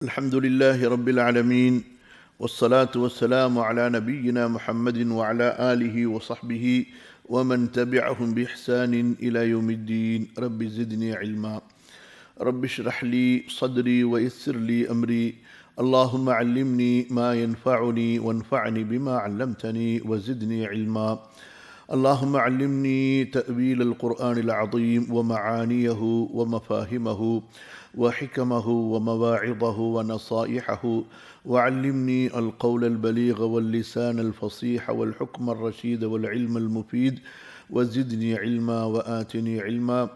الحمد لله رب العالمين والصلاة والسلام على نبينا محمد وعلى آله وصحبه ومن تبعهم بإحسان إلى يوم الدين. رب زدني علما رب اشرح لي صدري ويسر لي أمري اللهم علمني ما ينفعني وانفعني بما علمتني وزدني علما. اللهم علمني تأويل القرآن العظيم ومعانيه ومفاهمه وحكمه ومواعظه ونصائحه، وعلمني القول البليغ واللسان الفصيح والحكم الرشيد والعلم المفيد، وزدني علما وآتني علما.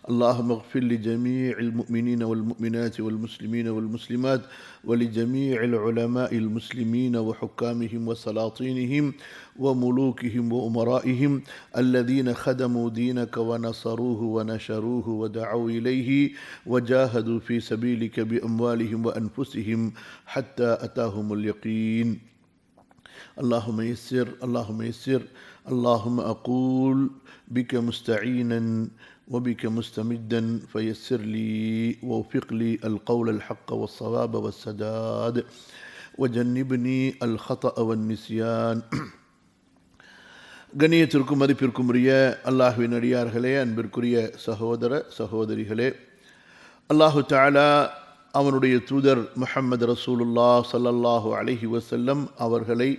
اللهم اغفر لجميع المؤمنين والمؤمنات والمسلمين والمسلمات ولجميع العلماء المسلمين وحكامهم وسلاطينهم وملوكهم وأمرائهم الذين خدموا دينك ونصروه ونشروه ودعوا إليه وجاهدوا في سبيلك بأموالهم وأنفسهم حتى أتاهم اليقين. اللهم يسر اللهم يسر. اللهم أقول بك مستعينا وبك مستمدا فيسر لي ووفق لي القول الحق والصواب والسداد وجنبني الخطأ والنسيان. கண்ணியத்திற்கும் மதிப்பிற்கும் உரிய அல்லாஹ்வின் அடியார்களே, அன்பிற்குரிய சகோதர சகோதரிகளே, அல்லாஹு தஆலா அவனுடைய தூதர் முஹம்மது ரசூலுல்லாஹ் ஸல்லல்லாஹு அலைஹி வஸல்லம் அவர்களை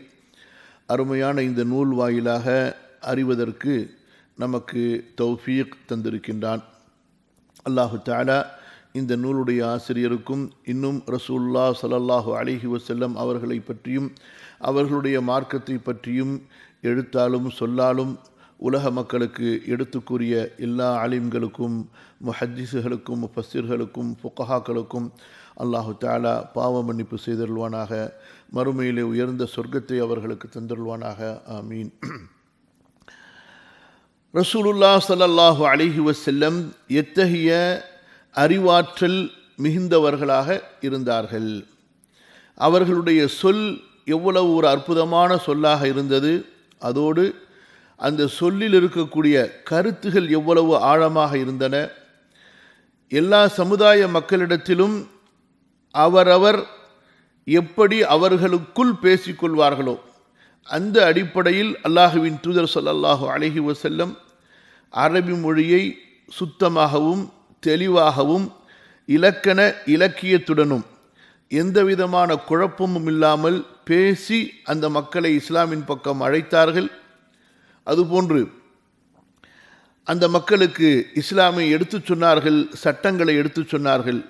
அருமையான இந்த நூல் வாயிலாக அறிவதற்கு நமக்கு தௌஃபீக் தந்திருக்கின்றான். அல்லாஹு தஆலா இந்த நூலுடைய ஆசிரியருக்கும் இன்னும் ரசூலுல்லாஹ் ஸல்லல்லாஹு அலைஹி வஸல்லம் அவர்களை பற்றியும் அவர்களுடைய மார்க்கத்தை பற்றியும் எழுத்தாலும் சொல்லாலும் உலக மக்களுக்கு எடுத்து கூறிய எல்லா ஆலிம்களுக்கும் முஹத்திஸுகளுக்கும் முஃபஸ்ஸிர்களுக்கும் ஃபுகஹாக்களுக்கும் அல்லாஹு தஆலா பாவ மன்னிப்பு செய்தருள்வானாக. மறுமையிலே உயர்ந்த சொர்க்கத்தை அவர்களுக்கு தந்தருள்வானாக. ஆமீன். ரசூலுல்லாஹ் ஸல்லல்லாஹு அலைஹி வஸல்லம் எத்தகைய அறிவாற்றல் மிகுந்தவர்களாக இருந்தார்கள். அவர்களுடைய சொல் எவ்வளவு ஒரு அற்புதமான சொல்லாக இருந்தது. அதோடு அந்த சொல்லில் இருக்கக்கூடிய கருத்துகள் எவ்வளவு ஆழமாக இருந்தன. எல்லா சமுதாய மக்களிடத்திலும் அவரவர் எப்படி அவர்களுக்குள் பேசிக்கொள்வார்களோ அந்த அடிப்படையில் அல்லாஹுவின் தூதர் ஸல்லல்லாஹு அலைஹி வஸல்லம் அரபி மொழியை சுத்தமாகவும் தெளிவாகவும் இலக்கண இலக்கியத்துடனும் எந்தவிதமான குழப்பமும் இல்லாமல் பேசி அந்த மக்களை இஸ்லாமின் பக்கம் அழைத்தார்கள். அதுபோன்று அந்த மக்களுக்கு இஸ்லாமை எடுத்துச் சொன்னார்கள், சட்டங்களை எடுத்துச் சொன்னார்கள்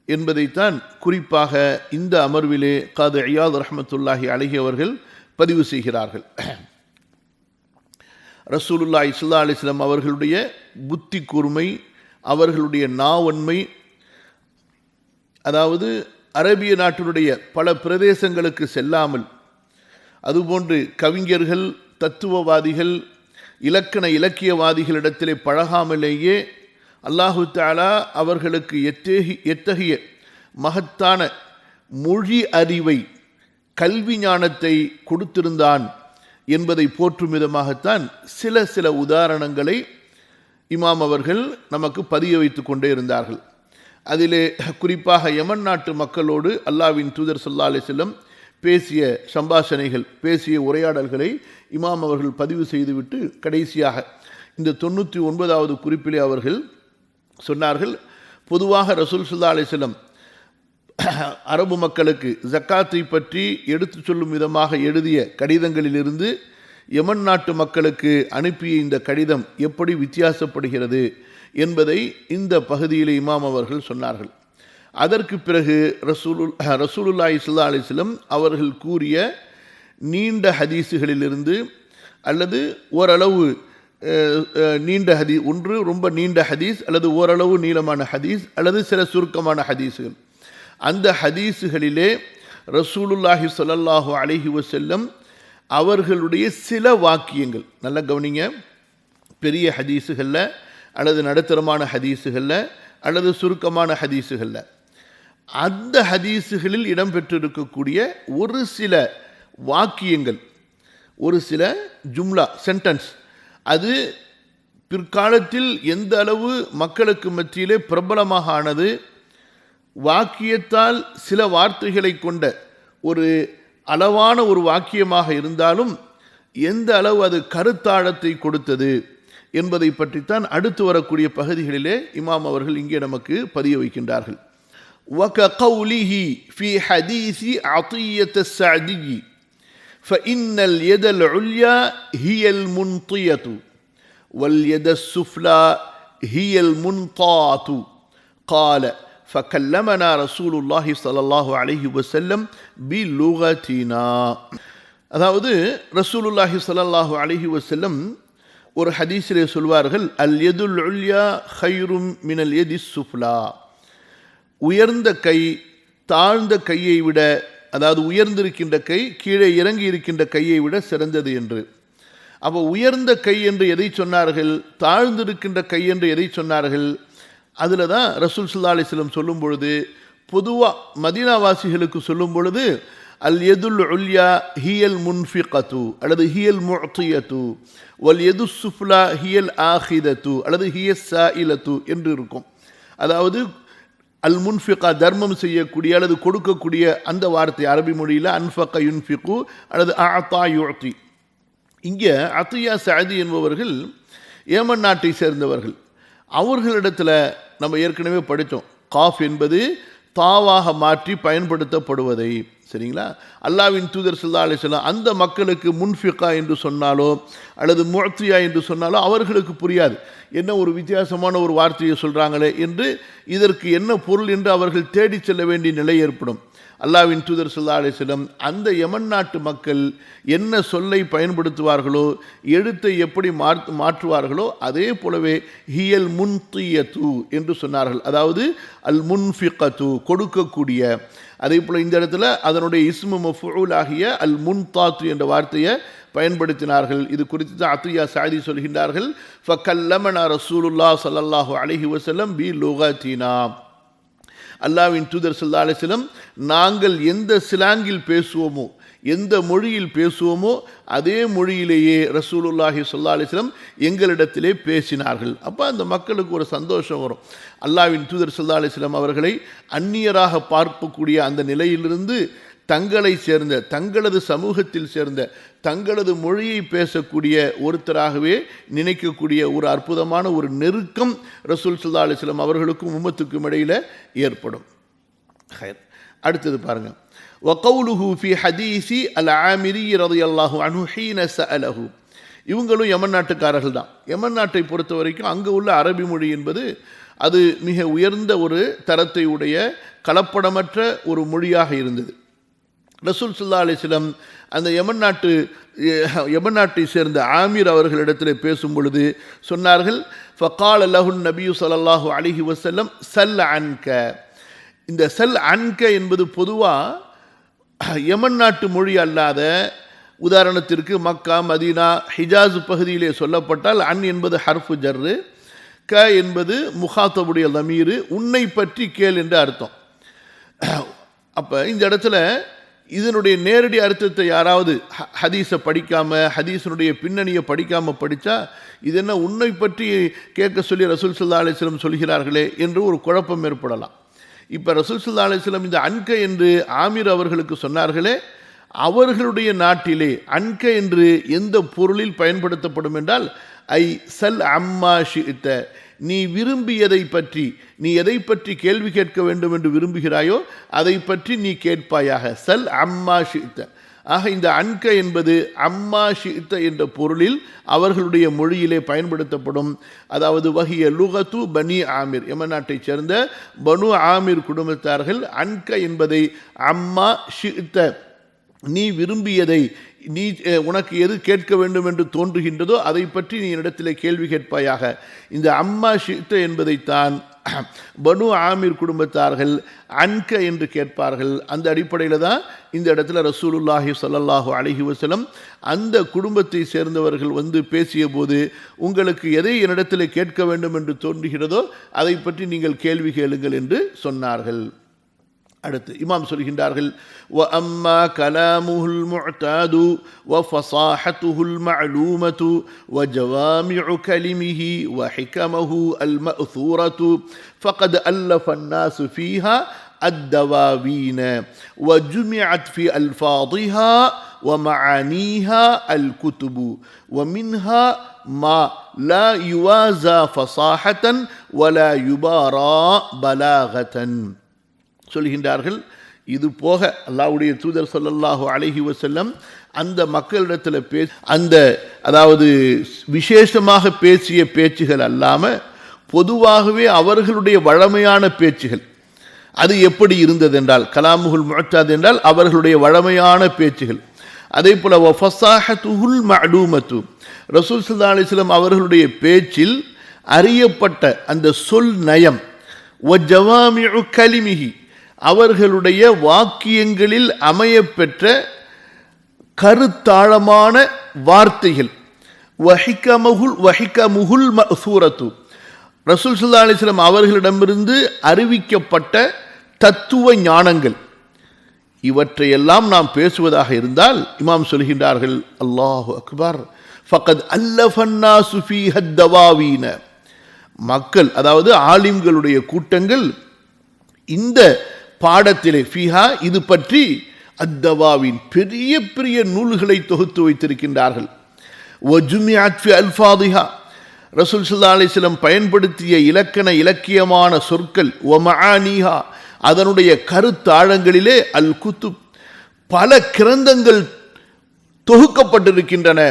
என்பதைத்தான் குறிப்பாக இந்த அமர்விலே காது இயாத் ரஹ்மத்துல்லாஹி அலைஹி அவர்கள் பதிவு செய்கிறார்கள். ரசூலுல்லாஹி ஸல்லல்லாஹு அலைஹி வஸல்லம் அவர்களுடைய புத்தி கூர்மை, அவர்களுடைய நாவன்மை, அதாவது அரபிய நாட்டினுடைய பல பிரதேசங்களுக்கு செல்லாமல், அதுபோன்று கவிஞர்கள், தத்துவவாதிகள், இலக்கண இலக்கியவாதிகளிடத்திலே பழகாமலேயே அல்லாஹு தஆலா அவர்களுக்கு எத்தகைய மகத்தான மொழி அறிவை, கல்வி ஞானத்தை கொடுத்திருந்தான் என்பதை போற்றும் விதமாகத்தான் சில உதாரணங்களை இமாம் அவர்கள் நமக்கு பதிய வைத்து கொண்டே இருந்தார்கள். அதிலே குறிப்பாக யமன் நாட்டு மக்களோடு அல்லாஹ்வின் தூதர் ஸல்லல்லாஹு அலைஹி வஸல்லம் பேசிய சம்பாஷணைகள், பேசிய உரையாடல்களை இமாம் அவர்கள் பதிவு செய்துவிட்டு கடைசியாக இந்த 99வது குறிப்பிலே அவர்கள் சொன்னார்கள், பொதுவாக ரசூல் ஸல்லல்லாஹு அலைஹி வஸல்லம் அரபு மக்களுக்கு ஜக்காத்தை பற்றி எடுத்து சொல்லும் விதமாக எழுதிய கடிதங்களிலிருந்து யமன் நாட்டு மக்களுக்கு அனுப்பிய இந்த கடிதம் எப்படி வித்தியாசப்படுகிறது என்பதை இந்த பகுதியில் இமாம் அவர்கள் சொன்னார்கள். அதற்கு பிறகு ரசூலுல்லாஹி ஸல்லல்லாஹு அலைஹி வஸல்லம் அவர்கள் கூறிய நீண்ட ஹதீஸுகளிலிருந்து அல்லது ஓரளவு நீண்ட ஹதீஸ், ஒன்று ரொம்ப நீண்ட ஹதீஸ் அல்லது ஓரளவு நீளமான ஹதீஸ் அல்லது சில சுருக்கமான ஹதீஸுகள், அந்த ஹதீஸுகளிலே ரசூலுல்லாஹி ஸல்லல்லாஹு அலைஹி வஸல்லம் அவர்களுடைய சில வாக்கியங்கள், நல்ல கவனிங்க, பெரிய ஹதீஸுகளில் அல்லது நடுத்தரமான ஹதீஸுகளில் அல்லது சுருக்கமான ஹதீஸுகளில், அந்த ஹதீஸுகளில் இடம்பெற்றிருக்கக்கூடிய ஒரு சில வாக்கியங்கள், ஒரு சில ஜும்லா சென்டென்ஸ், அது பிற்காலத்தில் எந்த அளவு மக்களுக்கு மத்தியிலே பிரபலமாக ஆனது, வாக்கியத்தால் சில வார்த்தைகளை கொண்ட ஒரு அளவான ஒரு வாக்கியமாக இருந்தாலும் எந்த அளவு அது கருத்தாழத்தை கொடுத்தது என்பதை பற்றித்தான் அடுத்து வரக்கூடிய பகுதிகளிலே இமாம் அவர்கள் இங்கே நமக்கு பதிய வைக்கின்றார்கள். وَكَقَوْلِهِ فِي حَدِيثِ عَطِيَّةِ السَّعْدِيِّ فَإِنَّ الْيَدَ الْعُلْيَا هِيَ الْمُنْطِيَةُ وَالْيَدَ السُّفْلَى هِيَ الْمُنْطَاةُ قَالَ فَكَلَّمَنَا رَسُولُ اللَّهِ صَلَّى اللَّهُ عَلَيْهِ وَسَلَّمَ بِلُغَتِنَا. அதாவது ரசூலுல்லாஹி ஸல்லல்லாஹு அலைஹி வஸல்லம் ஒரு ஹதீஸிலே சொல்வார்கள், அல் யதுல் உல்யா ஹைரும் மினல் யதிஸ் சுஃப்லா. உயர்ந்த கை தாழ்ந்த கையை விட, அதாவது உயர்ந்திருக்கின்ற கை கீழே இறங்கி இருக்கின்ற கையை விட சிறந்தது என்று. அப்போ உயர்ந்த கை என்று எதை சொன்னார்கள், தாழ்ந்திருக்கின்ற கை என்று எதை சொன்னார்கள்? அதில் தான் ரசூல் ஸல்லல்லாஹு அலைஹி வஸல்லம் சொல்லும் பொழுது, பொதுவாக மதீனாவாசிகளுக்கு சொல்லும் பொழுது அல் யதுல் உல்யா ஹியல் முன்ஃபிகத்து அல்லது ஹியல் முஅத்தியத்து வல் யது சுஃப்லா ஹியல் ஆஹிதத்து அல்லது ஹியஸ் சாயிலத்து என்று இருக்கும். அதாவது அல் முன்ஃபிகா தர்மம் செய்யக்கூடிய அல்லது கொடுக்கக்கூடிய அந்த வார்த்தை அரபி மொழியில் அன்ஃபக யுன்ஃபிகு அல்லது அஅதா யுஅதி. இங்கே அத்தியா சஅதி என்பவர்கள் ஏமன் நாட்டை சேர்ந்தவர்கள். அவர்களிடத்தில் நம்ம ஏற்கனவே படித்தோம், காஃப் என்பது தாவாக மாற்றி பயன்படுத்தப்படுவதை. சரிங்களா? அல்லாஹ்வின் தூதர் ஸல்லல்லாஹு அலைஹி வஸல்லம் அந்த மக்களுக்கு முன்ஃபிகா என்று சொன்னாலோ அல்லது முஅத்தியா என்று சொன்னாலோ அவர்களுக்கு புரியாது. என்ன ஒரு வித்தியாசமான ஒரு வார்த்தையை சொல்கிறாங்களே என்று, இதற்கு என்ன பொருள் என்று அவர்கள் தேடி செல்ல வேண்டிய நிலை ஏற்படும். அல்லாஹ்வின் தூதர் ஸல்லல்லாஹு அலைஹி வஸல்லம் அந்த யமன் நாட்டு மக்கள் என்ன சொல்லை பயன்படுத்துவார்களோ, எழுத்தை எப்படி மாற்றுவார்களோ அதே போலவே ஹியல் முன்தியத்து என்று சொன்னார்கள். அதாவது அல் முன்ஃபிகத்து கொடுக்கக்கூடிய. அதே போல் இந்த இடத்துல அதனுடைய இஸ்மு மஃபூல் ஆகிய அல் முன்தாத்து என்ற வார்த்தையை பயன்படுத்தினார்கள். இது குறித்து தான் அத்தியா சாதி சொல்கின்றார்கள், ஃபகல்லமனா ரசூலுல்லாஹ் ஸல்லல்லாஹு அலைஹி வஸல்லம் பி லுகத்தினா. அல்லாஹ்வின் தூதர் ஸல்லல்லாஹு அலைஹி வஸல்லம் நாங்கள் எந்த ஸ்லாங்கில் பேசுவோமோ, எந்த மொழியில் பேசுவோமோ அதே மொழியிலேயே ரசூலுல்லாஹி ஸல்லல்லாஹு அலைஹி வஸல்லம் எங்களிடத்திலே பேசினார்கள். அப்போ அந்த மக்களுக்கு ஒரு சந்தோஷம் வரும். அல்லாஹ்வின் தூதர் ஸல்லல்லாஹு அலைஹி வஸல்லம் அவர்களை அந்நியராக பார்க்கக்கூடிய அந்த நிலையிலிருந்து தங்களை சேர்ந்த, தங்களது சமூகத்தில் சேர்ந்த, தங்களது மொழியை பேசக்கூடிய ஒருத்தராகவே நினைக்கக்கூடிய ஒரு அற்புதமான ஒரு நெருக்கம் ரசூல் ஸல்லல்லாஹு அலைஹி வஸல்லம் அவர்களுக்கும் உம்மத்துக்கும் இடையில் ஏற்படும். அடுத்தது பாருங்க, வகவுலுஹு ஃபி ஹதீஸி அல் ஆமிரி ரலியல்லாஹு அன்ஹு ஹீன சஅலஹு. இவங்களும் யமன் நாட்டுக்காரர்கள் தான். யமன் நாட்டை பொறுத்த வரைக்கும் அங்கே உள்ள அரபி மொழி என்பது அது மிக உயர்ந்த ஒரு தரத்தை உடைய கலப்படமற்ற ஒரு மொழியாக இருந்தது. ரசூல் ஸல்லல்லாஹு அலைஹி வஸல்லம் அந்த யமன் நாட்டை சேர்ந்த ஆமீர் அவர்களிடத்தில் பேசும் பொழுது சொன்னார்கள், ஃபகால லஹுன் நபியு ஸல்லல்லாஹு அலைஹி வஸல்லம் சல் அன்க. இந்த சல் அன்க என்பது பொதுவாக யமன் நாட்டு மொழி அல்லாத, உதாரணத்திற்கு மக்கா மதீனா ஹிஜாஸ் பகுதியிலே சொல்லப்பட்டால் அன் என்பது ஹர்ஃபு ஜர்ரு, க என்பது முகாத்தபுடைய லமீரு, உன்னை பற்றி கேள் என்று அர்த்தம். அப்போ இந்த இடத்துல இதனுடைய நேரடி அர்த்தத்தை யாராவது ஹதீஸை படிக்காமல், ஹதீஸனுடைய பின்னணியை படிக்காமல் படித்தா இது என்ன உன்னை பற்றி கேட்க சொல்லி ரசூல் ஸல்லல்லாஹு அலைஹி வஸல்லம் சொல்கிறார்களே என்று ஒரு குழப்பம் ஏற்படலாம். இப்போ ரசூல் ஸல்லல்லாஹு அலைஹி வஸல்லம் இந்த அன்க என்று ஆமீர் அவர்களுக்கு சொன்னார்களே, அவர்களுடைய நாட்டிலே அன்க என்று எந்த பொருளில் பயன்படுத்தப்படும் என்றால், ஐ சல் அம்மா ஷிஇத்த, நீ விரும்பியதை பற்றி, நீ எதை பற்றி கேள்வி கேட்க வேண்டும் என்று விரும்புகிறாயோ அதை பற்றி நீ கேட்பாயாக. சல் அம்மா ஷிஇத்த. ஆக இந்த அன்க என்பது அம்மா ஷிஇத்த என்ற பொருளில் அவர்களுடைய மொழியிலே பயன்படுத்தப்படும். அதாவது வஹிய லுகத்து பனி ஆமிர், யமன் நாட்டைச் சேர்ந்த பனு ஆமிர் குடும்பத்தார்கள் அன்க என்பதை அம்மா ஷிஇத்த, நீ விரும்பியதை, நீ உனக்கு எது கேட்க வேண்டும் என்று தோன்றுகின்றதோ அதை பற்றி நீ என்னிடத்தில் கேள்வி கேட்பாயாக. இந்த அம்மா ஷித்த என்பதைத்தான் பனு ஆமீர் குடும்பத்தார்கள் அன்க என்று கேட்பார்கள். அந்த அடிப்படையில் தான் இந்த இடத்துல ரசூலுல்லாஹி ஸல்லல்லாஹு அலைஹி வஸல்லம் அந்த குடும்பத்தை சேர்ந்தவர்கள் வந்து பேசிய போது, உங்களுக்கு எதை என்னிடத்தில் கேட்க வேண்டும் என்று தோன்றுகிறதோ அதை பற்றி நீங்கள் கேள்வி கேளுங்கள் என்று சொன்னார்கள். அடுத்து இமாம் சொல்கின்றார்கள், வ அம்மா கலாமுல் முஅ்தாது வ ஃபஸாஹத்துல் மஅலூமத்து வ ஜவாமிஉ கலிமிஹி வ ஹிகமஹு அல் மஅ்தூரத்து ஃபகத் அல்லஃப அன்-நாஸ் ஃபீஹா الدواوين وجمعت في ألفاظها ومعانيها الكتب ومنها ما لا يوازى فصاحة ولا يبارى بلاغة. சொல்கின்றார்கள், இது போக அல்லாஹ்வுடைய தூதர் ஸல்லல்லாஹு அலைஹி வஸல்லம் அந்த மக்களிடத்தில் அந்த அதாவது விசேஷமாக பேசிய பேச்சுகள் அல்லாம பொதுவாகவே அவர்களுடைய வழமையான பேச்சுகள் அது எப்படி இருந்தது என்றால், கலாமுல் முஅத்தாத் என்றால் அவர்களுடைய வழமையான பேச்சுகள். அதே போல வஃபஸாஹத்துல் மஅலூமத்து, ரசூல் ஸல்லல்லாஹு அலைஹி வஸல்லம் அவர்களுடைய பேச்சில் அறியப்பட்ட அந்த சொல் நயம், வஜவாமிஉ கலிமிஹி, அவர்களுடைய வாக்கியங்களில் அமையப்பெற்ற கருத்தாழமான வார்த்தைகள், வஹிகமுல் மஅசூரத்து, ரசூல் ஸல்லல்லாஹு அலைஹி வஸல்லம் அவர்களிடமிருந்து அறிவிக்கப்பட்ட தத்துவ ஞானங்கள், இவற்றையெல்லாம் நாம் பேசுவதாக இருந்தால் இமாம் சொல்கின்றார்கள், அல்லாஹு அக்பர், ஃபகத் அல்லஃபன்னாசு ஃபீஹ தவாவீன, மக்கள் அதாவது ஆலிம்களுடைய கூட்டங்கள் இந்த பாடத்திலே ஃபீஹா இது பற்றி அத்தவாவின் பெரிய பெரிய நூல்களை தொகுத்து வைத்திருக்கின்றார்கள். வஜுமிஅத் ஃபி அல்ஃபாதிஹா, ரசூல் ஸல்லல்லாஹு அலைஹி வஸல்லம் பயன்படுத்திய இலக்கண இலக்கியமான சொற்கள், வமஆனிஹா, அதனுடைய கருத்தாழங்களிலே அல் குத்துப், பல கிரந்தங்கள் தொகுக்கப்பட்டிருக்கின்றன.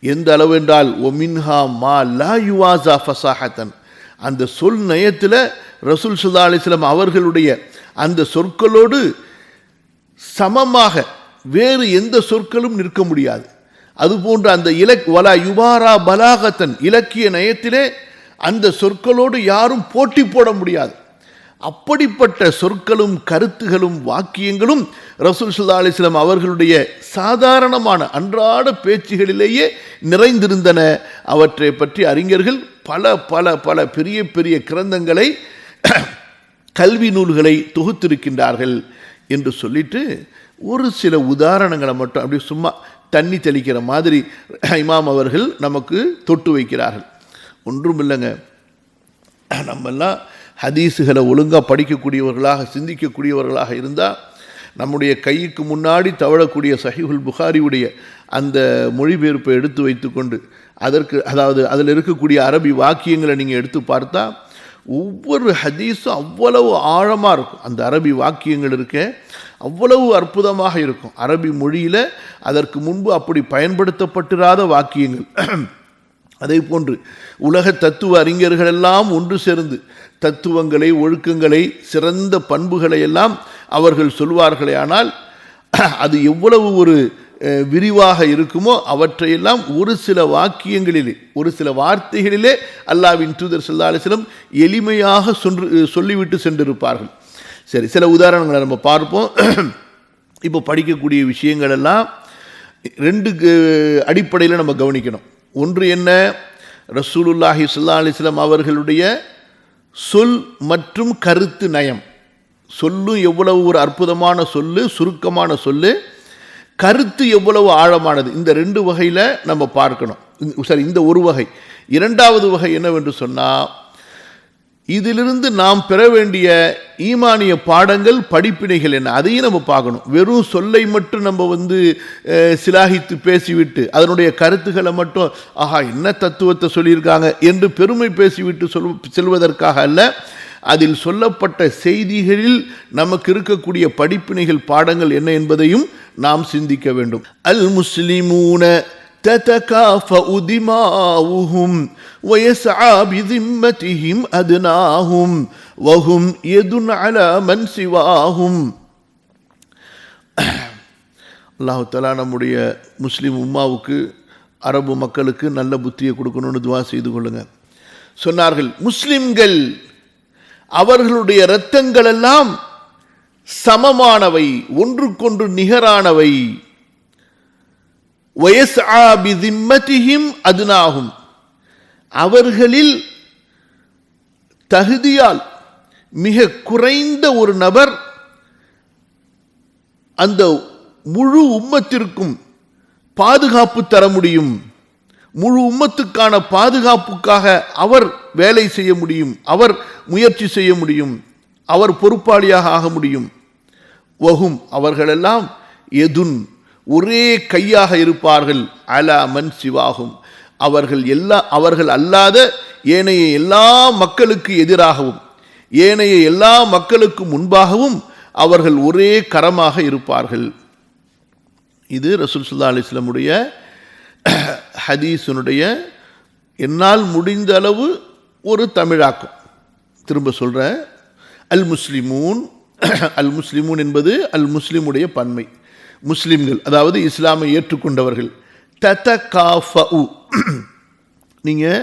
எந்த அளவு என்றால் ஒமின்ஹா மா லா யுவாஸா ஃபஸாஹத்தன், அந்த சொல் நயத்தில் ரசூல் ஸல்லல்லாஹு அலைஹி வஸல்லம் அவர்களுடைய அந்த சொற்களோடு சமமாக வேறு எந்த சொற்களும் நிற்க முடியாது. அதுபோன்று அந்த வலா யுபாரா பலாகத்தன், இலக்கிய நயத்திலே அந்த சொற்களோடு யாரும் போட்டி போட முடியாது. அப்படிப்பட்ட சொற்களும் கருத்துகளும் வாக்கியங்களும் ரசூல் ஸல்லல்லாஹு அலைஹி வஸல்லம் அவர்களுடைய சாதாரணமான அன்றாட பேச்சுகளிலேயே நிறைந்திருந்தன. அவற்றை பற்றி அறிஞர்கள் பல பல பல பெரிய பெரிய கிரந்தங்களை, கல்வி நூல்களை தொகுத்திருக்கின்றார்கள் என்று சொல்லிட்டு ஒரு சில உதாரணங்களை மட்டும் அப்படி சும்மா தண்ணி தெளிக்கிற மாதிரி இமாம் அவர்கள் நமக்கு தொட்டு வைக்கிறார்கள். ஒன்றும் இல்லைங்க, நம்மெல்லாம் ஹதீஸுகளை ஒழுங்காக படிக்கக்கூடியவர்களாக சிந்திக்கக்கூடியவர்களாக இருந்தால் நம்முடைய கைக்கு முன்னாடி தவழக்கூடிய சஹீஹுல் புகாரியுடைய அந்த மொழிபெயர்ப்பை எடுத்து வைத்துக்கொண்டு அதற்கு அதாவது அதில் இருக்கக்கூடிய அரபி வாக்கியங்களை நீங்கள் எடுத்து பார்த்தா ஒவ்வொரு ஹதீஸும் அவ்வளவு ஆழமாக இருக்கும். அந்த அரபி வாக்கியங்கள் இருக்க அவ்வளவு அற்புதமாக இருக்கும். அரபி மொழியில் அதற்கு முன்பு அப்படி பயன்படுத்தப்பட்டிராத வாக்கியங்கள். அதே போன்று உலக தத்துவ அறிஞர்கள் எல்லாம் ஒன்று சேர்ந்து தத்துவங்களை, ஒழுக்கங்களை, சிறந்த பண்புகளை எல்லாம் அவர்கள் சொல்வார்களே, ஆனால் அது எவ்வளவு ஒரு விரிவாக இருக்குமோ அவற்றையெல்லாம் ஒரு சில வாக்கியங்களிலே, ஒரு சில வார்த்தைகளிலே அல்லாஹ்வின் தூதர் ஸல்லல்லாஹு அலைஹி வஸல்லம் எளிமையாக சொல்லிவிட்டு சென்றிருப்பார்கள். சரி, சில உதாரணங்களை நம்ம பார்ப்போம். இப்போ படிக்கக்கூடிய விஷயங்கள் எல்லாம் ரெண்டு அடிப்படையில் நம்ம கவனிக்கணும். ஒன்று என்ன, ரசூலுல்லாஹி ஸல்லல்லாஹு அலைஹி வஸல்லம் அவர்களுடைய சொல் மற்றும் கருத்து நயம். சொல்லும் எவ்வளவு ஒரு அற்புதமான சொல்லு, சுருக்கமான சொல்லு, கருத்து எவ்வளவு ஆழமானது, இந்த ரெண்டு வகையில் நம்ம பார்க்கணும். சரி, இந்த ஒரு வகை. இரண்டாவது வகை என்னவென்று சொன்னால், இதிலிருந்து நாம் பெற வேண்டிய ஈமானிய பாடங்கள், படிப்பினைகள் என்ன, அதையும் நம்ம பார்க்கணும். வெறும் சொல்லை மட்டும் நம்ம சிலாகித்து பேசிவிட்டு அதனுடைய கருத்துக்களை மட்டும் ஆஹா என்ன தத்துவத்தை சொல்லியிருக்காங்க என்று பெருமை பேசிவிட்டு செல்வதற்காக அல்ல, அதில் சொல்லப்பட்ட செய்திகளில் நமக்கு இருக்கக்கூடிய படிப்பினைகள், பாடங்கள் என்ன என்பதையும் நாம் சிந்திக்க வேண்டும். அல் முஸ்லிமூன تتكافأ دماؤهم ويسعى بذمتهم أدناهم وهم يد على من سواهم. அல்லாஹ் தஆலா நம்முடைய முஸ்லிம் உம்மாவுக்கு, அரபு மக்களுக்கு நல்ல புத்தியை கொடுக்கணும்னு துவா செய்து கொள்ளுங்க. சொன்னார்கள், முஸ்லிம்கள் அவர்களுடைய இரத்தங்கள் எல்லாம் சமமானவை, ஒன்றுக்கொன்று நிகரானவை. வயஸ்ஆ பிதிம்மதிஹிம் அத்னாஹும், அவர்களில் தகுதியால் மிக குறைந்த ஒரு நபர் அந்த முழு உம்மத்திற்கும் பாதுகாப்பு தர முடியும். முழு உம்மத்துக்கான பாதுகாப்புக்காக அவர் வேலை செய்ய முடியும், அவர் முயற்சி செய்ய முடியும். அவர் பொறுப்பாளியாக ஆக முடியும். வஹும் அவர்களெல்லாம் எதுன் ஒரே கையாக இருப்பார்கள், அலா மன் சிவாகும் அவர்கள் அல்லாத ஏனைய எல்லா மக்களுக்கு எதிராகவும் ஏனைய எல்லா மக்களுக்கு முன்பாகவும் அவர்கள் ஒரே கரமாக இருப்பார்கள். இது ரசூல் ஸல்லல்லாஹு அலைஹி வஸல்லமுடைய ஹதீஸினுடைய என்னால் முடிந்த அளவு ஒரு தமிழாக்கம். திரும்ப சொல்கிறேன், அல் முஸ்லிமூன் என்பது அல் முஸ்லிமுடைய பன்மை, முஸ்லிம்கள் அதாவது இஸ்லாமை ஏற்றுக்கொண்டவர்கள். ததகாஃபு, நீங்கள்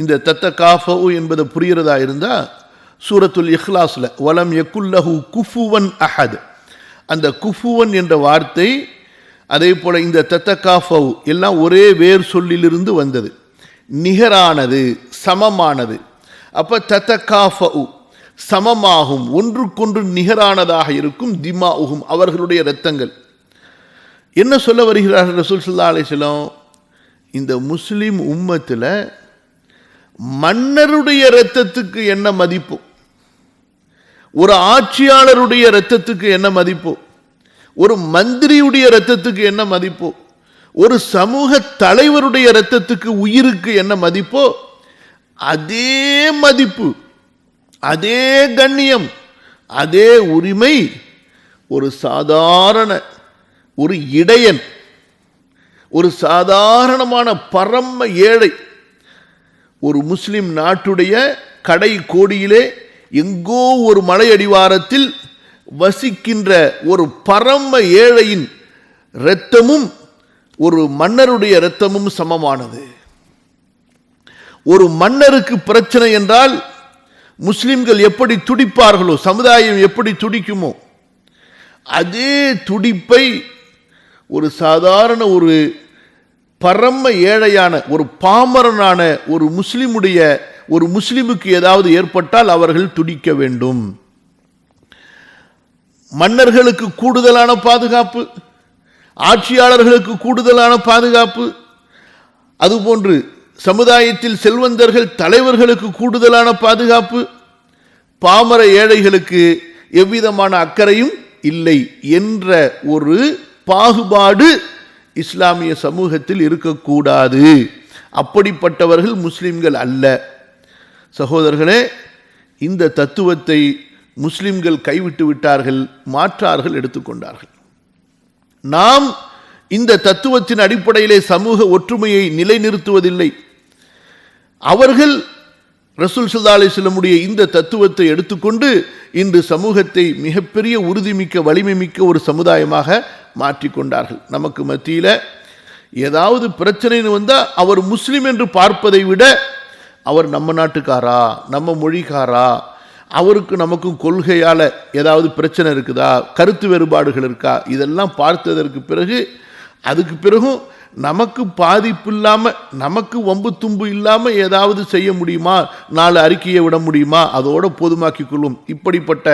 இந்த ததகாஃபு என்பதை புரிகிறதா இருந்தால் சூரத்துல் இஹ்லாஸில் வலம் யகுல்லஹு குஃபுவன் அஹத், அந்த குஃபுவன் என்ற வார்த்தை அதே போல் இந்த ததகாஃபு எல்லாம் ஒரே வேர் சொல்லிலிருந்து வந்தது, நிகரானது, சமமானது. அப்போ ததகாஃபு சமமாகும், ஒன்றுக்கொன்று நிகரானதாக இருக்கும். திமாஉஹும் அவர்களுடைய இரத்தங்கள். என்ன சொல்ல வருகிறார்கள் ரசூல் ஸல்லல்லாஹு அலைஹி வஸல்லம்? இந்த முஸ்லிம் உம்மத்தில் மன்னருடைய இரத்தத்துக்கு என்ன மதிப்பு, ஒரு ஆட்சியாளருடைய இரத்தத்துக்கு என்ன மதிப்பு, ஒரு மந்திரியுடைய இரத்தத்துக்கு என்ன மதிப்போ, ஒரு சமூக தலைவருடைய இரத்தத்துக்கு உயிருக்கு என்ன மதிப்போ அதே மதிப்பு, அதே கண்ணியம், அதே உரிமை ஒரு சாதாரண ஒரு இடையன், ஒரு சாதாரணமான பரம ஏழை, ஒரு முஸ்லிம் நாட்டுடைய கடை கோடியிலே எங்கோ ஒரு மலை அடிவாரத்தில் வசிக்கின்ற ஒரு பரம ஏழையின் இரத்தமும் ஒரு மன்னருடைய இரத்தமும் சமமானது. ஒரு மன்னருக்கு பிரச்சனை என்றால் முஸ்லிம்கள் எப்படி துடிப்பார்களோ, சமுதாயம் எப்படி துடிக்குமோ, அதே துடிப்பை ஒரு சாதாரண ஒரு பரம ஏழையான ஒரு பாமரனான ஒரு முஸ்லிமுக்கு ஏதாவது ஏற்பட்டால் அவர்கள் துடிக்க வேண்டும். மன்னர்களுக்கு கூடுதலான பாதுகாப்பு, ஆட்சியாளர்களுக்கு கூடுதலான பாதுகாப்பு, அதுபோன்று சமுதாயத்தில் செல்வந்தர்கள் தலைவர்களுக்கு கூடுதலான பாதுகாப்பு, பாமர ஏழைகளுக்கு எவ்விதமான அக்கறையும் இல்லை என்ற ஒரு பாகுபாடு இஸ்லாமிய சமூகத்தில் இருக்கக்கூடாது. அப்படிப்பட்டவர்கள் முஸ்லிம்கள் அல்ல. சகோதரர்களே, இந்த தத்துவத்தை முஸ்லிம்கள் கைவிட்டு விட்டார்கள், மாற்றார்கள் எடுத்துக்கொண்டார்கள். நாம் இந்த தத்துவத்தின் அடிப்படையிலே சமூக ஒற்றுமையை நிலைநிறுத்துவதில்லை. அவர்கள் ரசூல் ஸல்லல்லாஹு அலைஹி வஸல்லமுடைய இந்த தத்துவத்தை எடுத்துக்கொண்டு இன்று சமூகத்தை மிகப்பெரிய உறுதிமிக்க வலிமை மிக்க ஒரு சமுதாயமாக மாற்றிக்கொண்டார்கள். நமக்கு மத்தியில் ஏதாவது பிரச்சனைன்னு வந்தால் அவர் முஸ்லிம் என்று பார்ப்பதை விட அவர் நம்ம நாட்டுக்காரா, நம்ம மொழிக்காரா, அவருக்கு நமக்கும் கொள்கையால் ஏதாவது பிரச்சனை இருக்குதா, கருத்து வேறுபாடுகள் இருக்கா, இதெல்லாம் பார்த்ததற்கு பிறகு அதுக்கு பிறகும் நமக்கு பாதிப்பு இல்லாமல், நமக்கு வம்பு தும்பு இல்லாமல் ஏதாவது செய்ய முடியுமா, 4 அறிக்கையை விட முடியுமா, அதோடு போதுமாக்கிக் கொள்ளும். இப்படிப்பட்ட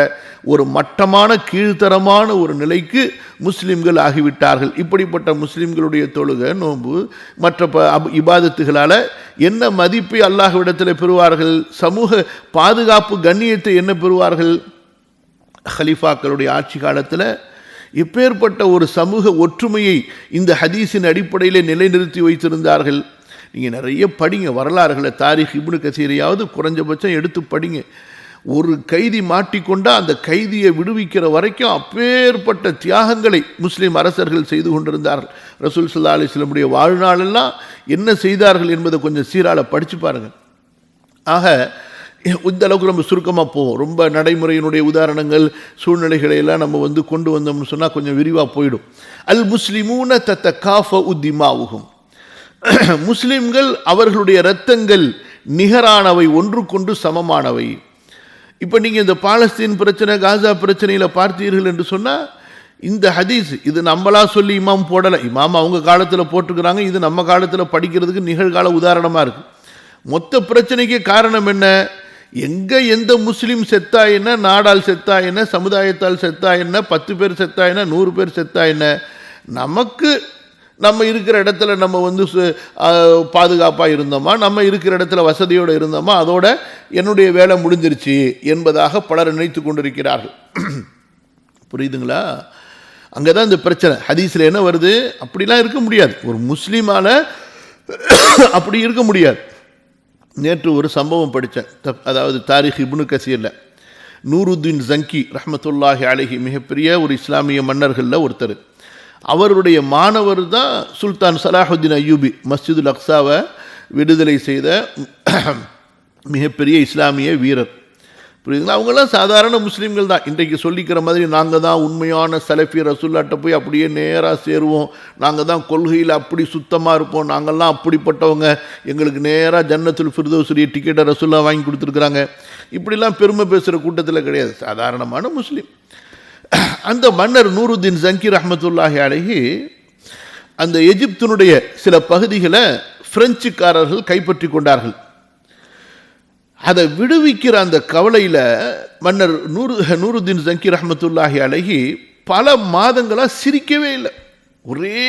ஒரு மட்டமான கீழ்த்தரமான ஒரு நிலைக்கு முஸ்லிம்கள் ஆகிவிட்டார்கள். இப்படிப்பட்ட முஸ்லிம்களுடைய தொழுகை, நோன்பு, மற்ற இபாதத்துகளால் என்ன மதிப்பை அல்லாஹ்விடத்தில் பெறுவார்கள்? சமூக பாதுகாப்பு கண்ணியத்தை என்ன பெறுவார்கள்? ஹலீஃபாக்களுடைய ஆட்சி காலத்தில் இப்பேற்பட்ட ஒரு சமூக ஒற்றுமையை இந்த ஹதீஸின் அடிப்படையில் நிலைநிறுத்தி வைத்திருந்தார்கள். நீங்கள் நிறைய படிங்க வரலாறுகளை, தாரிக் இப்னு கசீரையாவது குறைஞ்சபட்சம் எடுத்து படிங்க. ஒரு கைதி மாட்டிக்கொண்டால் அந்த கைதியை விடுவிக்கிற வரைக்கும் அப்பேற்பட்ட தியாகங்களை முஸ்லீம் அரசர்கள் செய்து கொண்டிருந்தார்கள். ரசூல் ஸல்லல்லாஹு அலைஹி வஸல்லமுடைய வாழ்நாளெல்லாம் என்ன செய்தார்கள் என்பதை கொஞ்சம் சீராள படித்து பாருங்கள். ஆக இந்த அளவுக்கு நம்ம சுருக்கமாக போவோம். ரொம்ப நடைமுறையினுடைய உதாரணங்கள், சூழ்நிலைகளை எல்லாம் நம்ம கொண்டு வந்தோம்னு சொன்னால் கொஞ்சம் விரிவாக போயிடும். அல் முஸ்லிமூன தத்தகாஃபஉ திமாஉஹும், முஸ்லிம்கள் அவர்களுடைய இரத்தங்கள் நிகரானவை, ஒன்றுக்கொன்று சமமானவை. இப்போ நீங்கள் இந்த பாலஸ்தீன் பிரச்சனை, காசா பிரச்சனையில் பார்த்தீர்கள் என்று சொன்னால் இந்த ஹதீஸ் இது நம்மளா சொல்லி இமாம் போடலை, இமாம் அவங்க காலத்தில் போட்டுக்கிறாங்க. இது நம்ம காலத்தில் படிக்கிறதுக்கு நிகழ்கால உதாரணமாக இருக்குது. மொத்த பிரச்சனைக்கு காரணம் என்ன? எங்கே எந்த முஸ்லீம் செத்தா என்ன, நாடால் செத்தா என்ன, சமுதாயத்தால் செத்தா என்ன, 10 பேர் செத்தா என்ன, 100 பேர் செத்தா என்ன, நமக்கு நம்ம இருக்கிற இடத்துல நம்ம வந்து பாதுகாப்பாக இருந்தோமா, நம்ம இருக்கிற இடத்துல வசதியோடு இருந்தோமா, அதோட என்னுடைய வேலை முடிஞ்சிருச்சு என்பதாக பலர் நினைத்து கொண்டிருக்கிறார்கள். புரியுதுங்களா? அங்கே தான் இந்த பிரச்சனை. ஹதீஸில் என்ன வருது? அப்படிலாம் இருக்க முடியாது. ஒரு முஸ்லீமால அப்படி இருக்க முடியாது. நேற்று ஒரு சம்பவம் படித்தேன். அதாவது தாரிக் இப்னு கசீரில் நூருத்தீன் ஜங்கி ரஹ்மத்துல்லாஹி அலைஹி, மிகப்பெரிய ஒரு இஸ்லாமிய மன்னர்களில் ஒருத்தர். அவருடைய மாணவர் தான் சுல்தான் சலாஹுத்தீன் அய்யூபி, மஸ்ஜிதுல் அக்ஸாவை விடுதலை செய்த மிகப்பெரிய இஸ்லாமிய வீரர். புரியுதுங்களா? அவங்களாம் சாதாரண முஸ்லீம்கள் தான். இன்றைக்கு சொல்லிக்கிற மாதிரி நாங்கள் தான் உண்மையான சலஃபி, ரசூல்லாட்ட போய் அப்படியே நேராக சேருவோம், நாங்கள் தான் கொள்கையில் அப்படி சுத்தமாக இருப்போம், நாங்கள்லாம் அப்படிப்பட்டவங்க, எங்களுக்கு நேராக ஜன்னத்துல் ஃபிர்தௌஸுடைய டிக்கெட்டை ரசூல்லா வாங்கி கொடுத்துருக்குறாங்க, இப்படிலாம் பெருமை பேசுகிற கூட்டத்தில் கிடையாது. சாதாரணமான முஸ்லீம். அந்த மன்னர் நூருத்தீன் ஜங்கி ரஹ்மத்துல்லாஹி அலைஹி அந்த எகிப்தினுடைய சில பகுதிகளை பிரெஞ்சுக்காரர்கள் கைப்பற்றி கொண்டார்கள். அதை விடுவிக்கிற அந்த கவலையில் மன்னர் நூருத்தீன் ஜங்கி ரஹ்மத்துல்லாஹி அலைஹி பல மாதங்களாக சிரிக்கவே இல்லை. ஒரே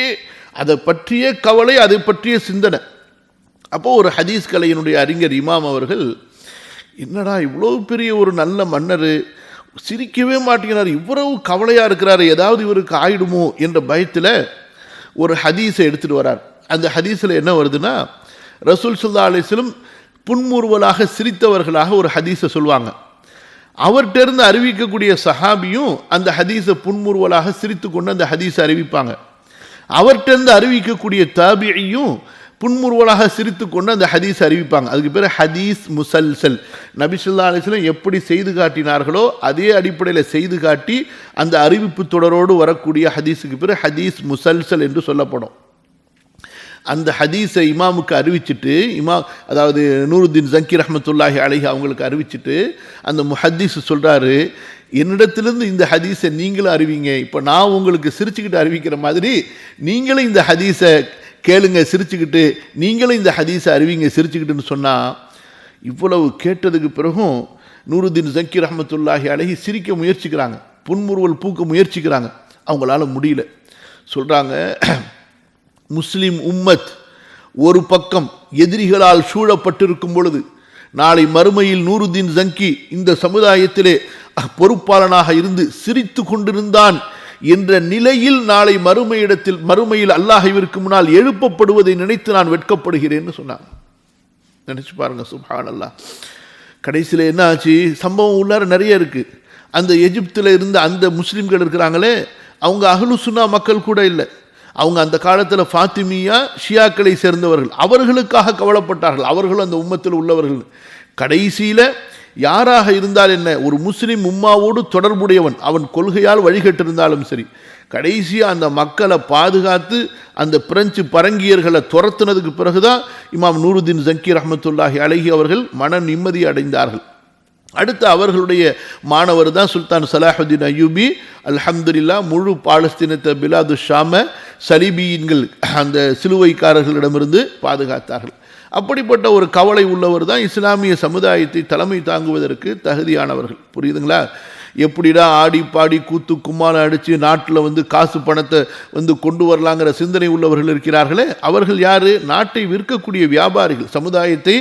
அதை பற்றிய கவலை, அதை பற்றிய சிந்தனை. அப்போது ஒரு ஹதீஸ் கலையினுடைய அறிஞர் இமாம் அவர்கள், என்னடா இவ்வளோ பெரிய ஒரு நல்ல மன்னர் சிரிக்கவே மாட்டேங்கிறார், இவ்வளவு கவலையாக இருக்கிறாரு, ஏதாவது இவருக்கு ஆயிடுமோ என்ற பயத்தில் ஒரு ஹதீஸை எடுத்துகிட்டு வரார். அந்த ஹதீஸில் என்ன வருதுன்னா, ரசூல் ஸல்லல்லாஹு அலைஹி வஸல்லம் புன்முறுவலாக சிரித்தவர்களாக ஒரு ஹதீஸை சொல்லுவாங்க. அவர்கிட்ட அறிவிக்கக்கூடிய சஹாபியும் அந்த ஹதீஸை புன்முறுவலாக சிரித்து கொண்டு அந்த ஹதீஸை அறிவிப்பாங்க. அவர்கிட்ட அறிவிக்கக்கூடிய தாபியையும் புன்முறுவலாக சிரித்து கொண்டு அந்த ஹதீஸ் அறிவிப்பாங்க. அதுக்கு பேர் ஹதீஸ் முசல்சல். நபி ஸல்லல்லாஹு அலைஹி வஸல்லம் எப்படி செய்து காட்டினார்களோ அதே அடிப்படையில் செய்து காட்டி அந்த அறிவிப்பு தொடரோடு வரக்கூடிய ஹதீஸுக்கு பேர் ஹதீஸ் முசல்சல் என்று சொல்லப்படும். அந்த ஹதீஸை இமாமுக்கு அறிவிச்சிட்டு, அதாவது நூருத்தீன் ஜங்கி ரஹ்மத்துல்லாஹி அலைஹி அவங்களுக்கு அறிவிச்சிட்டு அந்த முஹத்தீஸ் சொல்கிறாரு, என்னிடத்திலிருந்து இந்த ஹதீஸை நீங்களும் அறிவிங்க, இப்போ நான் உங்களுக்கு சிரிச்சுக்கிட்டு அறிவிக்கிற மாதிரி நீங்களும் இந்த ஹதீஸை கேளுங்க சிரிச்சுக்கிட்டு, நீங்களும் இந்த ஹதீஸை அறிவிங்க சிரிச்சுக்கிட்டுன்னு சொன்னால், இவ்வளவு கேட்டதுக்கு பிறகும் நூருத்தீன் ஜங்கி ரஹ்மத்துல்லாஹி அலைஹி சிரிக்க முயற்சிக்கிறாங்க, புன்முறுவல் பூக்க முயற்சிக்கிறாங்க, அவங்களால முடியல. சொல்கிறாங்க, முஸ்லிம் உம்மத் ஒரு பக்கம் எதிரிகளால் சூழப்பட்டிருக்கும் பொழுது, நாளை மறுமையில் நூருத்தீன் ஜங்கி இந்த சமுதாயத்திலே பொறுப்பாளனாக இருந்து சிரித்து கொண்டிருந்தான் என்ற நிலையில் நாளை மறுமையில் அல்லாஹ்விற்கு முன்னால் எழுப்பப்படுவதை நினைத்து நான் வெட்கப்படுகிறேன்னு சொன்னாங்க. நினைச்சு பாருங்க, சுப்ஹானல்லாஹ். கடைசியில் என்ன ஆச்சு? சம்பவம் உள்ளார நிறைய இருக்கு. அந்த எகிப்தில் இருந்த அந்த முஸ்லிம்கள் இருக்கிறாங்களே, அவங்க அஹ்லு சுன்னா மக்கள் கூட இல்லை. அவங்க அந்த காலத்தில் ஃபாத்திமியா ஷியாக்களை சேர்ந்தவர்கள். அவர்களுக்காக கவலைப்பட்டார்கள், அவர்களும் அந்த உம்மத்தில் உள்ளவர்கள். கடைசியில் யாராக இருந்தால் என்ன, ஒரு முஸ்லிம் உம்மாவோடு தொடர்புடையவன், அவன் கொள்கையால் வழிகட்டிருந்தாலும் சரி, கடைசியாக அந்த மக்களை பாதுகாத்து அந்த பிரெஞ்சு பரங்கியர்களை துரத்துனதுக்கு பிறகுதான் இமாம் நூருத்தீன் ஜங்கி ரஹ்மத்துல்லாஹி அலைஹி அவர்கள் மன நிம்மதி அடைந்தார்கள். அடுத்து அவர்களுடைய மாணவர் தான் சுல்தான் சலாஹுத்தீன் அய்யூபி. அல்ஹம்துலில்லாஹ் முழு பாலஸ்தீனத்தை பிலாது ஷாம சலீபியன்கள் அந்த சிலுவைக்காரர்களிடமிருந்து பாதுகாத்தார்கள். அப்படிப்பட்ட ஒரு கவலை உள்ளவர் தான் இஸ்லாமிய சமுதாயத்தை தலைமை தாங்குவதற்கு தகுதியானவர்கள். புரியுதுங்களா? எப்படிடா ஆடி பாடி கூத்து கும்மாலம் அடித்து நாட்டில் காசு பணத்தை கொண்டு வரலாங்கிற சிந்தனை உள்ளவர்கள் இருக்கிறார்களே, அவர்கள் யார்? நாட்டை விற்கக்கூடிய வியாபாரிகள். சமுதாயத்தை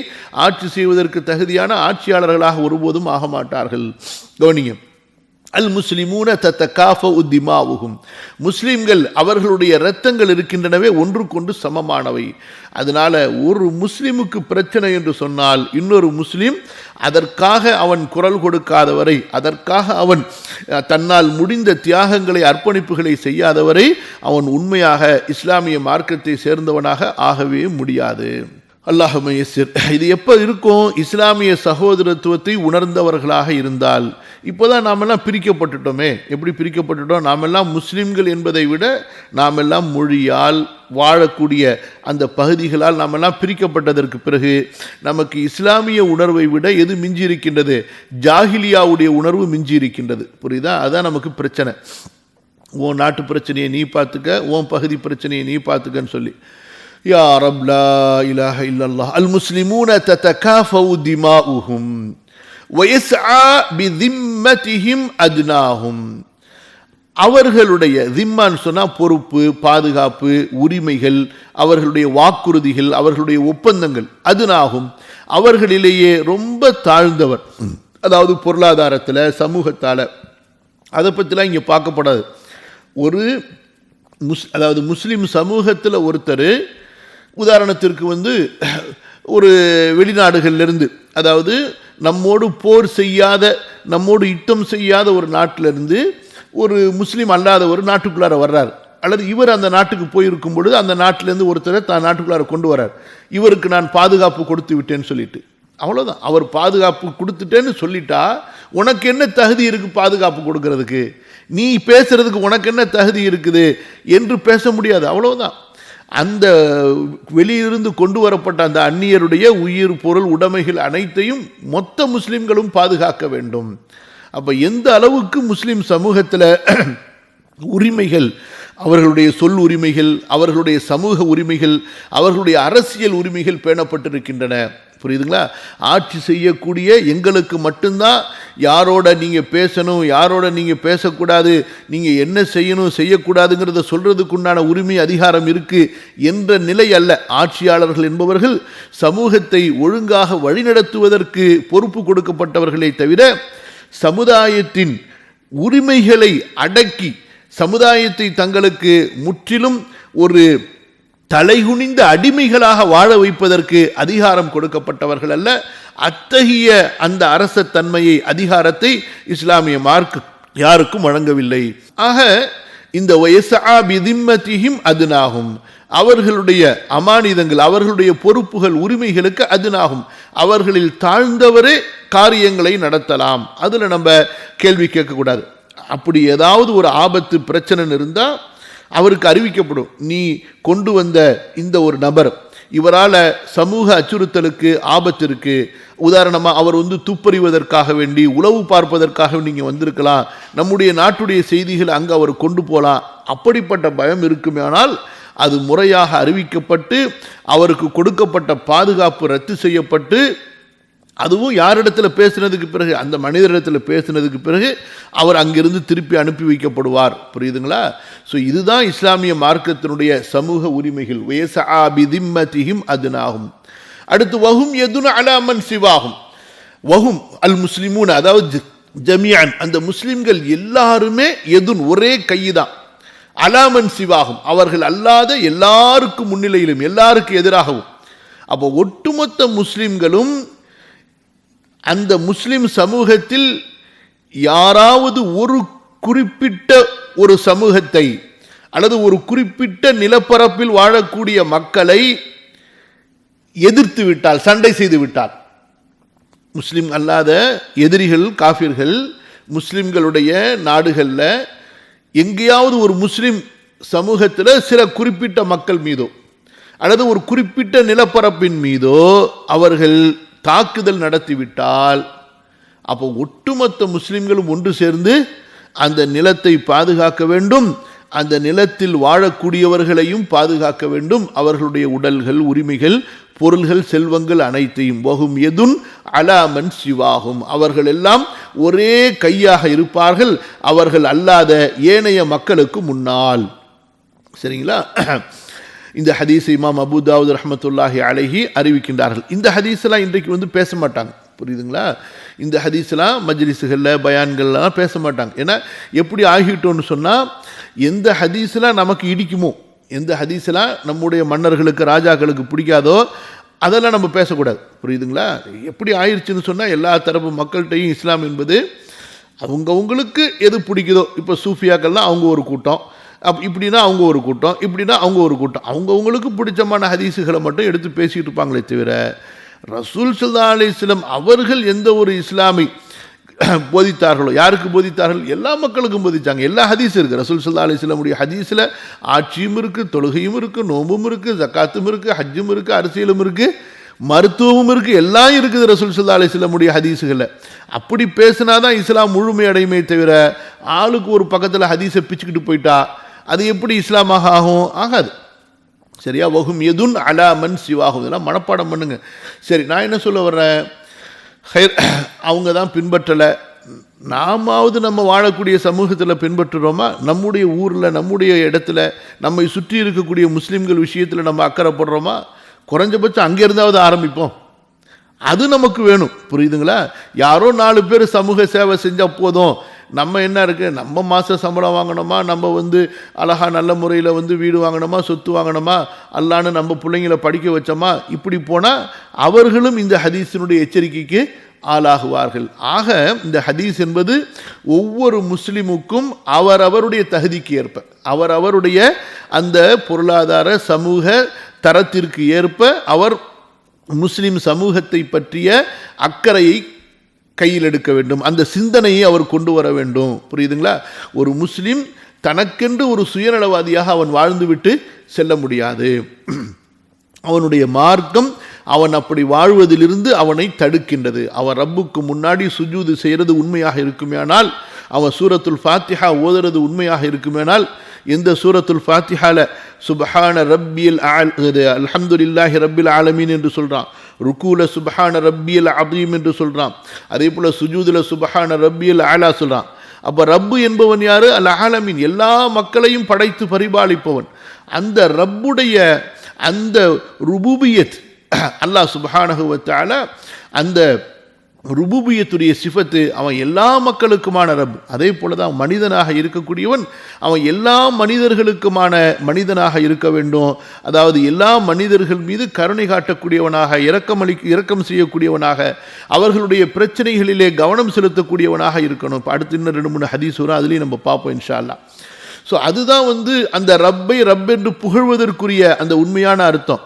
ஆட்சி செய்வதற்கு தகுதியான ஆட்சியாளர்களாக ஒருபோதும் ஆக மாட்டார்கள். கவனிங்க, அல் முஸ்லிமூன தத்தகாஃபஉ திமாவுஹும், முஸ்லிம்கள் அவர்களுடைய இரத்தங்கள் இருக்கின்றனவே ஒன்றுக்கொண்டு சமமானவை. அதனால ஒரு முஸ்லிமுக்கு பிரச்சனை என்று சொன்னால் இன்னொரு முஸ்லிம் அதற்காக அவன் குரல் கொடுக்காதவரை, அதற்காக அவன் தன்னால் முடிந்த தியாகங்களை அர்ப்பணிப்புகளை செய்யாதவரை அவன் உண்மையாக இஸ்லாமிய மார்க்கத்தை சேர்ந்தவனாக ஆகவே முடியாது. அல்லாஹும்ம யஸ்ஸிர். இது எப்போ இருக்கும்? இஸ்லாமிய சகோதரத்துவத்தை உணர்ந்தவர்களாக இருந்தால். இப்போதான் நாமெல்லாம் பிரிக்கப்பட்டுட்டோமே. எப்படி பிரிக்கப்பட்டுட்டோம்? நாமெல்லாம் முஸ்லிம்கள் என்பதை விட நாமெல்லாம் மொழியால் வாழக்கூடிய அந்த பகுதிகளால் நாமெல்லாம் பிரிக்கப்பட்டதற்கு பிறகு நமக்கு இஸ்லாமிய உணர்வை விட எது மிஞ்சி இருக்கின்றது? ஜாஹிலியாவுடைய உணர்வு மிஞ்சி இருக்கின்றது. புரியுதா? அதுதான் நமக்கு பிரச்சனை. உன் நாட்டு பிரச்சனையை நீ பார்த்துக்க, உன் பகுதி பிரச்சனையை நீ பார்த்துக்கன்னு சொல்லி. யா ரப் லா இலாஹ இல்லல்லாஹ். அல் முஸ்லிமூன ததகாஃபஉ திமாஉஹும் வயஸ்ஆ பிதிம்மதிஹிம் அத்னாஹும். அவர்களுடைய திம்மான்னு சொன்னால் பொறுப்பு, பாதுகாப்பு, உரிமைகள், அவர்களுடைய வாக்குறுதிகள், அவர்களுடைய ஒப்பந்தங்கள், அதுனாகும் அவர்களிலேயே ரொம்ப தாழ்ந்தவர், அதாவது பொருளாதாரத்தில், சமூகத்தால், அதை பற்றிலாம் இங்கே பார்க்கப்படாது. ஒரு அதாவது முஸ்லீம் சமூகத்தில் ஒருத்தர் உதாரணத்திற்கு ஒரு வெளிநாடுகளிலிருந்து, அதாவது நம்மோடு போர் செய்யாத, நம்மோடு யுத்தம் செய்யாத ஒரு நாட்டிலிருந்து ஒரு முஸ்லீம் அல்லாத ஒரு நாட்டுக்குள்ளார வர்றார், அல்லது இவர் அந்த நாட்டுக்கு போயிருக்கும் பொழுது அந்த நாட்டிலேருந்து ஒருத்தரை தான் நாட்டுக்குள்ளார கொண்டு வர்றார். இவருக்கு நான் பாதுகாப்பு கொடுத்து விட்டேன்னு சொல்லிட்டு, அவ்வளோதான். அவர் பாதுகாப்பு கொடுத்துட்டேன்னு சொல்லிட்டா உனக்கு என்ன தகுதி இருக்குது பாதுகாப்பு கொடுக்கறதுக்கு? நீ பேசுறதுக்கு உனக்கு என்ன தகுதி இருக்குது என்று பேச முடியாது, அவ்வளவுதான். அந்த வெளியிலிருந்து கொண்டு வரப்பட்ட அந்த அந்நியருடைய உயிர், பொருள், உடைமைகள் அனைத்தையும் மொத்த முஸ்லிம்களும் பாதுகாக்க வேண்டும். அப்போ எந்த அளவுக்கு முஸ்லிம் சமூகத்தில் உரிமைகள், அவர்களுடைய சொல் உரிமைகள், அவர்களுடைய சமூக உரிமைகள், அவர்களுடைய அரசியல் உரிமைகள் பேணப்பட்டிருக்கின்றன. புரியுதுங்களா? ஆட்சி செய்யக்கூடிய எங்களுக்கு மட்டும்தான் யாரோட நீங்கள் பேசணும், யாரோட நீங்கள் பேசக்கூடாது, நீங்கள் என்ன செய்யணும் செய்யக்கூடாதுங்கிறத சொல்கிறதுக்குண்டான உரிமை, அதிகாரம் இருக்குது என்ற நிலை அல்ல. ஆட்சியாளர்கள் என்பவர்கள் சமூகத்தை ஒழுங்காக வழிநடத்துவதற்கு பொறுப்பு கொடுக்கப்பட்டவர்களே தவிர, சமுதாயத்தின் உரிமைகளை அடக்கி சமுதாயத்தை தங்களுக்கு முற்றிலும் ஒரு தலைகுனிந்த அடிமைகளாக வாழ வைப்பதற்கு அதிகாரம் கொடுக்கப்பட்டவர்கள் அல்ல. அத்தகைய அந்த அரச தன்மையை, அதிகாரத்தை இஸ்லாமிய மார்க்கம் யாருக்கும் வழங்கவில்லை. ஆக இந்த வயசாபிதிம்மதிஹிம் அதுனாகும், அவர்களுடைய அமானிதங்கள், அவர்களுடைய பொறுப்புகள், உரிமைகளுக்கு அதுனாகும். அவர்களில் தாழ்ந்தவரே காரியங்களை நடத்தலாம், அதில் நம்ம கேள்வி கேட்கக்கூடாது. அப்படி ஏதாவது ஒரு ஆபத்து, பிரச்சனை இருந்தால் அவருக்கு அறிவிக்கப்படும், நீ கொண்டு வந்த இந்த ஒரு நபர், இவரால் சமூக அச்சுறுத்தலுக்கு ஆபத்து இருக்குது. உதாரணமாக அவர் துப்பறிவதற்காக வேண்டி, உளவு பார்ப்பதற்காக நீங்கள் வந்திருக்கலாம், நம்முடைய நாட்டுடைய செய்திகள் அங்கே அவர் கொண்டு போகலாம். அப்படிப்பட்ட பயம் இருக்குமானால் அது முறையாக அறிவிக்கப்பட்டு அவருக்கு கொடுக்கப்பட்ட பாதுகாப்பு ரத்து செய்யப்பட்டு, அதுவும் யாரிடத்தில் பேசினதுக்கு பிறகு, அந்த மனிதரிடத்தில் பேசினதுக்கு பிறகு அவர் அங்கிருந்து திருப்பி அனுப்பி வைக்கப்படுவார். புரியுதுங்களா? ஸோ இதுதான் இஸ்லாமிய மார்க்கத்தினுடைய சமூக உரிமைகள். வயசாபிதிம்மதிஹிம் அதுனாகும். அடுத்து வஹும் யதுன அலாமன் சிவாகும். வஹும் அல் முஸ்லிமூன், அதாவது ஜமியான், அந்த முஸ்லிம்கள் எல்லாருமே எதுன் ஒரே கைதான், அலாமன் சிவாகும், அவர்கள் அல்லாத எல்லாருக்கும் முன்னிலையிலும், எல்லாருக்கும் எதிராகவும். அப்போ ஒட்டுமொத்த முஸ்லிம்களும் அந்த முஸ்லிம் சமூகத்தில் யாராவது ஒரு குறிப்பிட்ட ஒரு சமூகத்தை அல்லது ஒரு குறிப்பிட்ட நிலப்பரப்பில் வாழக்கூடிய மக்களை எதிர்த்து விட்டால், சண்டை செய்து விட்டால், முஸ்லிம் அல்லாத எதிரிகள், காஃபிர்கள் முஸ்லிம்களுடைய நாடுகளில் எங்கேயாவது ஒரு முஸ்லிம் சமூகத்தில் சில குறிப்பிட்ட மக்கள் மீதோ அல்லது ஒரு குறிப்பிட்ட நிலப்பரப்பின் மீதோ அவர்கள் தாக்குதல் நடத்திவிட்டால், அப்போ ஒட்டுமொத்த முஸ்லிம்களும் ஒன்று சேர்ந்து அந்த நிலத்தை பாதுகாக்க வேண்டும், அந்த நிலத்தில் வாழக்கூடியவர்களையும் பாதுகாக்க வேண்டும், அவர்களுடைய உடல்கள், உரிமைகள், பொருள்கள், செல்வங்கள் அனைத்தையும். வஹும் யதுன் அலாமன் சிவாகும், அவர்கள் எல்லாம் ஒரே கையாக இருப்பார்கள் அவர்கள் அல்லாத ஏனைய மக்களுக்கு முன்னால். சரிங்களா? இந்த ஹதீஸை இமாம் அபூ தாவூத் ரஹ்மத்துல்லாஹி அலைஹி அறிவிக்கின்றார்கள். இந்த ஹதீஸ்லாம் இன்றைக்கு பேச மாட்டாங்க. புரியுதுங்களா? இந்த ஹதீஸ்லாம் மஜ்லிஸுகளில், பயான்கள்லாம் பேச மாட்டாங்க. ஏன்னா எப்படி ஆகிட்டோன்னு சொன்னால், எந்த ஹதீஸ்லாம் நமக்கு இடிக்குமோ, எந்த ஹதீஸ்லாம் நம்முடைய மன்னர்களுக்கு, ராஜாக்களுக்கு பிடிக்காதோ அதெல்லாம் நம்ம பேசக்கூடாது. புரியுதுங்களா? எப்படி ஆயிடுச்சுன்னு சொன்னால், எல்லா தரப்பு மக்கள்கிட்டையும் இஸ்லாம் என்பது அவங்கவுங்களுக்கு எது பிடிக்குதோ, இப்போ சூஃபியாக்கள்லாம் அவங்க ஒரு கூட்டம், இப்படின்னா அவங்க ஒரு கூட்டம், இப்படின்னா அவங்க ஒரு கூட்டம், அவங்கவுங்களுக்கு பிடிச்சமான ஹதீஸுகளை மட்டும் எடுத்து பேசிகிட்டு இருப்பாங்களே தவிர, ரசூல் ஸல்லல்லாஹு அலைஹி வஸல்லம் அவர்கள் எந்த ஒரு இஸ்லாமை போதித்தார்களோ, யாருக்கு போதித்தார்கள்? எல்லா மக்களுக்கும் போதித்தாங்க. எல்லா ஹதீஸும் இருக்குது. ரசூல் ஸல்லல்லாஹு அலைஹி வஸல்லமுடைய ஹதீஸில் ஆட்சியும் இருக்குது, தொழுகையும் இருக்குது, நோம்பும் இருக்குது, ஜக்காத்தும் இருக்குது, ஹஜ்ஜும் இருக்குது, அரசியலும் இருக்குது, மருத்துவமும் இருக்குது, எல்லாம் இருக்குது ரசூல் ஸல்லல்லாஹு அலைஹி வஸல்லமுடைய ஹதீஸுகளில். அப்படி பேசினாதான் இஸ்லாம் முழுமையடையுமே தவிர, ஆளுக்கு ஒரு பக்கத்தில் ஹதீஸை பிச்சுக்கிட்டு போயிட்டா அது எப்படி இஸ்லாமாக ஆகும்? ஆகாது. சரியா? வஹும் யதுன் அலாமன் சிவாகும், இதெல்லாம் மனப்பாடம் பண்ணுங்க. சரி, நான் என்ன சொல்ல வர்றேன், அவங்க தான் பின்பற்றலை, நாமாவது நம்ம வாழக்கூடிய சமூகத்தில் பின்பற்றுறோமா? நம்முடைய ஊரில், நம்முடைய இடத்துல, நம்மை சுற்றி இருக்கக்கூடிய முஸ்லீம்கள் விஷயத்தில் நம்ம அக்கறைப்படுறோமா? குறைஞ்சபட்சம் அங்கேருந்தாவது ஆரம்பிப்போம். அது நமக்கு வேணும். புரியுதுங்களா? யாரோ 4 பேர் சமூக சேவை செஞ்சால் போதும், நம்ம என்ன இருக்குது, நம்ம மாத சம்பளம் வாங்கணுமா, நம்ம அழகாக நல்ல முறையில் வீடு வாங்கணுமா, சொத்து வாங்கணுமா, அல்லான்னு நம்ம பிள்ளைங்களை படிக்க வச்சோமா, இப்படி போனால் அவர்களும் இந்த ஹதீஸினுடைய எச்சரிக்கைக்கு ஆளாகுவார்கள். ஆக இந்த ஹதீஸ் என்பது ஒவ்வொரு முஸ்லிமுக்கும் அவரவருடைய தகுதிக்கு ஏற்ப, அவரவருடைய அந்த பொருளாதார சமூக தரத்திற்கு ஏற்ப அவர் முஸ்லிம் சமூகத்தை பற்றிய அக்கறையை கையில் எடுக்க வேண்டும், அந்த சிந்தனையை அவர் கொண்டு வர வேண்டும். புரியுதுங்களா? ஒரு முஸ்லிம் தனக்கென்று ஒரு சுயநலவாதியாக அவன் வாழ்ந்துவிட்டு செல்ல முடியாது. அவனுடைய மார்க்கம் அவன் அப்படி வாழ்வதிலிருந்து அவனை தடுக்கின்றது. அவன் ரப்புக்கு முன்னாடி சுஜூது செய்கிறது உண்மையாக இருக்குமேனால், அவன் சூரத்துல் ஃபாத்திஹா ஓதுறது உண்மையாக இருக்குமேனால், எந்த சூரத்துல் ஃபாத்திஹால சுப்ஹான ரப்பியல் அல்ஹம்துலில்லாஹி ரப்பில் ஆலமீன் என்று சொல்கிறான், ருக்கூல சுப்ஹான ரப்பியல் அதீம் என்று சொல்கிறான், அதே போல் சுஜூதில் சுப்ஹான ரப்பியல் ஆலா சொல்கிறான். அப்போ ரப்பு என்பவன் யார்? அல் ஆலமீன், எல்லா மக்களையும் படைத்து பரிபாலிப்பவன். அந்த ரப்புடைய அந்த ருபூபியத், அல்லாஹ் சுப்ஹானஹு வ தஆலா அந்த ருபூபியத்துடைய சிஃபத்து, அவன் எல்லா மக்களுக்குமான ரப். அதே போல தான் மனிதனாக இருக்கக்கூடியவன் அவன் எல்லா மனிதர்களுக்குமான மனிதனாக இருக்க வேண்டும். அதாவது எல்லா மனிதர்கள் மீது கருணை காட்டக்கூடியவனாக, இரக்கம் செய்யக்கூடியவனாக, அவர்களுடைய பிரச்சனைகளிலே கவனம் செலுத்தக்கூடியவனாக இருக்கணும். இப்போ அடுத்து இன்னும் 2-3 ஹதீஸ் வரும், அதுலேயும் நம்ம பார்ப்போம் இன்ஷா அல்லாஹ். ஸோ அதுதான் அந்த ரப்பை ரப் என்று புகழ்வதற்குரிய அந்த உண்மையான அர்த்தம்.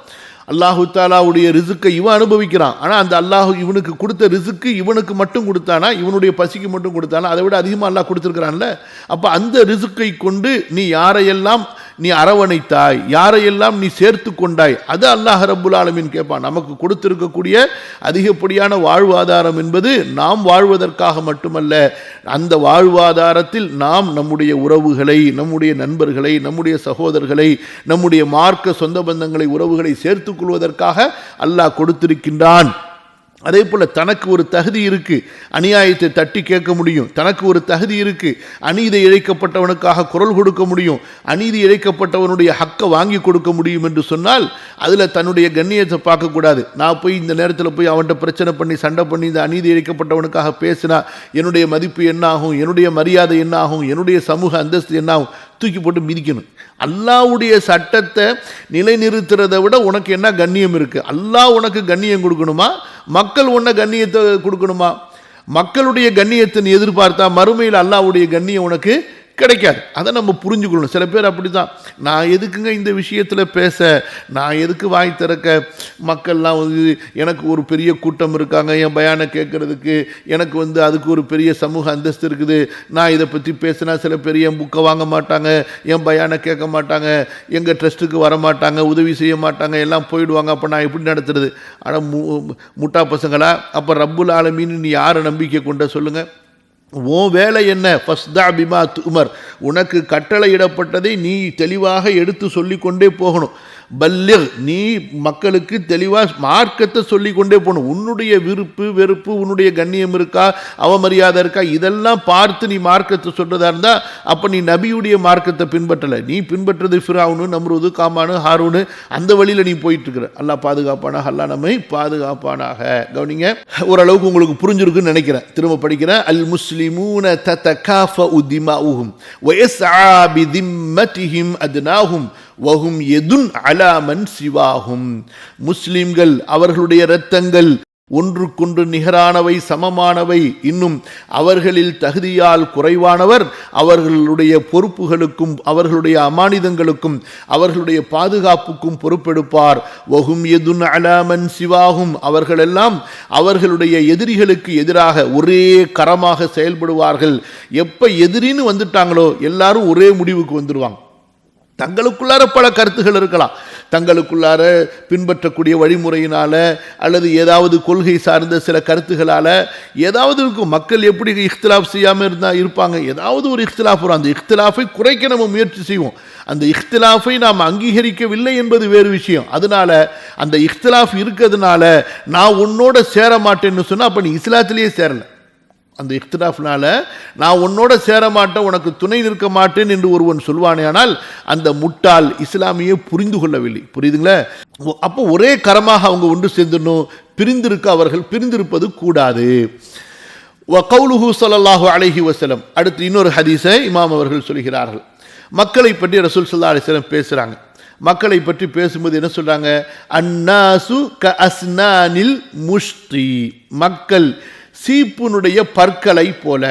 அல்லாஹு தாலாவுடைய ரிசுக்கை இவன் அனுபவிக்கிறான், ஆனால் அந்த அல்லாஹு இவனுக்கு கொடுத்த ரிசுக்கு இவனுக்கு மட்டும் கொடுத்தானா, இவனுடைய பசிக்கு மட்டும் கொடுத்தானா? அதை விட அதிகமாக அல்லாஹ் கொடுத்துருக்கிறான்ல. அப்போ அந்த ரிசுக்கை கொண்டு நீ யாரையெல்லாம் நீ அரவணைத்தாய், யாரையெல்லாம் நீ சேர்த்து கொண்டாய், அது அல்லாஹ் ரப்புல் ஆலமீன் கேட்பான். நமக்கு கொடுத்திருக்கக்கூடிய அதிகப்படியான வாழ்வாதாரம் என்பது நாம் வாழ்வதற்காக மட்டுமல்ல, அந்த வாழ்வாதாரத்தில் நாம் நம்முடைய உறவுகளை, நம்முடைய நண்பர்களை, நம்முடைய சகோதரர்களை, நம்முடைய மார்க்க சொந்த பந்தங்களை, உறவுகளை சேர்த்து கொள்வதற்காக அல்லாஹ் கொடுத்திருக்கின்றான். அதே போல் தனக்கு ஒரு தகுதி இருக்குது, அநியாயத்தை தட்டி கேட்க முடியும். தனக்கு ஒரு தகுதி இருக்குது, அநீதி இழைக்கப்பட்டவனுக்காக குரல் கொடுக்க முடியும், அநீதி இழைக்கப்பட்டவனுடைய ஹக்கை வாங்கி கொடுக்க முடியும் என்று சொன்னால் அதில் தன்னுடைய கண்ணியத்தை பார்க்கக்கூடாது. நான் போய் இந்த நேரத்தில் போய் அவன்கிட்ட பிரச்சனை பண்ணி சண்டை பண்ணி இந்த அநீதி இழைக்கப்பட்டவனுக்காக பேசினா என்னுடைய மதிப்பு என்னாகும், என்னுடைய மரியாதை என்னாகும், என்னுடைய சமூக அந்தஸ்து என்னாகும், தூக்கி போட்டு மிதிக்கணும். அல்லாஹ்வுடைய சட்டத்தை நிலைநிறுத்துறதை விட உனக்கு என்ன கண்ணியம் இருக்குது? அல்லாஹ் உனக்கு கண்ணியம் கொடுக்கணுமா, மக்கள் உன்னை கண்ணியத்தை கொடுக்கணுமா? மக்களுடைய கண்ணியத்தை நீ எதிர்பார்த்தா மறுமையில் அல்லாஹ்வுடைய கண்ணியம் உனக்கு கிடைக்காது. அதை நம்ம புரிஞ்சுக்கணும். சில பேர் அப்படி தான், நான் எதுக்குங்க இந்த விஷயத்தில் பேச, நான் எதுக்கு வாய் திறக்க, மக்கள்லாம் எனக்கு ஒரு பெரிய கூட்டம் இருக்காங்க என் பயானை கேட்குறதுக்கு, எனக்கு அதுக்கு ஒரு பெரிய சமூக அந்தஸ்து இருக்குது, நான் இதை பற்றி பேசினா சில பேர் என் புக்கை வாங்க மாட்டாங்க, என் பயானை கேட்க மாட்டாங்க, எங்கள் ட்ரஸ்ட்டுக்கு வர மாட்டாங்க, உதவி செய்ய மாட்டாங்க, எல்லாம் போயிடுவாங்க, அப்போ நான் எப்படி நடத்துறது? ஆனால் முட்டா பசங்களா, அப்போ ரப்புல் ஆலமீன் நீ யாரை நம்பிக்கை கொண்ட சொல்லுங்கள்? உன் வேலை என்ன? ஃபஸ்தா பிமா துமர், உனக்கு கட்டளையிடப்பட்டதை நீ தெளிவாக எடுத்து சொல்லிக்கொண்டே போகணும். பல்லிக், நீ மக்களுக்கு தெளிவாக மார்க்கத்தை சொல்லிக்கொண்டே போகணும். உன்னுடைய விருப்பு வெறுப்பு, உன்னுடைய கண்ணியம் இருக்கா, அவமரியாதை இருக்கா, இதெல்லாம் பார்த்து நீ மார்க்கத்தை சொல்றதா இருந்தால் அப்போ நீ நபியுடைய மார்க்கத்தை பின்பற்றலை, நீ பின்பற்றது ஃபிரௌனு, நம்ரூது, காமானு, ஹாரூனு, அந்த வழியில் நீ போயிட்டு இருக்கிற. அல்லாஹ் பாதுகாப்பானாக, அல்லாஹ் நம்மை பாதுகாப்பானாக. கவனிங்க, ஓரளவுக்கு உங்களுக்கு புரிஞ்சிருக்குன்னு நினைக்கிறேன். திரும்ப படிக்கிறேன். அல் முஸ்லிமூன ததகாஃபஉ திமாஉஹும் வயஸ்ஆ பிதிம்மதிஹிம் அத்னாஹும் வஹும் யதுன் அலா மன் சிவாஹும். முஸ்லிம்கள் அவர்களுடைய இரத்தங்கள் ஒன்றுக்கொன்று நிகரானவை, சமமானவை. இன்னும் அவர்களில் தகுதியால் குறைவானவர் அவர்களுடைய பொறுப்புகளுக்கும் அவர்களுடைய அமானிதங்களுக்கும் அவர்களுடைய பாதுகாப்புக்கும் பொறுப்பெடுப்பார். வஹும் யதுன் அலா மன் சிவாஹும், அவர்களெல்லாம் அவர்களுடைய எதிரிகளுக்கு எதிராக ஒரே கரமாக செயல்படுவார்கள். எப்போ எதிரின்னு வந்துட்டாங்களோ எல்லாரும் ஒரே முடிவுக்கு வந்துடுவாங்க. தங்களுக்குள்ளார பல கருத்துகள் இருக்கலாம், தங்களுக்குள்ளார பின்பற்றக்கூடிய வழிமுறையினால் அல்லது ஏதாவது கொள்கை சார்ந்த சில கருத்துகளால் ஏதாவது இருக்கும். மக்கள் எப்படி இஃப்திலாஃப் செய்யாமல் இருப்பாங்க, ஏதாவது ஒரு இஃப்திலாஃப் வரும். அந்த இஃப்திலாஃபை குறைக்க நம்ம முயற்சி செய்வோம். அந்த இஃப்திலாஃபை நாம் அங்கீகரிக்கவில்லை என்பது வேறு விஷயம். அதனால அந்த இஃப்திலாஃப் இருக்கிறதுனால நான் உன்னோட சேர மாட்டேன்னு சொன்னால் அப்போ நீ இஸ்லாத்திலேயே சேரலை. அந்த இஃப்திலாஃப்னால நான் உன்னோட சேர மாட்டேன், உனக்கு துணை நிற்க மாட்டேன் என்று ஒருவன் சொல்வானே, ஆனால் அந்த முட்டாள் இஸ்லாமியை புரிந்து கொள்ளவில்லை. புரியுதுங்களா? அப்போ ஒரே கரமாக அவங்க ஒன்று சேர்ந்துடணும், அவர்கள் பிரிந்திருப்பது கூடாது. வகௌலுஹு ஸல்லல்லாஹு அலைஹி வஸல்லம். அடுத்து இன்னொரு ஹதீஸை இமாம் அவர்கள் சொல்கிறார்கள். மக்களை பற்றி ரசூல் ஸல்லல்லாஹு அலைஹி வஸல்லம் பேசுகிறாங்க. மக்களை பற்றி பேசும்போது என்ன சொல்றாங்க? அன்னாசு க அஸ்னானில் முஷ்தி, மக்கள் சீப்புனுடைய பற்களை போல.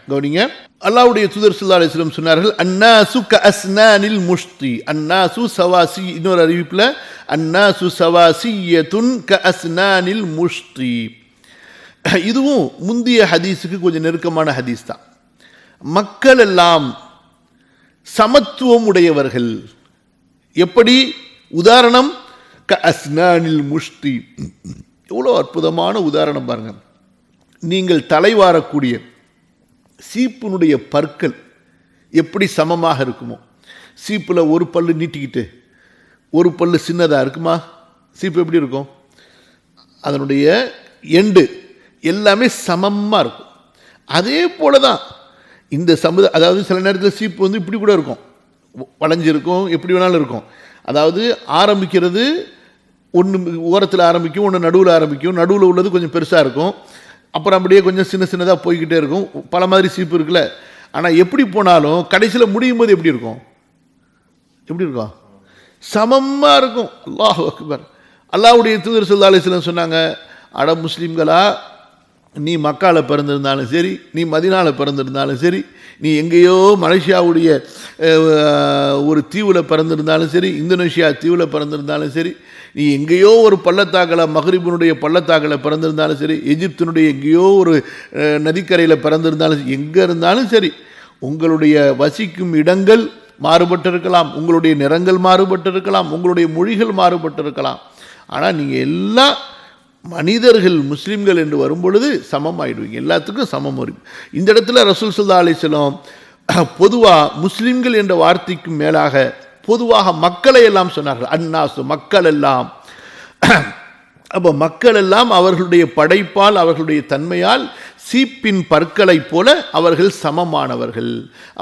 கவனிங்க, அல்லாஹ்வுடைய தூதர் ஸல்லல்லாஹு அலைஹி வஸல்லம் சொன்னார்கள், அன்னாசு க அஸ்னானில் முஷ்தி. அன்னாசு சவாசி, இன்னொரு அறிவிப்பில் அன்னாசு சவாசியத்துன் க அஸ்னானில் முஷ்தி. இதுவும் முந்திய ஹதீஸுக்கு கொஞ்சம் நெருக்கமான ஹதீஸ் தான். மக்கள் எல்லாம் சமத்துவம் உடையவர்கள். எப்படி? உதாரணம், க அஸ்னானில் முஷ்தி. எவ்வளோ அற்புதமான உதாரணம் பாருங்க. நீங்கள் தலைவாரக்கூடிய சீப்பினுடைய பற்கள் எப்படி சமமாக இருக்குமோ, சீப்பில் ஒரு பல்லு நீட்டிக்கிட்டு ஒரு பல்லு சின்னதாக இருக்குமா? சீப்பு எப்படி இருக்கும்? அதனுடைய எண்டு எல்லாமே சமமாக இருக்கும். அதே போல தான் இந்த அதாவது சில நேரத்தில் சீப்பு வந்து இப்படி கூட இருக்கும், வளைஞ்சிருக்கும், எப்படி வேணாலும் இருக்கும். அதாவது ஆரம்பிக்கிறது ஒன்று ஓரத்தில் ஆரம்பிக்கும், ஒன்று நடுவில் ஆரம்பிக்கும், நடுவில் உள்ளது கொஞ்சம் பெருசாக இருக்கும், அப்புறம் அப்படியே கொஞ்சம் சின்ன சின்னதாக போய்கிட்டே இருக்கும். பல மாதிரி சீப்பு இருக்குல்ல. ஆனால் எப்படி போனாலும் கடைசியில் முடியும் போது எப்படி இருக்கும்? எப்படி இருக்கும்? சமமாக இருக்கும். அல்லாஹ் அக்பர். அல்லாஹ்வுடைய தூதர் ஸல்லல்லாஹு அலைஹி வஸல்லம் சொன்னாங்க, அட முஸ்லீம்களா, நீ மக்காவில் பிறந்திருந்தாலும் சரி, நீ மதீனாவில் பிறந்திருந்தாலும் சரி, நீ எங்கேயோ மலேசியாவுடைய ஒரு தீவில் பிறந்திருந்தாலும் சரி, இந்தோனேஷியா தீவில் பிறந்திருந்தாலும் சரி, நீ எங்கேயோ ஒரு பள்ளத்தாக்கில் மகரிபினுடைய பள்ளத்தாக்கில் பிறந்திருந்தாலும் சரி, எகிப்தினுடைய எங்கேயோ ஒரு நதிக்கரையில் பிறந்திருந்தாலும் சரி, எங்கே இருந்தாலும் சரி, உங்களுடைய வசிக்கும் இடங்கள் மாறுபட்டிருக்கலாம், உங்களுடைய நிறங்கள் மாறுபட்டிருக்கலாம், உங்களுடைய மொழிகள் மாறுபட்டிருக்கலாம், ஆனால் நீங்கள் எல்லாம் மனிதர்கள், முஸ்லீம்கள் என்று வரும்பொழுது சமம் ஆயிடுவீங்க, எல்லாத்துக்கும் சமம் வரும். இந்த இடத்துல ரசூல் ஸல்லல்லாஹு அலைஹி வஸல்லம் பொதுவாக முஸ்லீம்கள் என்ற வார்த்தைக்கு மேலாக பொதுவாக மக்களை எல்லாம் சொன்னார்கள். அன்னாசு, மக்கள் எல்லாம். அப்போ மக்கள் எல்லாம் அவர்களுடைய படைப்பால், அவர்களுடைய தன்மையால் சீப்பின் பற்களை போல அவர்கள் சமமானவர்கள்.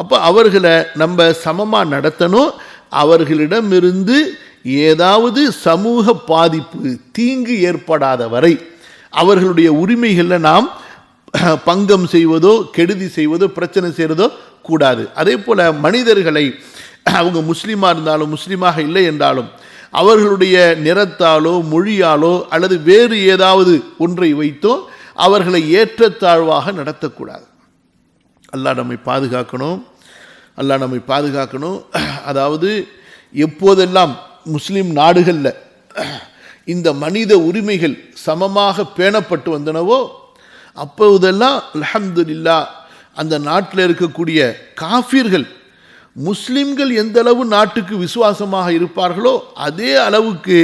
அப்போ அவர்களை நம்ம சமமாக நடத்தணும். அவர்களிடமிருந்து ஏதாவது சமூக பாதிப்பு, தீங்கு ஏற்படாத வரை அவர்களுடைய உரிமைகளில் நாம் பங்கம் செய்வதோ, கெடுதி செய்வதோ, பிரச்சனை செய்வதோ கூடாது. அதே போல் மனிதர்களை அவங்க முஸ்லீமாக இருந்தாலும் முஸ்லீமாக இல்லை என்றாலும் அவர்களுடைய நிறத்தாலோ மொழியாலோ அல்லது வேறு ஏதாவது ஒன்றை வைத்தோ அவர்களை ஏற்றத்தாழ்வாக நடத்தக்கூடாது. அல்லாஹ் நம்மை பாதுகாக்கணும், அல்லாஹ் நம்மை பாதுகாக்கணும். அதாவது எப்போதெல்லாம் முஸ்லீம் நாடுகளில் இந்த மனித உரிமைகள் சமமாக பேணப்பட்டு வந்தனவோ அப்போதெல்லாம் அல்ஹம்துலில்லாஹ் அந்த நாட்டில் இருக்கக்கூடிய காஃபிர்கள் முஸ்லிம்கள் எந்த அளவு நாட்டுக்கு விசுவாசமாக இருப்பார்களோ அதே அளவுக்கு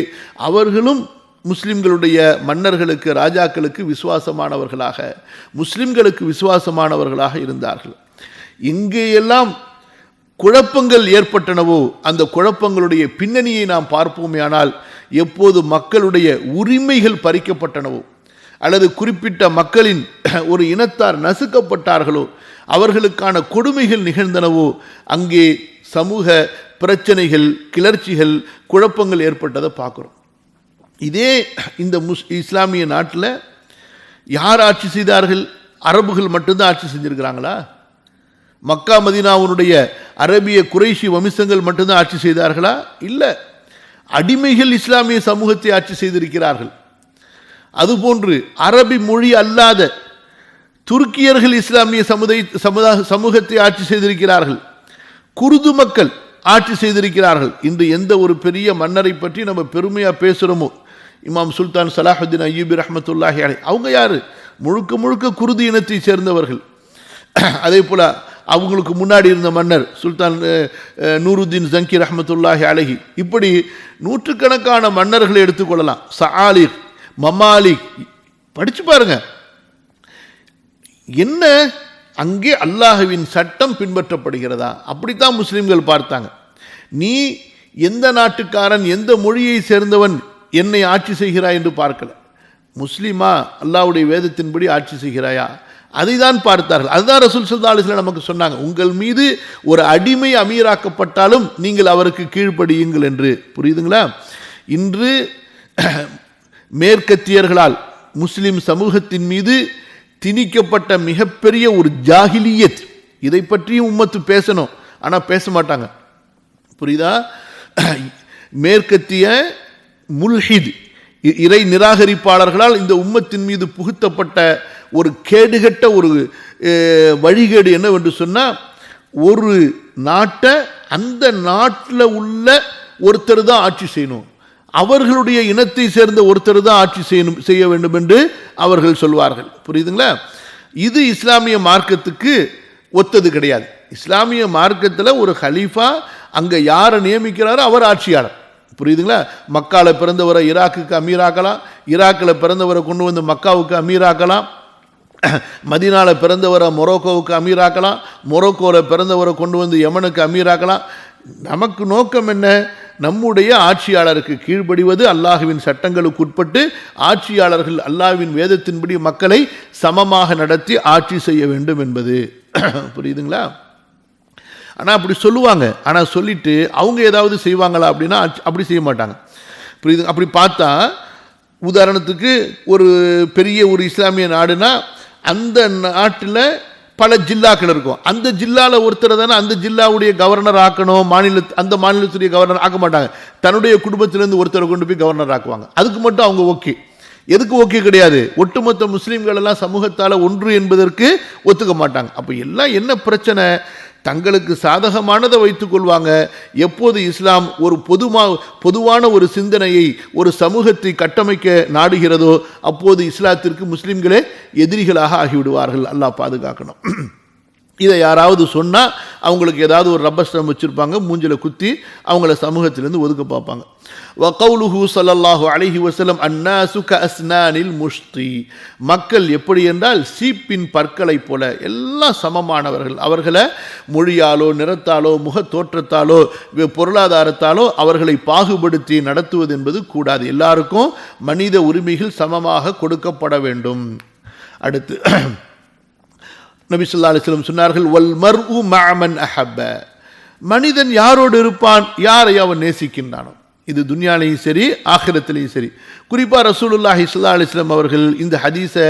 அவர்களும் முஸ்லிம்களுடைய மன்னர்களுக்கு, ராஜாக்களுக்கு விசுவாசமானவர்களாக, முஸ்லிம்களுக்கு விசுவாசமானவர்களாக இருந்தார்கள். எங்கேயெல்லாம் குழப்பங்கள் ஏற்பட்டனவோ அந்த குழப்பங்களுடைய பின்னணியை நாம் பார்ப்போமே, ஆனால் எப்போது மக்களுடைய உரிமைகள் பறிக்கப்பட்டனவோ அல்லது குறிப்பிட்ட மக்களின் ஒரு இனத்தார் நசுக்கப்பட்டார்களோ, அவர்களுக்கான கொடுமைகள் நிகழ்ந்தனவோ, அங்கே சமூக பிரச்சனைகள், கிளர்ச்சிகள், குழப்பங்கள் ஏற்பட்டதை பார்க்குறோம். இதே இந்த இஸ்லாமிய நாட்டில் யார் ஆட்சி செய்தார்கள்? அரபுகள் மட்டும்தான் ஆட்சி செஞ்சிருக்கிறாங்களா? மக்கா மதீனாவுடைய அரபிய குறைஷி வம்சங்கள் மட்டும்தான் ஆட்சி செய்தார்களா? இல்லை, அடிமைகள் இஸ்லாமிய சமூகத்தை ஆட்சி செய்திருக்கிறார்கள். அதுபோன்று அரபி மொழி அல்லாத துருக்கியர்கள் இஸ்லாமிய சமூகத்தை ஆட்சி செய்திருக்கிறார்கள். குர்து மக்கள் ஆட்சி செய்திருக்கிறார்கள். இன்று எந்த ஒரு பெரிய மன்னரை பற்றி நம்ம பெருமையாக பேசுகிறோமோ, இமாம் சுல்தான் சலாஹுத்தீன் அய்யூபி ரஹ்மத்துல்லாஹி அலைஹி, அவங்க யார்? முழுக்க முழுக்க குர்து இனத்தை சேர்ந்தவர்கள். அதே போல் அவங்களுக்கு முன்னாடி இருந்த மன்னர் சுல்தான் நூருத்தீன் ஜங்கி ரஹ்மத்துல்லாஹி அலைஹி, இப்படி நூற்றுக்கணக்கான மன்னர்களை எடுத்துக்கொள்ளலாம். சஆலிக், மமாலிக், படிச்சு பாருங்க. என்ன அங்கே அல்லாஹ்வின் சட்டம் பின்பற்றப்படுகிறதா? அப்படித்தான் முஸ்லிம்கள் பார்த்தாங்க. நீ எந்த நாட்டுக்காரன், எந்த மொழியை சேர்ந்தவன் என்னை ஆட்சி செய்கிறாய் என்று பார்க்கல. முஸ்லிமா, அல்லாஹ்வுடைய வேதத்தின்படி ஆட்சி செய்கிறாயா? அதை தான் பார்த்தார்கள். அதுதான் ரசூல் ஸல்லல்லாஹு அலைஹி வஸல்லம் நமக்கு சொன்னாங்க, உங்கள் மீது ஒரு அடிமை அமீராக்கப்பட்டாலும் நீங்கள் அவருக்கு கீழ்ப்படியுங்கள் என்று. புரியுதுங்களா? இன்று மேற்கத்தியர்களால் முஸ்லிம் சமூகத்தின் மீது திணிக்கப்பட்ட மிகப்பெரிய ஒரு ஜாஹிலியத், இதை பற்றியும் உம்மத்து பேசணும், ஆனால் பேச மாட்டாங்க. புரியுதா? மேற்கத்திய முல்ஹித் இறை நிராகரிப்பாளர்களால் இந்த உம்மத்தின் மீது புகுத்தப்பட்ட ஒரு கேடுகட்ட ஒரு வழிகேடு என்னவென்று சொன்னால், ஒரு நாட்டை அந்த நாட்டில் உள்ள ஒருத்தர் தான் ஆட்சி செய்யணும், அவர்களுடைய இனத்தை சேர்ந்த ஒருத்தர் தான் ஆட்சி செய்ய வேண்டும் என்று அவர்கள் சொல்வார்கள். புரியுதுங்களா? இது இஸ்லாமிய மார்க்கத்துக்கு ஒத்தது கிடையாது. இஸ்லாமிய மார்க்கத்தில் ஒரு ஹலீஃபா அங்கே யாரை நியமிக்கிறாரோ அவர் ஆட்சியாளர். புரியுதுங்களா? மக்கால பிறந்தவரை ஈராக்குக்கு அமீராக்கலாம், ஈராக்கில் பிறந்தவரை கொண்டு வந்து மக்காவுக்கு அமீராக்கலாம், மதீனாவில் பிறந்தவரை மொரோக்கோவுக்கு அமீராக்கலாம், மொரோக்கோவில் பிறந்தவரை கொண்டு வந்து யமனுக்கு அமீராக்கலாம். நமக்கு நோக்கம் என்ன? நம்முடைய ஆட்சியாளருக்கு கீழ்ப்படிவது, அல்லாஹுவின் சட்டங்களுக்கு உட்பட்டு ஆட்சியாளர்கள் அல்லாஹ்வின் வேதத்தின்படி மக்களை சமமாக நடத்தி ஆட்சி செய்ய வேண்டும் என்பது. புரியுதுங்களா? ஆனால் அப்படி சொல்லுவாங்க, ஆனால் சொல்லிட்டு அவங்க ஏதாவது செய்வாங்களா அப்படின்னா அப்படி செய்ய மாட்டாங்க. புரியுது? அப்படி பார்த்தா, உதாரணத்துக்கு ஒரு பெரிய ஒரு இஸ்லாமிய நாடுனா அந்த நாட்டில் பல ஜில்லாக்கள் இருக்கும், அந்த ஜில்லாவில் ஒருத்தர் தானே அந்த ஜில்லாவுடைய கவர்னர் ஆக்கணும், அந்த மாநிலத்துடைய கவர்னர் ஆக்க மாட்டாங்க, தன்னுடைய குடும்பத்திலேருந்து ஒருத்தரை கொண்டு போய் கவர்னர் ஆக்குவாங்க. அதுக்கு மட்டும் அவங்க ஓகே. எதுக்கு ஓகே கிடையாது? ஒட்டுமொத்த முஸ்லீம்கள் எல்லாம் சமூகத்தால் ஒன்று என்பதற்கு ஒத்துக்க மாட்டாங்க. அப்போ எல்லாம் என்ன பிரச்சனை? தங்களுக்கு சாதகமானதை வைத்துக் கொள்வாங்க. எப்போது இஸ்லாம் ஒரு பொதுவான ஒரு சிந்தனையை, ஒரு சமூகத்தை கட்டமைக்க நாடுகிறதோ அப்போது இஸ்லாத்திற்கு முஸ்லிம்களே எதிரிகளாக ஆகிவிடுவார்கள். அல்லாஹ் பாதுகாக்கணும். இதை யாராவது சொன்னால் அவங்களுக்கு ஏதாவது ஒரு ரப்பஸ்டம் வச்சுருப்பாங்க, மூஞ்சில் குத்தி அவங்கள சமூகத்திலேருந்து ஒதுக்க பார்ப்பாங்க. வகௌலுஹு ஸல்லல்லாஹு அலைஹி வஸல்லம் அன்னாசு கஅஸ்னானில் முஷ்தி, மக்கள் எப்படி என்றால் சீப்பின் பற்களை போல எல்லாம் சமமானவர்கள். அவர்களை மொழியாலோ நிறத்தாலோ முக தோற்றத்தாலோ பொருளாதாரத்தாலோ அவர்களை பாகுபடுத்தி நடத்துவது என்பது கூடாது. எல்லாருக்கும் மனித உரிமைகள் சமமாக கொடுக்கப்பட வேண்டும். அடுத்து நபி ஸல்லல்லாஹு அலைஹி வஸல்லம் சொன்னார்கள், வல் மர்உ மஅ மன் அஹப்ப, மனிதன் யாரோடு இருப்பான், யாரை அவன் நேசிக்கின்றானோ. இது துன்யாலையும் சரி ஆখিরাத்திலையும் சரி. குறிப்பாக ரசூலுல்லாஹி ஸல்லல்லாஹு அலைஹி வஸல்லம் அவர்கள் இந்த ஹதீஸை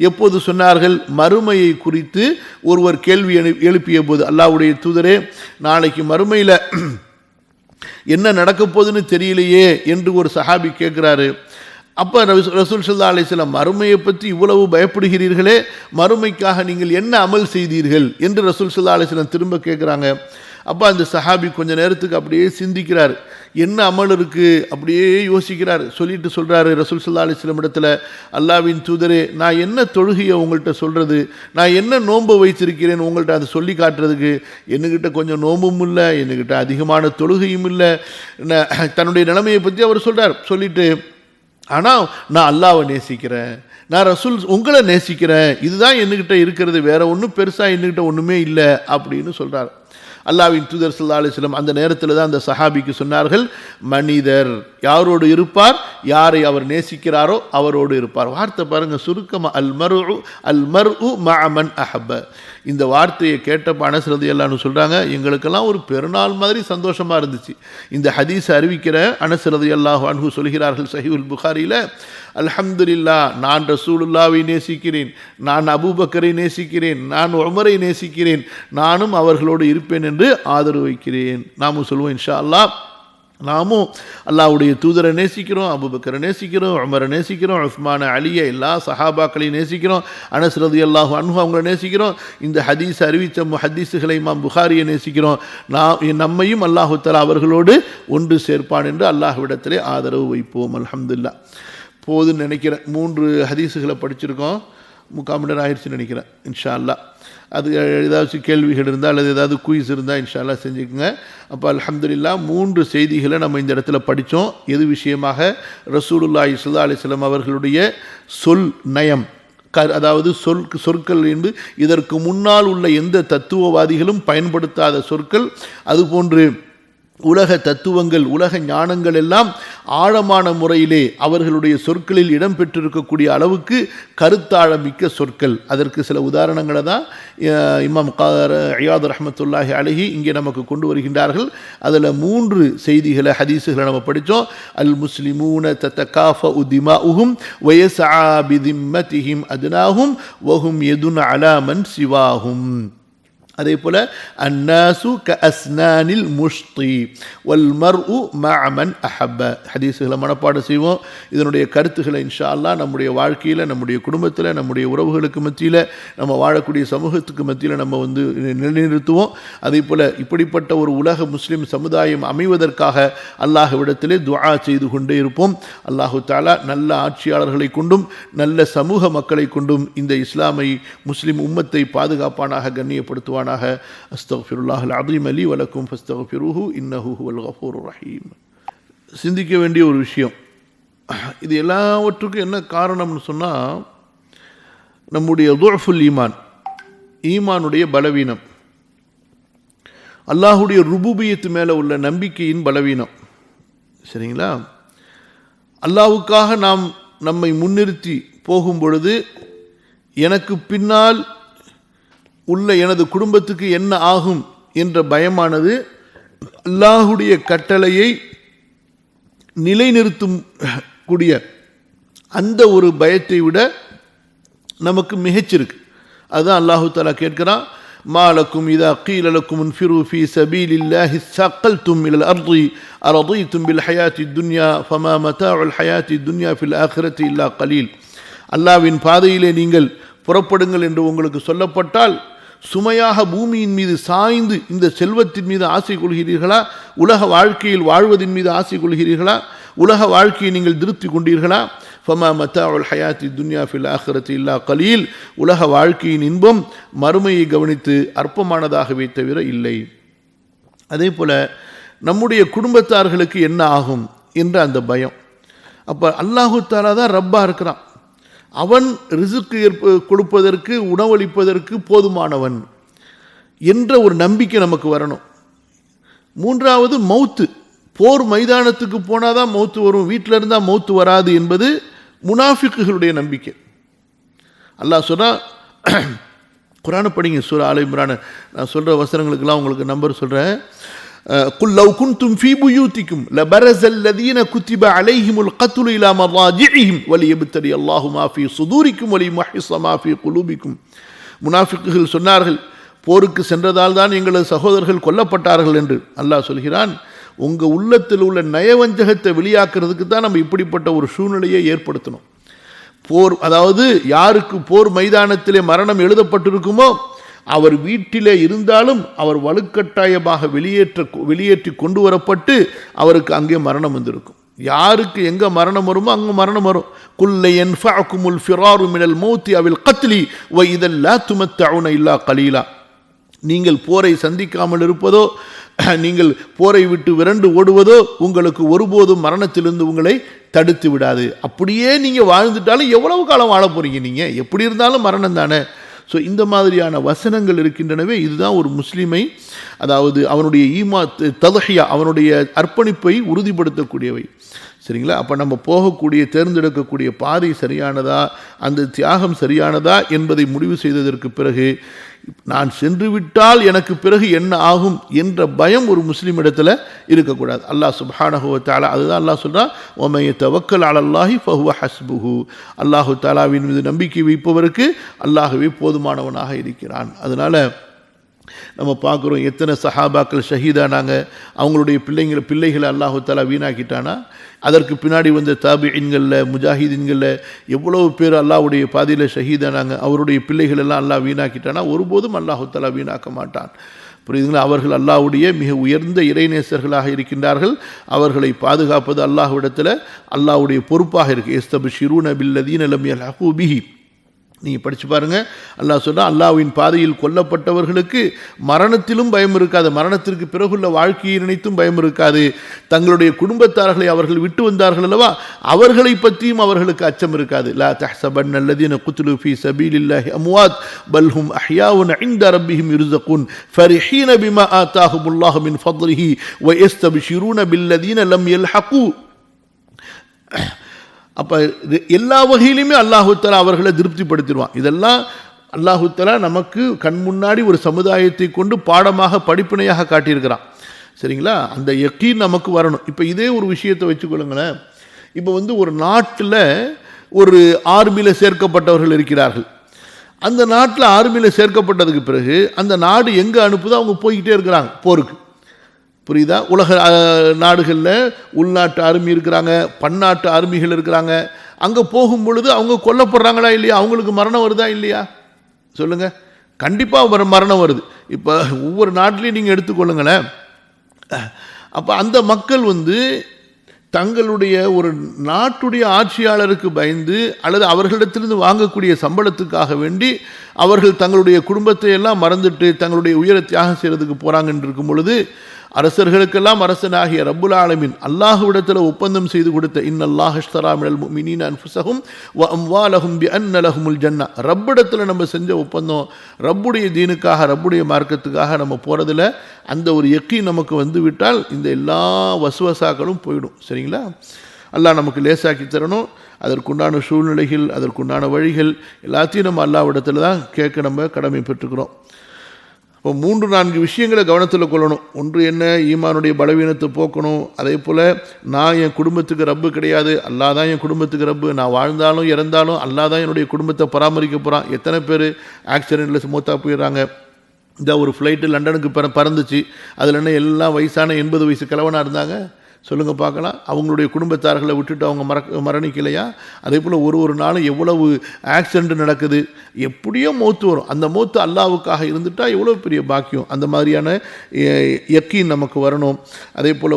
எப்போது சொன்னார்கள்? மறுமையை குறித்து ஒருவர் கேள்வி எழுப்பிய போது, அல்லாஹ்வுடைய தூதரே, நாளைக்கு மறுமையில் என்ன நடக்க போகுதுன்னு தெரியலையே என்று ஒரு சஹாபி கேட்குறாரு. அப்போ ரசூல் ஸல்லல்லாஹு அலைஹி வஸல்லம், மறுமையை பற்றி இவ்வளவு பயப்படுகிறீர்களே, மறுமைக்காக நீங்கள் என்ன அமல் செய்தீர்கள் என்று ரசூல் ஸல்லல்லாஹு அலைஹி வஸல்லம் திரும்ப கேட்குறாங்க. அப்போ அந்த சஹாபி கொஞ்சம் நேரத்துக்கு அப்படியே சிந்திக்கிறார், என்ன அமல் இருக்குது அப்படியே யோசிக்கிறார். சொல்லிட்டு சொல்கிறாரு ரசூல் ஸல்லல்லாஹு அலைஹி வஸல்லம் இடத்துல, அல்லாஹ்வின் தூதரே, நான் என்ன தொழுகையை உங்கள்கிட்ட சொல்கிறது, நான் என்ன நோன்பை வைத்திருக்கிறேன் உங்கள்கிட்ட அதை சொல்லி காட்டுறதுக்கு, என்கிட்ட கொஞ்சம் நோம்பும் இல்லை, என்கிட்ட அதிகமான தொழுகையும் இல்லை. தன்னுடைய நிலைமையை பற்றி அவர் சொல்கிறார். சொல்லிட்டு, ஆனால் நான் அல்லாஹ்வை நேசிக்கிறேன், நான் ரசூல் உங்களை நேசிக்கிறேன், இதுதான் என்கிட்ட இருக்கிறது, வேற ஒன்றும் பெருசாக என்கிட்ட ஒன்றுமே இல்லை அப்படின்னு சொல்கிறார். அல்லாஹ்வின் தூதர் ஸல்லல்லாஹு அலைஹி வஸல்லம் அந்த நேரத்தில் தான் அந்த சஹாபிக்கு சொன்னார்கள், மனிதர் யாரோடு இருப்பார், யாரை அவர் நேசிக்கிறாரோ அவரோடு இருப்பார். வார்த்தை பாருங்க, சுருக்கமாக அல் மர்உ மஅ மன் அஹப்ப. இந்த வார்த்தையை கேட்டப்ப அனஸ் ரலியல்லாஹு அன்ஹு சொல்கிறாங்க, எங்களுக்கெல்லாம் ஒரு பெருநாள் மாதிரி சந்தோஷமாக இருந்துச்சு. இந்த ஹதீஸை அறிவிக்கிற அனஸ் ரலியல்லாஹு அன்ஹு சொல்கிறார்கள் சஹீஹுல் புகாரியில், அல்ஹம்துலில்லாஹ், நான் ரசூலுல்லாவை நேசிக்கிறேன், நான் அபூபக்கரை நேசிக்கிறேன், நான் உமரை நேசிக்கிறேன், நானும் அவர்களோடு இருப்பேன் என்று ஆதரவு வைக்கிறேன். நாமும் சொல்லுவோம் இன்ஷா அல்லாஹ், நாமும் அல்லாஹ்வுடைய தூதரை நேசிக்கிறோம், அபூபக்கரை நேசிக்கிறோம், உமரை நேசிக்கிறோம், உஸ்மான, அலியை, எல்லா சஹாபாக்களையும் நேசிக்கிறோம், அனஸ் ரலியல்லாஹு அன்ஹு அவங்களை நேசிக்கிறோம், இந்த ஹதீஸ் அறிவித்த முஹத்தீஸ்களை இமாம் புகாரியை நேசிக்கிறோம். நம்மையும் அல்லாஹு தஆலா அவர்களோடு ஒன்று சேர்ப்பான் என்று அல்லாஹ்விடத்திலே ஆதரவு வைப்போம். அல்ஹம்துலில்லாஹ். போதுன்னு நினைக்கிறேன். 3 ஹதீஸுகளை படிச்சிருக்கோம், 3/4 மணி நேரம் ஆயிடுச்சுன்னு நினைக்கிறேன். இன்ஷா அல்லாஹ் அது ஏதாச்சும் கேள்விகள் இருந்தால் அல்லது ஏதாவது குயிஸ் இருந்தால் இன்ஷா அல்லாஹ் செஞ்சுக்கோங்க. அப்போ அல்ஹம்துலில்லாஹ் 3 செய்திகளை நம்ம இந்த இடத்துல படித்தோம். எது விஷயமாக? ரசூலுல்லாஹி ஸல்லல்லாஹு அலைஹி வஸல்லம் அவர்களுடைய சொல் நயம், அதாவது சொற்கள் என்று இதற்கு முன்னால் உள்ள எந்த தத்துவவாதிகளும் பயன்படுத்தாத சொற்கள், அதுபோன்று உலக தத்துவங்கள், உலக ஞானங்கள் எல்லாம் ஆழமான முறையிலே அவர்களுடைய சொற்களில் இடம்பெற்றிருக்கக்கூடிய அளவுக்கு கருத்தாழமிக்க சொற்கள். அதற்கு சில உதாரணங்களை தான் இமாம் இயாத் ரஹ்மத்துல்லாஹி அலைஹி இங்கே நமக்கு கொண்டு வருகின்றார்கள். அதில் 3 செய்திகளை ஹதீஸுகளை நம்ம படித்தோம். அல் முஸ்லிமூன தத்தகாஃபஉ திமாஉஹும் வயஸ்ஆ பிதிம்மதிஹிம் அத்னாஹும் வஹும் யதுன் அலா மன் சிவாஹும். அதே போல அன்னாசு கஅஸ்னானில் முஷ்தி வல் மர்உ மஅ மன் அஹப்ப. ஹதீஸுகளை மனப்பாடம் செய்வோம். இதனுடைய கருத்துக்களை இன்ஷா அல்லாஹ் நம்முடைய வாழ்க்கையில், நம்முடைய குடும்பத்தில், நம்முடைய உறவுகளுக்கு மத்தியில், நம்ம வாழக்கூடிய சமூகத்துக்கு மத்தியில் நம்ம நிலைநிறுத்துவோம். அதே போல் இப்படிப்பட்ட ஒரு உலக முஸ்லிம் சமுதாயம் அமைவதற்காக அல்லாஹ்விடத்திலே துஆ செய்து கொண்டே இருப்போம். அல்லாஹு தஆலா நல்ல ஆட்சியாளர்களை கொண்டும் நல்ல சமூக மக்களை கொண்டும் இந்த இஸ்லாமை முஸ்லிம் உம்மத்தை பாதுகாப்பானாக, கண்ணியப்படுத்துவான். அஸ்தக்ஃபிருல்லாஹல் அஸீம் லி வ லக்கும் ஃபஸ்தக்ஃபிருஹு இன்னஹு ஹுவல் கஃபூருர் ரஹீம். சிந்திக்க வேண்டிய ஒரு விஷயம். இது எல்லாவற்றுக்கும் என்ன காரணம்னு சொன்னால், நம்முடைய துஅஃபுல் ஈமான், ஈமானுடைய பலவீனம், அல்லாஹுடைய ருபூபியத்து மேலே உள்ள நம்பிக்கையின் பலவீனம். சரிங்களா? அல்லாஹ்வுக்காக நாம் நம்மை முன்னிறுத்தி போகும் பொழுது எனக்கு பின்னால் உள்ள எனது குடும்பத்துக்கு என்ன ஆகும் என்ற பயமானது அல்லாஹுடைய கட்டளையை நிலைநிறுத்தும் கூடிய அந்த ஒரு பயத்தை விட நமக்கு மிகச்சிருக்கு. அதுதான் அல்லாஹு தஆலா கேட்கிறான், மாலக்கும் இதா கீல லக்கும் இன்ஃபிரு ஃபீ சபீலில்லாஹி ஸaqaltum இலல் அர்தி அரضيتم பில்ஹயாத்தி துன்யா ஃபமா மதாஉல் ஹயாத்தி துன்யா ஃபில் ஆখিরাতি இல்லா கலீல். அல்லாஹ்வின் பாதையிலே நீங்கள் புறப்படுங்கள் என்று உங்களுக்கு சொல்லப்பட்டால் சுமையாக பூமியின் மீது சாய்ந்து இந்த செல்வத்தின் மீது ஆசை கொள்கிறீர்களா? உலக வாழ்க்கையில் வாழ்வதின் மீது ஆசை கொள்கிறீர்களா? உலக வாழ்க்கையை நீங்கள் திருப்தி கொண்டீர்களா? ஃபமா மதாஉல் ஹயாத்தி துன்யா ஃபில் ஆখিরাতি இல்லா கலீல். உலக வாழ்க்கையின் இன்பம் மறுமையை கவனித்து அற்பமானதாகவே தவிர இல்லை. அதே போல நம்முடைய குடும்பத்தார்களுக்கு என்ன ஆகும் என்ற அந்த பயம். அப்போ அல்லாஹு தஆலா தான் ரப்பா இருக்கிறான். அவன் ரிசுக்கு கொடுப்பதற்கு, உணவளிப்பதற்கு போதுமானவன் என்ற ஒரு நம்பிக்கை நமக்கு வரணும். 3வது மௌத்து. போர் மைதானத்துக்கு போனால் தான் மௌத்து வரும், வீட்டில் இருந்தால் மௌத்து வராது என்பது முனாஃபிக்குகளுடைய நம்பிக்கை. அல்லாஹ் சொன்னா, குர்ஆனை படிங்க, சூரா ஆல இம்ரான். நான் சொல்கிற வசனங்களுக்கெல்லாம் உங்களுக்கு நம்பர் சொல்கிறேன். قل لو كنتم في بيوتكم لبرز الذين كتب عليهم القتل إلى مضاجعهم وليبتلي الله ما في صدوركم وليمحص ما في قلوبكم. முனாஃபிக்குகள் சொன்னார்கள், போருக்கு சென்றதால் தான் எங்களது சகோதரர்கள் கொல்லப்பட்டார்கள் என்று. அல்லாஹ் சொல்கிறான், உங்கள் உள்ளத்தில் உள்ள நயவஞ்சகத்தை வெளியாக்குறதுக்கு தான் நம்ம இப்படிப்பட்ட ஒரு சூழ்நிலையை ஏற்படுத்தணும். போர், அதாவது யாருக்கு போர் மைதானத்திலே மரணம் எழுதப்பட்டிருக்குமோ அவர் வீட்டிலே இருந்தாலும் அவர் வலுக்கட்டாயமாக வெளியேற்றி கொண்டு வரப்பட்டு அவருக்கு அங்கே மரணம் வந்திருக்கும். யாருக்கு எங்கே மரணம் வருமோ அங்கே மரணம் வரும். குல்லை யன்ஃபஅகுமுல் ஃபிராரு மினல் மௌத்தி அவில் கத்லி வ இதல் லா துமத்தஊன இல்லா கலீலா. நீங்கள் போரை சந்திக்காமல் இருப்பதோ, நீங்கள் போரை விட்டு விரண்டு ஓடுவதோ உங்களுக்கு ஒருபோதும் மரணத்திலிருந்து உங்களை தடுத்து விடாது. அப்படியே நீங்கள் வாழ்ந்துட்டாலும் எவ்வளவு காலம் வாழ போகிறீங்க? நீங்கள் எப்படி இருந்தாலும் மரணம் தானே. ஸோ இந்த மாதிரியான வசனங்கள் இருக்கின்றனவே. இதுதான் ஒரு முஸ்லீமை, அதாவது அவனுடைய தத்ஹியா, அவனுடைய அர்ப்பணிப்பை உறுதிப்படுத்தக்கூடியவை. சரிங்களா? அப்போ நம்ம போகக்கூடிய, தேர்ந்தெடுக்கக்கூடிய பாதை சரியானதா, அந்த தியாகம் சரியானதா என்பதை முடிவு செய்ததற்கு பிறகு நான் சென்று விட்டால் எனக்கு பிறகு என்ன ஆகும் என்ற பயம் ஒரு முஸ்லீம் இடத்துல இருக்கக்கூடாது. அல்லாஹ் சுப்ஹானஹு வ தஆலா அதுதான் அல்லாஹ் சொல்றான், வமன் யதவக்கல் அலல்லாஹி ஃபஹுவ ஹஸ்புஹு. அல்லாஹு தஆலாவின் மீது நம்பிக்கை வைப்பவருக்கு அல்லாஹ்வே போதுமானவனாக இருக்கிறான். அதனால நம்ம பார்க்குறோம், எத்தனை சஹாபாக்கள் ஷஹீதானாங்க, அவங்களுடைய பிள்ளைகளை அல்லாஹு தஆலா வீணாக்கிட்டானா. அதற்கு பின்னாடி வந்த தாபிஈன்களில், முஜாஹிதீன்களில் எவ்வளவு பேர் அல்லாஹ்வுடைய பாதையில் ஷஹீதானாங்க, அவருடைய பிள்ளைகள் எல்லாம் அல்லாஹ் வீணாக்கிட்டானா. ஒருபோதும் அல்லாஹு தஆலா வீணாக்க மாட்டான். புரியுதுங்களா? அவர்கள் அல்லாஹ்வுடைய மிக உயர்ந்த இறைநேசர்களாக இருக்கின்றார்கள். அவர்களை பாதுகாப்பது அல்லாஹ்விடத்தில் அல்லாஹ்வுடைய பொறுப்பாக இருக்குது. யஸ்தப்ஷிரூன பில்லதீன லம் யல்ஹகு பிஹி. நீங்கள் படித்து பாருங்கள். அல்லாஹ் சொன்னால், அல்லாஹ்வின் பாதையில் கொல்லப்பட்டவர்களுக்கு மரணத்திலும் பயம் இருக்காது, மரணத்திற்கு பிறகுள்ள வாழ்க்கையை நினைத்தும் பயம் இருக்காது. தங்களுடைய குடும்பத்தார்களை அவர்கள் விட்டு வந்தார்கள் அல்லவா, அவர்களை பற்றியும் அவர்களுக்கு அச்சம் இருக்காது. லா தஹ்சபன்ன அல்லதீன குத்லு ஃபீ சபீலில்லாஹி அம்வாத் பல் ஹும் அஹ்யாஉன் இன்த ரப்பிஹிம் யுர்ஸகுன் ஃபரிஹீன பிமா ஆதாஹுமுல்லாஹு மின் ஃபضலிஹி வ யஸ்தப்ஷிரூன பில்லதீன லம் யல்ஹகு அப்போ எல்லா வகையிலுமே அல்லாஹு தஆலா அவர்களை திருப்திப்படுத்திடுவான். இதெல்லாம் அல்லாஹு தஆலா நமக்கு கண் முன்னாடி ஒரு சமுதாயத்தை கொண்டு பாடமாக படிப்பினையாக காட்டியிருக்கிறான். சரிங்களா? அந்த யக்கீன் நமக்கு வரணும். இப்போ இதே ஒரு விஷயத்தை வச்சுக்கொள்ளுங்களேன். இப்போ ஒரு நாட்டில் ஒரு ஆர்மியில் சேர்க்கப்பட்டவர்கள் இருக்கிறார்கள். அந்த நாட்டில் ஆர்மியில் சேர்க்கப்பட்டதுக்கு பிறகு அந்த நாடு எங்கே அனுப்புதோ அவங்க போய்கிட்டே இருக்கிறாங்க போருக்கு. புரியுதா? உலக நாடுகளில் உள்நாட்டு ஆர்மி இருக்கிறாங்க, பன்னாட்டு ஆர்மிகள் இருக்கிறாங்க. அங்கே போகும் பொழுது அவங்க கொல்லப்படுறாங்களா இல்லையா? அவங்களுக்கு மரணம் வருதா இல்லையா? சொல்லுங்கள். கண்டிப்பாக மரணம் வருது. இப்போ ஒவ்வொரு நாட்டிலையும் நீங்கள் எடுத்துக்கொள்ளுங்களேன். அப்போ அந்த மக்கள் தங்களுடைய ஒரு நாட்டுடைய ஆட்சியாளருக்கு பயந்து அல்லது அவர்களிடத்திலிருந்து வாங்கக்கூடிய சம்பளத்துக்காக வேண்டி அவர்கள் தங்களுடைய குடும்பத்தை எல்லாம் மறந்துட்டு தங்களுடைய உயிரை தியாகம் செய்கிறதுக்கு போகிறாங்கன்னு இருக்கும் பொழுது, அரசர்களுக்கெல்லாம் அரசனாகிய ரப்புல் ஆலமீன் அல்லாஹ்விடத்தில் ஒப்பந்தம் செய்து கொடுத்த இன்னல்லாஹ் அஷ்தரா மினல் முஃமினீன அன்ஃபுஸஹும் வ அம்வாலஹும் பிஅன்ன லஹுமுல் ஜன்னah, ரப்பிடத்தில் நம்ம செஞ்ச ஒப்பந்தம், ரப்புடைய தீனுக்காக ரப்புடைய மார்க்கத்துக்காக நம்ம போகிறதுல அந்த ஒரு யக்கீன் நமக்கு விட்டால் இந்த எல்லா வசுவசாக்களும் போயிடும். சரிங்களா? அல்லாஹ் நமக்கு லேசாக்கி தரணும். அதற்குண்டான சூழ்நிலைகள், அதற்குண்டான வழிகள் எல்லாத்தையும் நம்ம அல்லாஹ்விடத்தில் தான் கேட்க நம்ம கடமை பெற்றுக்கிறோம். இப்போ 3-4 விஷயங்களை கவனத்தில் கொள்ளணும். ஒன்று என்ன? ஈமானுடைய பலவீனத்தை போக்கணும். அதே போல் நான் என் குடும்பத்துக்கு ரப்பு கிடையாது, அல்லாஹ் தான் என் குடும்பத்துக்கு ரப்பு. நான் வாழ்ந்தாலும் இறந்தாலும் அல்லாஹ் தான் என்னுடைய குடும்பத்தை பராமரிக்க போகிறான். எத்தனை பேர் ஆக்சிடெண்ட்டில் மூத்தா போயிடுறாங்க. இந்த ஒரு ஃப்ளைட்டு லண்டனுக்கு பறந்துச்சு. அதில் என்ன எல்லாம் வயசான 80 வயசு கிழவனாக இருந்தாங்க? சொல்லுங்கள் பார்க்கலாம். அவங்களுடைய குடும்பத்தார்களை விட்டுட்டு அவங்க மரணிக்கலையா? அதே போல் ஒரு நாளும் எவ்வளவு ஆக்சிடெண்ட் நடக்குது. எப்படியோ மௌத்து வரும். அந்த மௌத்து அல்லாஹ்வுக்காக இருந்துட்டால் எவ்வளோ பெரிய பாக்கியம். அந்த மாதிரியான யக்கீன் நமக்கு வரணும். அதே போல்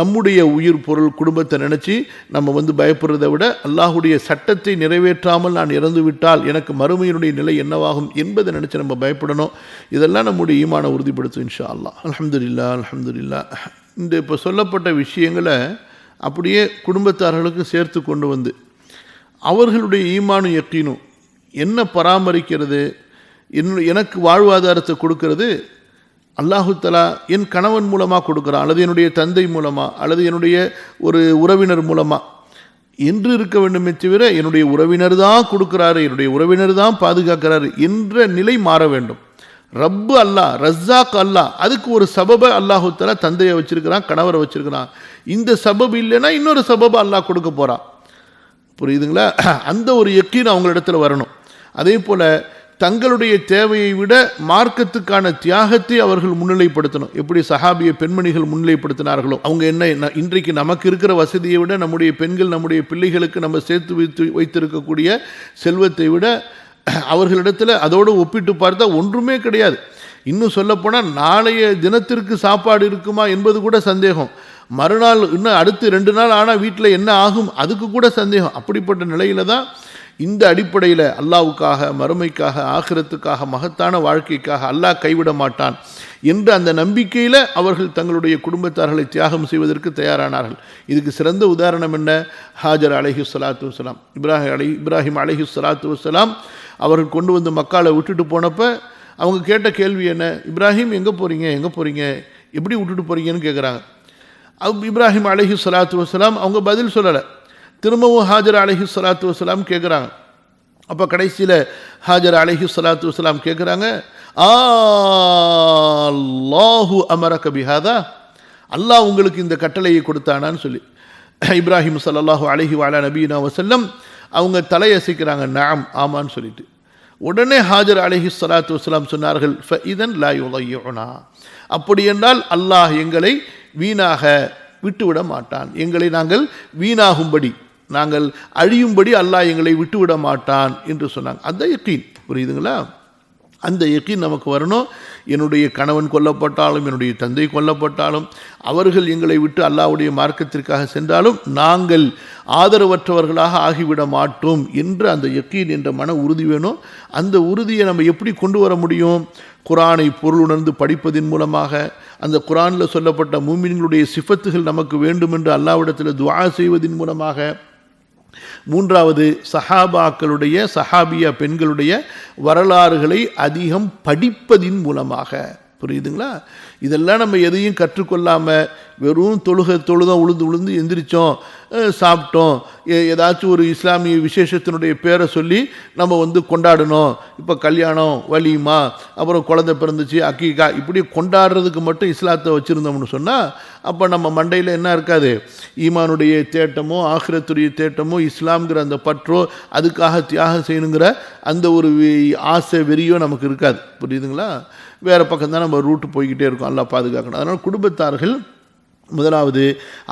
நம்முடைய உயிர் பொருள் குடும்பத்தை நினச்சி நம்ம பயப்படுறதை விட அல்லாஹுடைய சட்டத்தை நிறைவேற்றாமல் நான் இறந்து விட்டால் எனக்கு மறுமையினுடைய நிலை என்னவாகும் என்பதை நினச்சி நம்ம பயப்படணும். இதெல்லாம் நம்முடைய ஈமானை உறுதிப்படுத்தும் இன்ஷா அல்லாஹ். அல்ஹம்துலில்லாஹ், அல்ஹம்துலில்லாஹ். இந்த இப்போ சொல்லப்பட்ட விஷயங்களை அப்படியே குடும்பத்தார்களுக்கு சேர்த்து கொண்டு அவர்களுடைய ஈமானும் யக்கீனும் என்ன பராமரிக்கிறது, எனக்கு வாழ்வாதாரத்தை கொடுக்கறது அல்லாஹு தஆலா என் கணவன் மூலமாக கொடுக்குறான், அல்லது என்னுடைய தந்தை மூலமாக, அல்லது என்னுடைய ஒரு உறவினர் மூலமாக என்று இருக்க வேண்டுமே தவிர என்னுடைய உறவினர் தான் கொடுக்குறாரு, என்னுடைய உறவினர் தான் பாதுகாக்கிறாரு என்ற நிலை மாற வேண்டும். ரப்பு அல்லாஹ், ரஸாக் அல்லாஹ், அதுக்கு ஒரு சபபை அல்லாஹு தஆலா தந்தையை வச்சிருக்கிறான், கணவரை வச்சிருக்கிறான். இந்த சபபு இல்லைன்னா இன்னொரு சபபை அல்லாஹ் கொடுக்க போகிறான். புரியுதுங்களா? அந்த ஒரு யக்கீன் அவங்களிடத்தில் வரணும். அதே போல் தங்களுடைய தேவையை விட மார்க்கத்துக்கான தியாகத்தை அவர்கள் முன்னிலைப்படுத்தணும். எப்படி சஹாபிய பெண்மணிகள் முன்னிலைப்படுத்தினார்களோ, அவங்க என்ன இன்றைக்கு நமக்கு இருக்கிற வசதியை விட நம்முடைய பெண்கள் நம்முடைய பிள்ளைகளுக்கு நம்ம சேர்த்து வைத்திருக்கக்கூடிய செல்வத்தை விட அவர்களிடத்தில் அதோடு ஒப்பிட்டு பார்த்தா ஒன்றுமே கிடையாது. இன்னும் சொல்லப்போனால் நாளைய தினத்திற்கு சாப்பாடு இருக்குமா என்பது கூட சந்தேகம். மறுநாள் இன்னும் அடுத்து 2 நாள் ஆனால் வீட்டில் என்ன ஆகும் அதுக்கு கூட சந்தேகம். அப்படிப்பட்ட நிலையில தான் இந்த அடிப்படையில் அல்லாஹ்வுக்காக, மறுமைக்காக, ஆகிரத்துக்காக, மகத்தான வாழ்க்கைக்காக அல்லாஹ் கைவிட மாட்டான் என்ற அந்த நம்பிக்கையில் அவர்கள் தங்களுடைய குடும்பத்தார்களை தியாகம் செய்வதற்கு தயாரானார்கள். இதுக்கு சிறந்த உதாரணம் என்ன? ஹாஜர் அலைஹிஸ்ஸலாத்து வஸ்ஸலாம், இப்ராஹிம் அலைஹிஸ்ஸலாத்து வஸ்ஸலாம் அவர்கள் கொண்டு மக்காவை விட்டுட்டு போனப்போ அவங்க கேட்ட கேள்வி என்ன? இப்ராஹிம் எங்கே போகிறீங்க, எப்படி விட்டுட்டு போகிறீங்கன்னு கேட்குறாங்க. இப்ராஹிம் அலைஹிஸ்ஸலாத்து வஸ்ஸலாம் அவங்க பதில் சொல்லலை. திரும்பவும் ஹாஜர் அலைஹிஸ்ஸலாத்து வஸ்ஸலாம் கேட்குறாங்க. அப்போ கடைசியில் ஹாஜர் அலைஹிஸ்ஸலாத்து வஸ்ஸலாம் கேட்குறாங்க, அல்லாஹு அமரக பிஹாதா, அல்லாஹ் உங்களுக்கு இந்த கட்டளையை கொடுத்தானான்னு சொல்லி இப்ராஹிம் ஸல்லல்லாஹு அலைஹி வஅலா நபியினா வஸல்லம் அவங்க தலையசைக்கிறாங்க, நஅம், ஆமான்னு சொல்லிட்டு. உடனே ஹாஜர் அலைஹிஸ்ஸலாத்து வஸ்ஸலாம் சொன்னார்கள், ஃபஇதன் லா யுضيعنا, அப்படி என்றால் அல்லாஹ் எங்களை வீணாக விட்டுவிட மாட்டான், எங்களை நாங்கள் வீணாகும்படி, நாங்கள் அழியும்படி அல்லாஹ் எங்களை விட்டுவிட மாட்டான் என்று சொன்னாங்க. அந்த யக்கீன், புரியுதுங்களா? அந்த யக்கீன் நமக்கு வரணும். என்னுடைய கணவன் கொல்லப்பட்டாலும், என்னுடைய தந்தை கொல்லப்பட்டாலும், அவர்கள் எங்களை விட்டு அல்லாஹ்வுடைய மார்க்கத்திற்காக சென்றாலும் நாங்கள் ஆதரவற்றவர்களாக ஆகிவிட மாட்டோம் என்ற அந்த யக்கீன் என்ற மன உறுதி வேணும். அந்த உறுதியை நம்ம எப்படி கொண்டு வர முடியும்? குர்ஆனை பொருளுணர்ந்து படிப்பதின் மூலமாக, அந்த குர்ஆனில் சொல்லப்பட்ட மூமின்களுடைய சிஃபத்துகள் நமக்கு வேண்டும் என்று அல்லாஹ்விடத்தில் துஆ செய்வதின் மூலமாக, மூன்றாவது சஹாபாக்களுடைய, சஹாபியா பெண்களுடைய வரலாறுகளை அதிகம் படிப்பதின் மூலமாக. புரியுதுங்களா? இதெல்லாம் நம்ம எதையும் கற்றுக்கொள்ளாமல் வெறும் தொழுதோம் உளுந்து எந்திரிச்சோம், சாப்பிட்டோம், ஏதாச்சும் ஒரு இஸ்லாமிய விசேஷத்தினுடைய பேரை சொல்லி நம்ம கொண்டாடணும். இப்போ கல்யாணம், வலிமா, அப்புறம் குழந்தை பிறந்துச்சு, அக்கீகா, இப்படி கொண்டாடுறதுக்கு மட்டும் இஸ்லாத்தை வச்சுருந்தோம்னு சொன்னால் அப்போ நம்ம மண்டையில் என்ன இருக்காது? ஈமானுடைய தேட்டமோ ஆখিরাத்துடைய தேட்டமோ இஸ்லாம்ங்கிற அந்த பற்றோ அதுக்காக தியாகம் செய்யணுங்கிற அந்த ஒரு ஆசை வெறியோ நமக்கு இருக்காது. புரியுதுங்களா? வேறு பக்கம் தான் நம்ம ரூட்டு போய்கிட்டே இருக்கோம். அல்லாஹ் பாதுகாக்கணும். அதனால் குடும்பத்தார்கள் முதலாவது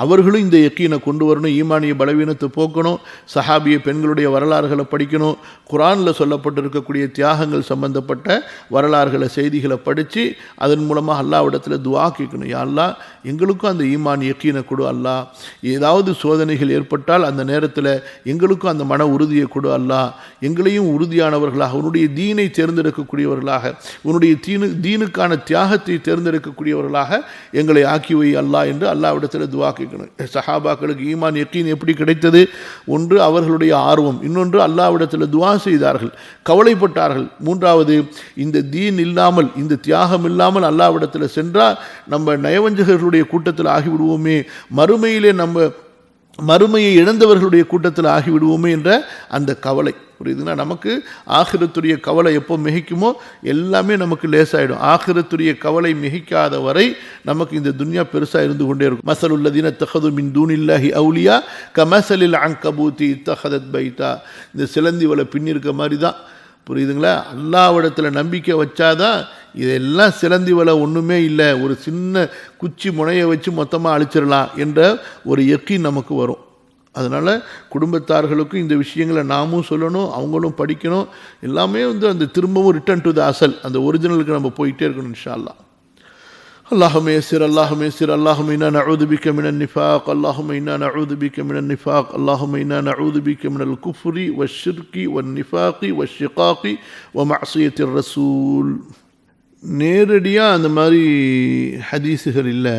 அவர்களும் இந்த யக்கீனை கொண்டு வரணும், ஈமானிய பலவீனத்தை போக்கணும், சஹாபிய பெண்களுடைய வரலாறுகளை படிக்கணும், குரானில் சொல்லப்பட்டிருக்கக்கூடிய தியாகங்கள் சம்பந்தப்பட்ட வரலாறுகளை செய்திகளை படித்து அதன் மூலமாக அல்லாஹ்விடத்தில் துஆ கேட்கணும். யா அல்லாஹ் எங்களுக்கும் அந்த ஈமான் யக்கீனை கொடு அல்லாஹ், ஏதாவது சோதனைகள் ஏற்பட்டால் அந்த நேரத்தில் எங்களுக்கும் அந்த மன உறுதியை கொடு அல்லாஹ், எங்களையும் உறுதியானவர்களாக உன்னுடைய தீனை தேர்ந்தெடுக்கக்கூடியவர்களாக உன்னுடைய தீனுக்கான தியாகத்தை தேர்ந்தெடுக்கக்கூடியவர்களாக எங்களை ஆக்கி வை அல்லாஹ் என்று அல்லாஹ்விடத்தில் துஆ கேட்கணும். சஹாபாக்களுக்கு ஈமான் யக்கீன் எப்படி கிடைத்தது? ஒன்று அவர்களுடைய ஆர்வம், இன்னொன்று அல்லாஹ்விடத்தில் துஆ செய்தார்கள், கவலைப்பட்டார்கள். மூன்றாவது இந்த தீன் இல்லாமல், இந்த தியாகம் இல்லாமல் அல்லாஹ்விடத்தில் சென்றால் நம்ம நயவஞ்சகர்களுடைய கூட்டத்தில் ஆகிவிடுவோமே, மறுமையிலே நம்ம மறுமையை இழந்தவர்களுடைய கூட்டத்தில் ஆகிவிடுவோமே என்ற அந்த கவலை. புரியுதுன்னா? நமக்கு ஆখিরাத்துடைய கவலை எப்போ மிகைக்குமோ எல்லாமே நமக்கு லேசாயிடும். ஆখিরাத்துடைய கவலை மிகைக்காத வரை நமக்கு இந்த துன்யா பெருசாக இருந்து கொண்டே இருக்கும். மஸலுல்லதீன தஹது மின் தூனில்லாஹி அவுலியா கமஸலில் அன்கபூத்தி இத்தஹதத் பைத்தா. இந்த சிலந்தி வலை பின்னிருக்க மாதிரி தான். புரியுதுங்களா? அல்லாஹ்விடத்தில் நம்பிக்கை வச்சாதான் இதெல்லாம் சிலந்தி வலை ஒன்றுமே இல்லை, ஒரு சின்ன குச்சி முனையை வச்சு மொத்தமாக அழிச்சிடலாம் என்ற ஒரு யக்கீன் நமக்கு வரும். அதனால் குடும்பத்தார்களுக்கும் இந்த விஷயங்களை நாமும் சொல்லணும், அவங்களும் படிக்கணும். எல்லாமே அந்த திரும்பவும் ரிட்டர்ன் டு த அசல், அந்த ஒரிஜினலுக்கு நம்ம போயிட்டே இருக்கணும் இன்ஷா அல்லாஹ். اللهم يسر اللهم يسر اللهم إنا نعوذ بك من النفاق اللهم إنا نعوذ بك من النفاق اللهم إنا نعوذ بك من الكفر والشرك والنفاق والشقاق ومعصية الرسول. நேரடியாக அந்த மாதிரி ஹதீஸுகள் இல்லை.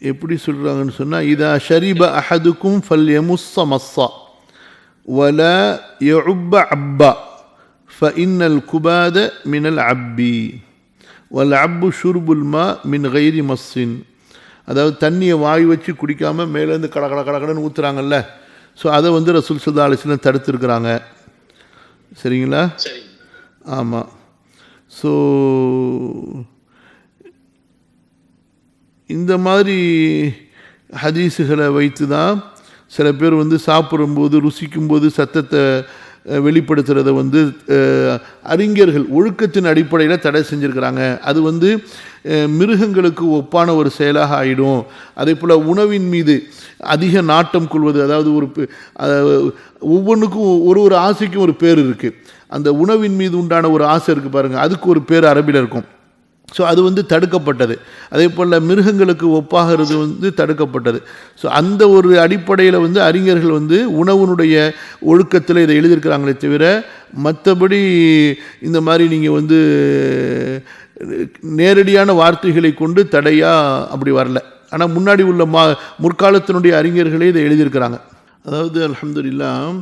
எப்படி சொல்கிறாங்கன்னு சொன்னால், இதா ஷரிப அஹதுக்கும் ஃபல்யமுஸ்ஸ மஸ்ஸா வலா யஉப்ப அப்பா ஃபஇன்னல் குபாத மினல் அப்பி வல் அப்பு ஷுர்புல் மா மின் கைரி மஸ்ஸின். அதாவது தண்ணியை வாய் வச்சு குடிக்காமல் மேலேருந்து கடன்னு ஊற்றுறாங்கல்ல, ஸோ அதை ரசூல் ஸல்லல்லாஹு அலைஹி வஸல்லம் தடுத்துருக்குறாங்க. சரிங்களா? ஆமாம். ஸோ இந்த மாதிரி ஹதீஸுகளை வைத்து தான் சில பேர் சாப்பிடும்போது ருசிக்கும்போது சத்தத்தை வெளிப்படுத்துகிறத அறிஞர்கள் ஒழுக்கத்தின் அடிப்படையில் தடை செஞ்சுருக்கிறாங்க. அது மிருகங்களுக்கு ஒப்பான ஒரு செயலாக ஆகிடும். அதே போல் உணவின் மீது அதிக நாட்டம் கொள்வது, அதாவது ஒவ்வொன்றுக்கும் ஒரு ஆசைக்கும் ஒரு பேர் இருக்குது. அந்த உணவின் மீது உண்டான ஒரு ஆசை இருக்குது பாருங்கள், அதுக்கு ஒரு பேர் அரபியில் இருக்கும். ஸோ அது தடுக்கப்பட்டது. அதே போல் மிருகங்களுக்கு ஒப்பாகிறது தடுக்கப்பட்டது. ஸோ அந்த ஒரு அடிப்படையில் அறிஞர்கள் உணவுனுடைய ஒழுக்கத்தில் இதை எழுதியிருக்கிறாங்களே தவிர மற்றபடி இந்த மாதிரி நீங்கள் நேரடியான வார்த்தைகளை கொண்டு தடையாக அப்படி வரல. ஆனால் முன்னாடி உள்ள முற்காலத்தினுடைய அறிஞர்களே இதை எழுதியிருக்கிறாங்க. அதாவது அல்ஹம்துலில்லாஹ்,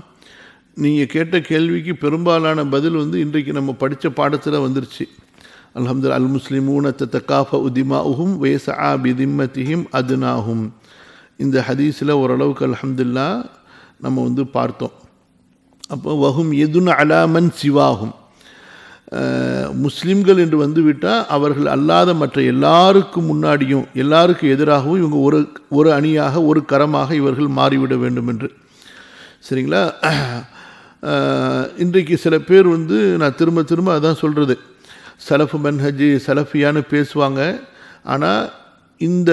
நீங்கள் கேட்ட கேள்விக்கு பெரும்பாலான பதில் இன்றைக்கு நம்ம படித்த பாடத்தில் வந்துருச்சு. அல்ஹம்துலில்லாஹ். அல் முஸ்லிமூன தத்தகாஃபஉ திமாஉஹும் வயஸ்ஆ பிதிம்மத்திஹிம் அத்னாஹும். இந்த ஹதீஸில் ஓரளவுக்கு அல்ஹம்துலில்லாஹ் நம்ம பார்த்தோம். அப்போ வஹும் எதுன் அலாமன் சிவாகும், முஸ்லிம்கள் என்று வந்துவிட்டால் அவர்கள் அல்லாத மற்ற எல்லாருக்கும் முன்னாடியும் எல்லாருக்கும் எதிராகவும் இவங்க ஒரு அணியாக ஒரு கரமாக இவர்கள் மாறிவிட வேண்டும் என்று. சரிங்களா? இன்றைக்கு சில பேர் நான் திரும்ப அதான் சொல்கிறது, சலஃபு மன்ஹஜ் சலஃபியான்னு பேசுவாங்க. ஆனால் இந்த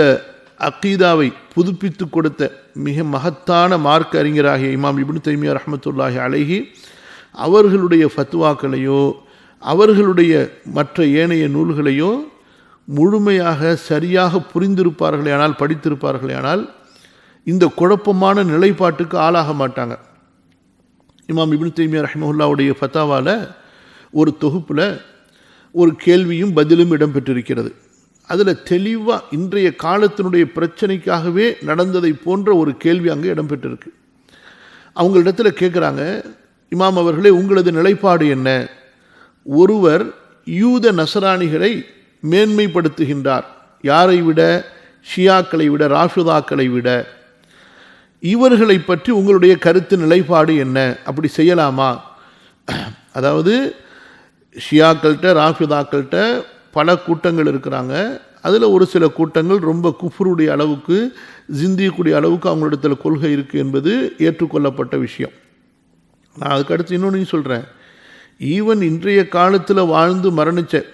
அக்கீதாவை புதுப்பித்து கொடுத்த மிக மகத்தான மார்க்க அறிஞராகிய இமாம் இப்னு தைமியா ரஹ்மத்துல்லாஹி அலைஹி அவர்களுடைய ஃபத்வாக்களையோ அவர்களுடைய மற்ற ஏனைய நூல்களையோ முழுமையாக சரியாக புரிந்திருப்பார்களேயானால், படித்திருப்பார்களேயானால் இந்த குழப்பமான நிலைப்பாட்டுக்கு ஆளாக மாட்டாங்க. இமாம் இப்னு தைமியா ரஹ்மத்துல்லாஹுடைய ஃபத்தாவாவில் ஒரு தொகுப்பில் ஒரு கேள்வியும் பதிலும் இடம்பெற்றிருக்கிறது. அதில் தெளிவாக இன்றைய காலத்தினுடைய பிரச்சனைக்காகவே நடந்ததை போன்ற ஒரு கேள்வி அங்கே இடம்பெற்றிருக்கு. அவங்களிடத்தில் கேட்குறாங்க, இமாம் அவர்களே, உங்களது நிலைப்பாடு என்ன? ஒருவர் யூத நசராணிகளை மேன்மைப்படுத்துகின்றார். யாரை விட? ஷியாக்களை விட, ராஃபிதாக்களை விட. இவர்களை பற்றி உங்களுடைய கருத்து நிலைப்பாடு என்ன? அப்படி செய்யலாமா? அதாவது ஷியாக்கள்கிட்ட ராஃபிதாக்கள்கிட்ட பல கூட்டங்கள் இருக்கிறாங்க. அதில் ஒரு சில கூட்டங்கள் ரொம்ப குஃப்ருடைய அளவுக்கு, ஜிந்தியக்கூடிய அளவுக்கு அவங்களிடத்தில் கொள்கை இருக்குது என்பது ஏற்றுக்கொள்ளப்பட்ட விஷயம். நான் அதுக்கடுத்து இன்னொன்று சொல்கிறேன். ஈவன் இன்றைய காலத்தில் வாழ்ந்து மரணித்த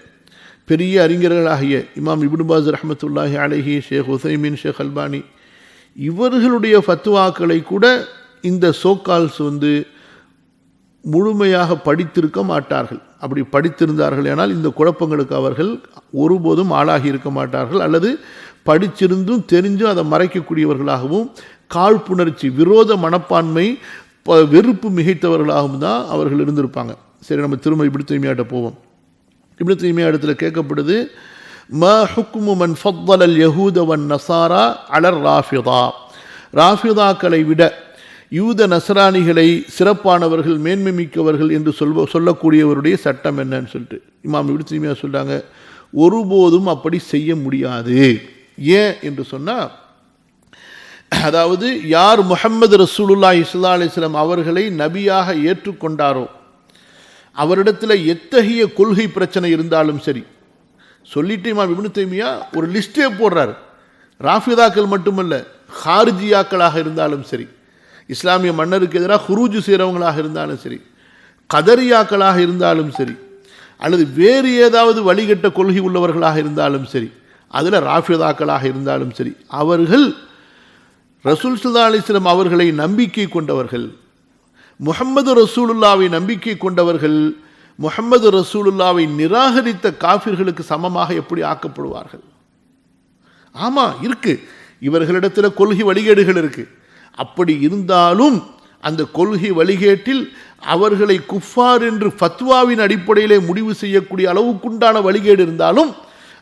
பெரிய அறிஞர்களாகிய இமாம் இப்னு பாஸ் ரஹ்மத்துல்லாஹி அலைஹி, ஷேக் உசைமீன், ஷேக் அல்பானி, இவர்களுடைய ஃபத்வாக்களை கூட இந்த சோக்கால்ஸ் முழுமையாக படித்திருக்க மாட்டார்கள். அப்படி படித்திருந்தார்கள் ஆனால் இந்த குழப்பங்களுக்கு அவர்கள் ஒருபோதும் ஆளாகி இருக்க மாட்டார்கள். அல்லது படிச்சிருந்தும் தெரிஞ்சும் அதை மறைக்கக்கூடியவர்களாகவும், காழ்ப்புணர்ச்சி, விரோத மனப்பான்மை, வெறுப்பு மிகைத்தவர்களாகவும் தான் அவர்கள் இருந்திருப்பாங்க. சரி, நம்ம திரும்ப இப்னு தய்மியாட்ட போவோம். இப்னு தய்மியா இடத்துல கேட்கப்படுது, மா ஹுக்மு மன் ஃபத்தலல் யஹூத வன் நஸாரா அலர் ராஃபிதா. ராஃபிதாக்களை விட யூத நசராணிகளை சிறப்பானவர்கள், மேன்மை மிக்கவர்கள் என்று சொல்லக்கூடியவருடைய சட்டம் என்னன்னு சொல்லிட்டு இமாம் இப்னு தய்மியா சொல்கிறாங்க, ஒருபோதும் அப்படி செய்ய முடியாது. ஏன் என்று சொன்னால், அதாவது யார் முஹம்மது ரசூலுல்லாஹி ஸல்லல்லாஹு அலைஹி வஸல்லம் அவர்களை நபியாக ஏற்றுக்கொண்டாரோ, அவரிடத்தில் எத்தகைய கொள்கை பிரச்சனை இருந்தாலும் சரி, சொல்லிட்டு இமாம் இப்னு தய்மியா ஒரு லிஸ்டே போடுறாரு. ராஃபிதாக்கள் மட்டுமல்ல, ஹாரிஜியாக்களாக இருந்தாலும் சரி, இஸ்லாமிய மன்னருக்கு எதிராக ஹுரூஜு செய்கிறவங்களாக இருந்தாலும் சரி, கதரியாக்களாக இருந்தாலும் சரி, அல்லது வேறு ஏதாவது வழிகட்ட கொள்கை உள்ளவர்களாக இருந்தாலும் சரி, அதில் ராஃபிதாக்களாக இருந்தாலும் சரி, அவர்கள் ரசூல் ஸல்லல்லாஹு அலைஹி வஸல்லம் அவர்களை நம்பிக்கை கொண்டவர்கள், முஹம்மது ரசூலுல்லாவை நம்பிக்கை கொண்டவர்கள், முஹம்மது ரசூலுல்லாவை நிராகரித்த காஃபிர்களுக்கு சமமாக எப்படி ஆக்கப்படுவார்கள்? ஆமாம், இருக்கு, இவர்களிடத்தில் கொள்கை வழிகேடுகள் இருக்கு. அப்படி இருந்தாலும் அந்த கொள்கை வழிகேட்டில் அவர்களை குஃபார் என்று ஃபத்வாவின் அடிப்படையிலே முடிவு செய்யக்கூடிய அளவுக்குண்டான வழிகேடு இருந்தாலும்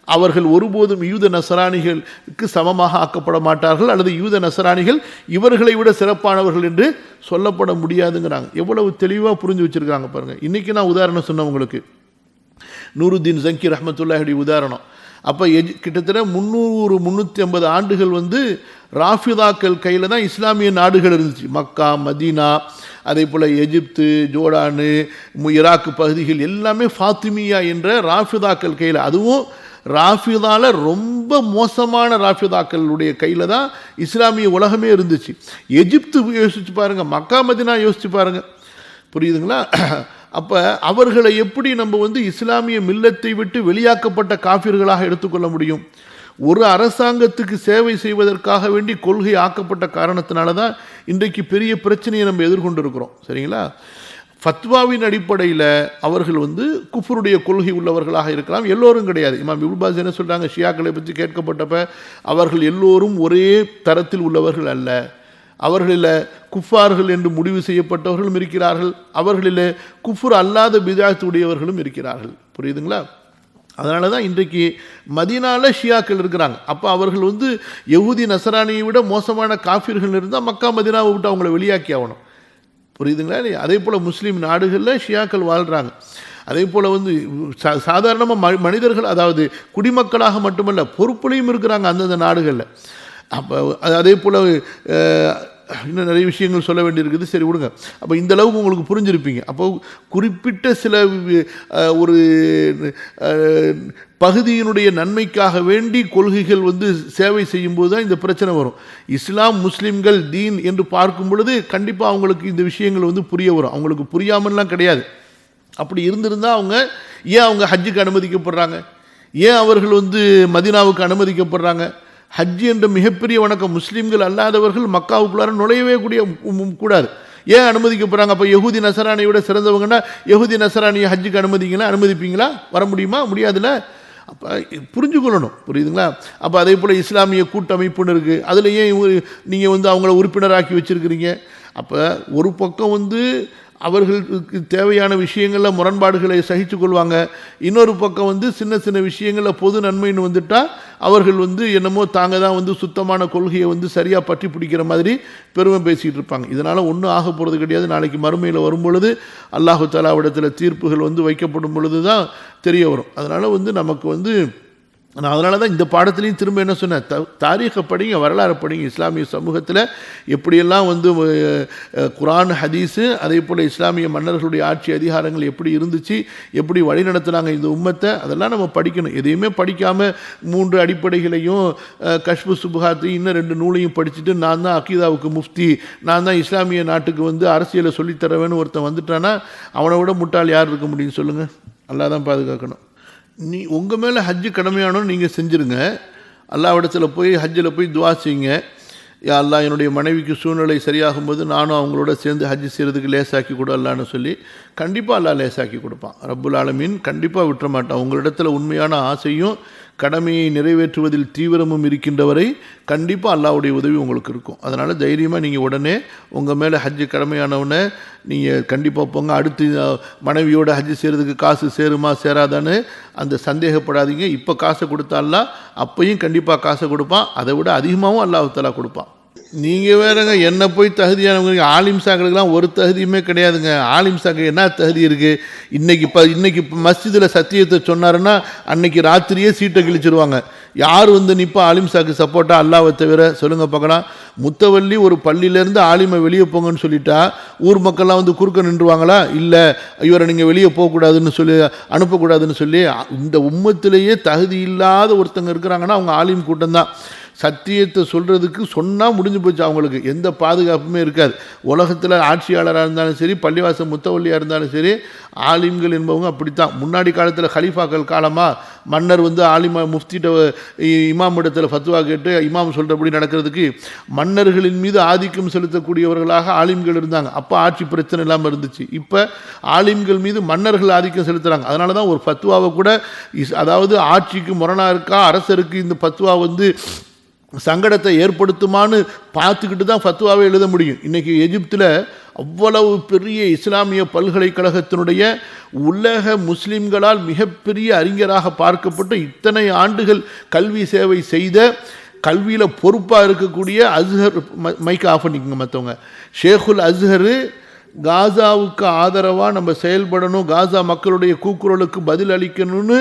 அவர்கள் ஒருபோதும் யூத நசராணிகளுக்கு சமமாக ஆக்கப்பட மாட்டார்கள், அல்லது யூத நசராணிகள் இவர்களை விட சிறப்பானவர்கள் என்று சொல்லப்பட முடியாதுங்கிறாங்க. எவ்வளவு தெளிவாக புரிஞ்சு வச்சுருக்காங்க பாருங்கள். இன்றைக்கி நான் உதாரணம் சொன்னேன் உங்களுக்கு, நூருத்தீன் ஜங்கி ரஹ்மத்துல்லாஹி உதாரணம். அப்போ கிட்டத்தட்ட 300-350 ஆண்டுகள் ராஃபிதாக்கள் கையில் தான் இஸ்லாமிய நாடுகள் இருந்துச்சு. மக்கா, மதீனா, அதே போல் எகிப்து, ஜோர்டானு, ஈராக்கு பகுதிகள் எல்லாமே ஃபாத்திமியா என்ற ராஃபிதாக்கள் கையில். அதுவும் ராஃபிதால ரொம்ப மோசமான ராஃபிதாக்களுடைய கையில் தான் இஸ்லாமிய உலகமே இருந்துச்சு. எகிப்து யோசிச்சு பாருங்கள், மக்கா மதீனா யோசிச்சு பாருங்கள், புரியுதுங்களா? அப்போ அவர்களை எப்படி நம்ம இஸ்லாமிய மில்லத்தை விட்டு வெளியாக்கப்பட்ட காஃபிர்களாக எடுத்துக்கொள்ள முடியும்? ஒரு அரசாங்கத்துக்கு சேவை செய்வதற்காக வேண்டி கொள்கை ஆக்கப்பட்ட காரணத்தினால தான் இன்றைக்கு பெரிய பிரச்சனையை நம்ம எதிர்கொண்டு இருக்கிறோம். சரிங்களா? ஃபத்வாவின் அடிப்படையில் அவர்கள் குஃபருடைய கொள்கை உள்ளவர்களாக இருக்கலாம், எல்லோரும் கிடையாது. இமாம் இப்னு பாஸ் என்ன சொல்கிறாங்க, ஷியாக்களை பற்றி கேட்கப்பட்டப்ப அவர்கள் எல்லோரும் ஒரே தரத்தில் உள்ளவர்கள் அல்ல, அவர்களில் குஃபார்கள் என்று முடிவு செய்யப்பட்டவர்களும் இருக்கிறார்கள், அவர்களில் குஃபுர் அல்லாத பிதாத் உடையவர்களும் இருக்கிறார்கள். புரியுதுங்களா? அதனால தான் இன்றைக்கு மதீனாவில் ஷியாக்கள் இருக்கிறாங்க. அப்போ அவர்கள் யஹூதி நசரானியை விட மோசமான காஃபிர்கள் இருந்தால் மக்கா மதீனாவை விட்டு அவங்கள வெளியாக்கி ஆகணும். புரியுதுங்களா இல்லையா? அதே போல் முஸ்லீம் நாடுகளில் ஷியாக்கள் வாழ்கிறாங்க. அதே போல் சாதாரணமாக மனிதர்கள், அதாவது குடிமக்களாக மட்டுமல்ல பொறுப்புலையும் இருக்கிறாங்க அந்தந்த நாடுகளில். அப்போ அதே போல் இன்னும் நிறைய விஷயங்கள் சொல்ல வேண்டியிருக்குது. சரி விடுங்க. அப்போ இந்த அளவுக்கு உங்களுக்கு புரிஞ்சிருப்பீங்க. அப்போ குறிப்பிட்ட சில ஒரு பகுதியினுடைய நன்மைக்காக வேண்டி கொள்கைகள் சேவை செய்யும்போது தான் இந்த பிரச்சனை வரும். இஸ்லாம் முஸ்லீம்கள் தீன் என்று பார்க்கும் பொழுது கண்டிப்பாக அவங்களுக்கு இந்த விஷயங்கள் புரிய வரும். அவங்களுக்கு புரியாமல்லாம் கிடையாது. அப்படி இருந்திருந்தால் அவங்க ஹஜ்ஜுக்கு அனுமதிக்கப்படுறாங்க, ஏன் அவர்கள் மதீனாவுக்கு அனுமதிக்கப்படுறாங்க? ஹஜ் என்ற மிகப்பெரிய வணக்கம். முஸ்லீம்கள் அல்லாதவர்கள் மக்காவுக்குள்ளார நுழையவே கூடாது, ஏன் அனுமதிக்கப்படுறாங்க? அப்போ யஹூதி நசராணியை விட சிறந்தவங்கன்னா யஹூதி நசராணியை ஹஜ்ஜுக்கு அனுமதிப்பீங்களா? வர முடியுமா? முடியாதுல்ல. அப்போ புரிஞ்சுக்கொள்ளணும். புரியுதுங்களா? அப்போ அதே போல் இஸ்லாமிய கூட்டமைப்புன்னு இருக்குது, அதில் ஏன் நீங்கள் அவங்கள உறுப்பினராக்கி வச்சுருக்கிறீங்க? அப்போ ஒரு பக்கம் அவர்களுக்கு தேவையான விஷயங்களில் முரண்பாடுகளை சகித்து கொள்வாங்க, இன்னொரு பக்கம் சின்ன சின்ன விஷயங்களில் பொது நன்மைன்னு வந்துட்டால் அவர்கள் என்னமோ தாங்க தான் சுத்தமான கொள்கையை சரியாக பற்றி பிடிக்கிற மாதிரி பெருமை பேசிகிட்டு இருப்பாங்க. இதனால் ஒன்றும் ஆக போகிறது கிடையாது. நாளைக்கு மறுமையில் வரும் பொழுது அல்லாஹு தஆலாவிடத்தில் தீர்ப்புகள் வைக்கப்படும் பொழுது தான் தெரிய வரும். அதனால் நமக்கு நான் அதனால தான் இந்த பாடத்துலையும் திரும்ப என்ன சொன்னேன், தாரீகை படிங்க, வரலாறு படிங்க. இஸ்லாமிய சமூகத்தில் எப்படியெல்லாம் வந்து குர்ஆன் ஹதீஸு அதே போல் இஸ்லாமிய மன்னர்களுடைய ஆட்சி அதிகாரங்கள் எப்படி இருந்துச்சு, எப்படி வழி நடத்துனாங்க இந்த உம்மத்தை, அதெல்லாம் நம்ம படிக்கணும். எதையுமே படிக்காமல் 3 அடிப்படைகளையும் கஷ்பு சுபஹாத்தையும் இன்னும் 2 நூலையும் படிச்சுட்டு நான் தான் அகீதாவுக்கு முஃப்தி, நான் தான் இஸ்லாமிய நாட்டுக்கு வந்து அரசியலை சொல்லித்தரவேன்னு ஒருத்தன் வந்துட்டானா அவனை விட முட்டாள் யார் இருக்க முடியும் சொல்லுங்கள்? அல்லாஹ் தான் பாதுகாக்கணும். உங்கள் மேலே ஹஜ்ஜு கடமையானோன்னு நீங்கள் செஞ்சுருங்க. அல்லாஹ்விடத்தில் போய் ஹஜ்ஜில் போய் துவா செய்யுங்க. யா அல்லாஹ் என்னுடைய மனைவிக்கு சூழ்நிலை சரியாகும்போது நானும் அவங்களோட சேர்ந்து ஹஜ்ஜு செய்கிறதுக்கு லேசாக்கி கொடு அல்லான்னு சொல்லி கண்டிப்பாக அல்லாஹ் லேசாக்கி கொடுப்பான். ரப்புல் ஆலமீன் கண்டிப்பாக விட்டுற மாட்டான். உங்களிடத்தில் உண்மையான ஆசையும் கடமையை நிறைவேற்றுவதில் தீவிரமும் இருக்கின்றவரை கண்டிப்பாக அல்லாஹ்வுடைய உதவி உங்களுக்கு இருக்கும். அதனால் தைரியமாக நீங்கள் உடனே உங்கள் மேலே ஹஜ்ஜு கடமையானவனை நீங்கள் கண்டிப்பாக போங்க. அடுத்து மனைவியோட ஹஜ்ஜு செய்கிறதுக்கு காசு சேருமா சேராதான்னு அந்த சந்தேகப்படாதீங்க. இப்போ காசை கொடுத்தால அப்பையும் கண்டிப்பாக காசை கொடுப்பான், அதை விட அதிகமாகவும் அல்லாஹ் தஆலா கொடுப்பான். நீங்கள் வேறுங்க என்ன போய் தகுதியானவங்க, ஆலிம் சாக்களுக்கெல்லாம் ஒரு தகுதியுமே கிடையாதுங்க. ஆலிம் சாக்கு என்ன தகுதி இருக்குது? இன்னைக்கு மஸ்ஜிதில் சத்தியத்தை சொன்னாருன்னா அன்னைக்கு ராத்திரியே சீட்டை கிழிச்சிருவாங்க. யார் வந்து நிற்பா ஆலிம் சாக்கு சப்போர்ட்டாக? அல்லாஹ்வை தவிர சொல்லுங்கள் பார்க்கலாம். முத்தவள்ளி ஒரு பள்ளியிலேருந்து ஆலிமை வெளியே போங்கன்னு சொல்லிட்டா ஊர் மக்கள்லாம் வந்து குறுக்க நின்றுவாங்களா? இல்லை, இவரை நீங்கள் வெளியே போகக்கூடாதுன்னு சொல்லி அனுப்பக்கூடாதுன்னு சொல்லி இந்த உம்மத்திலேயே தகுதி இல்லாத ஒருத்தங்க இருக்கிறாங்கன்னா அவங்க ஆலிம் கூட்டம்தான். சத்தியத்தை சொல்கிறதுக்கு சொன்னால் முடிஞ்சு போச்சு, அவங்களுக்கு எந்த பாதுகாப்புமே இருக்காது. உலகத்தில் ஆட்சியாளராக இருந்தாலும் சரி, பள்ளிவாசல் முத்தவள்ளியாக இருந்தாலும் சரி, ஆலிம்கள் என்பவங்க அப்படித்தான். முன்னாடி காலத்தில் ஹலீஃபாக்கள் காலமாக மன்னர் வந்து ஆலிமா முஃப்திட்ட இமாம் இடத்துல ஃபத்வா கேட்டு இமாம் சொல்கிறபடி நடக்கிறதுக்கு மன்னர்களின் மீது ஆதிக்கம் செலுத்தக்கூடியவர்களாக ஆலிம்கள் இருந்தாங்க. அப்போ ஆட்சி பிரச்சனை இல்லாமல் இருந்துச்சு. இப்போ ஆலிம்கள் மீது மன்னர்கள் ஆதிக்கம் செலுத்துகிறாங்க. அதனால தான் ஒரு ஃபத்வாவை கூட அதாவது ஆட்சிக்கு முரணாக இருக்கா, அரசருக்கு இந்த ஃபத்வா வந்து சங்கடத்தை ஏற்படுத்துமான்னு பார்த்துக்கிட்டு தான் ஃபத்வாவை எழுத முடியும். இன்றைக்கி எகிப்தில் அவ்வளவு பெரிய இஸ்லாமிய பல்கலைக்கழகத்தினுடைய உலக முஸ்லீம்களால் மிகப்பெரிய அறிஞராக பார்க்கப்பட்டு இத்தனை ஆண்டுகள் கல்வி சேவை செய்த கல்வியில் பொறுப்பாக இருக்கக்கூடிய அஸ்ஹர், மைக் ஆஃப் பண்ணிக்கோங்க மற்றவங்க, ஷேகுல் அஸ்ஹர் காசாவுக்கு ஆதரவாக நம்ம செயல்படணும், காசா மக்களுடைய கூக்குரலுக்கு பதில் அளிக்கணும்னு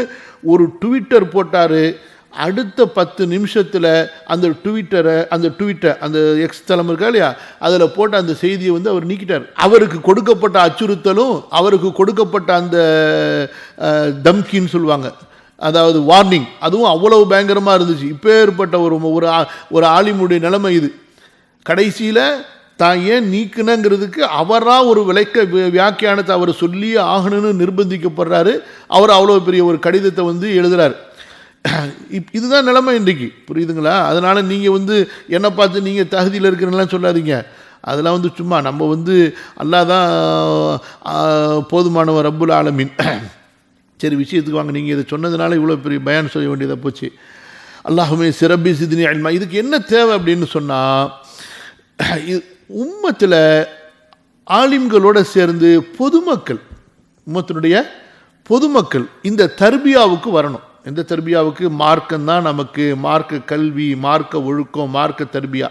ஒரு ட்விட்டர் போட்டார். அடுத்த 10 நிமிஷத்தில் அந்த ட்விட்டரை அந்த எக்ஸ் தளம் இருக்கா இல்லையா, அதில் போட்ட அந்த செய்தியை வந்து அவர் நீக்கிட்டார். அவருக்கு கொடுக்கப்பட்ட அச்சுறுத்தலும் அவருக்கு கொடுக்கப்பட்ட அந்த தம்கின்னு சொல்லுவாங்க, அதாவது வார்னிங், அதுவும் அவ்வளவு பயங்கரமாக இருந்துச்சு. இப்போ ஏற்பட்ட ஒரு ஆலிமுடைய நிலைமை இது. கடைசியில் தான் ஏன் நீக்குனங்கிறதுக்கு அவராக ஒரு வியாக்கியானத்தை அவர் சொல்லியே ஆகணும்னு நிர்பந்திக்கப்படுறாரு. அவர் அவ்வளோ பெரிய ஒரு கடிதத்தை வந்து எழுதுகிறார். இதுதான் நிலைமை இன்றைக்கு, புரியுதுங்களா? அதனால் நீங்கள் வந்து என்னை பார்த்து நீங்கள் தகுதியில் இருக்கிறலாம் சொல்லாதீங்க. அதெல்லாம் வந்து சும்மா நம்ம வந்து அல்லாஹ் தான் போதுமானவர் ரப்புல் ஆலமீன். சரி, விஷயத்துக்கு வாங்க. நீங்கள் இதை சொன்னதுனால இவ்வளோ பெரிய பயான் சொல்ல வேண்டியதாக போச்சு. அல்லாஹுமே சிரப்பி சிதினி அல்மா, இதுக்கு என்ன தேவை அப்படின்னு சொன்னால், உம்மத்தில் ஆலிம்களோடு சேர்ந்து பொதுமக்கள், உம்மத்தினுடைய பொதுமக்கள் இந்த தர்பியாவுக்கு வரணும். எந்த தர்பியாவுக்கு? மார்க்கம்தான் நமக்கு, மார்க்க கல்வி, மார்க்க ஒழுக்கம், மார்க்க தர்பியா.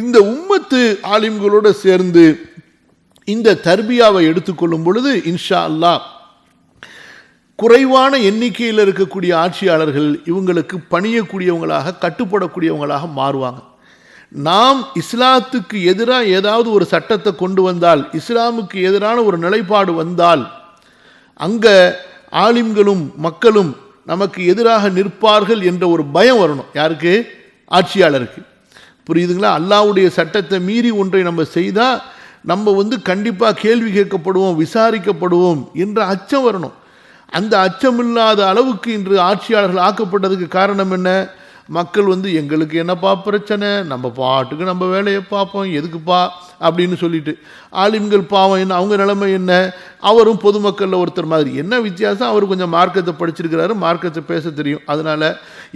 இந்த உம்மத்து ஆலிம்களோடு சேர்ந்து இந்த தர்பியாவை எடுத்துக்கொள்ளும் பொழுது இன்ஷா அல்லாஹ் குறைவான எண்ணிக்கையில் இருக்கக்கூடிய ஆட்சியாளர்கள் இவங்களுக்கு பணியக்கூடியவங்களாக, கட்டுப்படக்கூடியவங்களாக மாறுவாங்க. நாம் இஸ்லாத்துக்கு எதிராக ஏதாவது ஒரு சட்டத்தை கொண்டு வந்தால், இஸ்லாமுக்கு எதிரான ஒரு நிலைப்பாடு வந்தால், அங்கே ஆலிம்களும் மக்களும் நமக்கு எதிராக நிற்பார்கள் என்ற ஒரு பயம் வரணும். யாருக்கு? ஆட்சியாளருக்கு. புரியுதுங்களா? அல்லாஹ்வுடைய சட்டத்தை மீறி ஒன்றை நம்ம செய்தால் நம்ம வந்து கண்டிப்பாக கேள்வி கேட்கப்படுவோம், விசாரிக்கப்படுவோம் என்ற அச்சம் வரணும். அந்த அச்சமில்லாத அளவுக்கு இன்று ஆட்சியாளர்கள் ஆக்கப்பட்டதுக்கு காரணம் என்ன? மக்கள் வந்து எங்களுக்கு என்னப்பா பிரச்சனை, நம்ம பாட்டுக்கு நம்ம வேலையை பார்ப்போம், எதுக்குப்பா அப்படின்னு சொல்லிட்டு. ஆலிம்கள் பாவம் என்ன, அவங்க நிலைமை என்ன? அவரும் பொதுமக்களில் ஒருத்தர் மாதிரி. என்ன வித்தியாசம்? அவர் கொஞ்சம் மார்க்கத்தை படிச்சிருக்கிறாரு, மார்க்கத்தை பேச தெரியும். அதனால்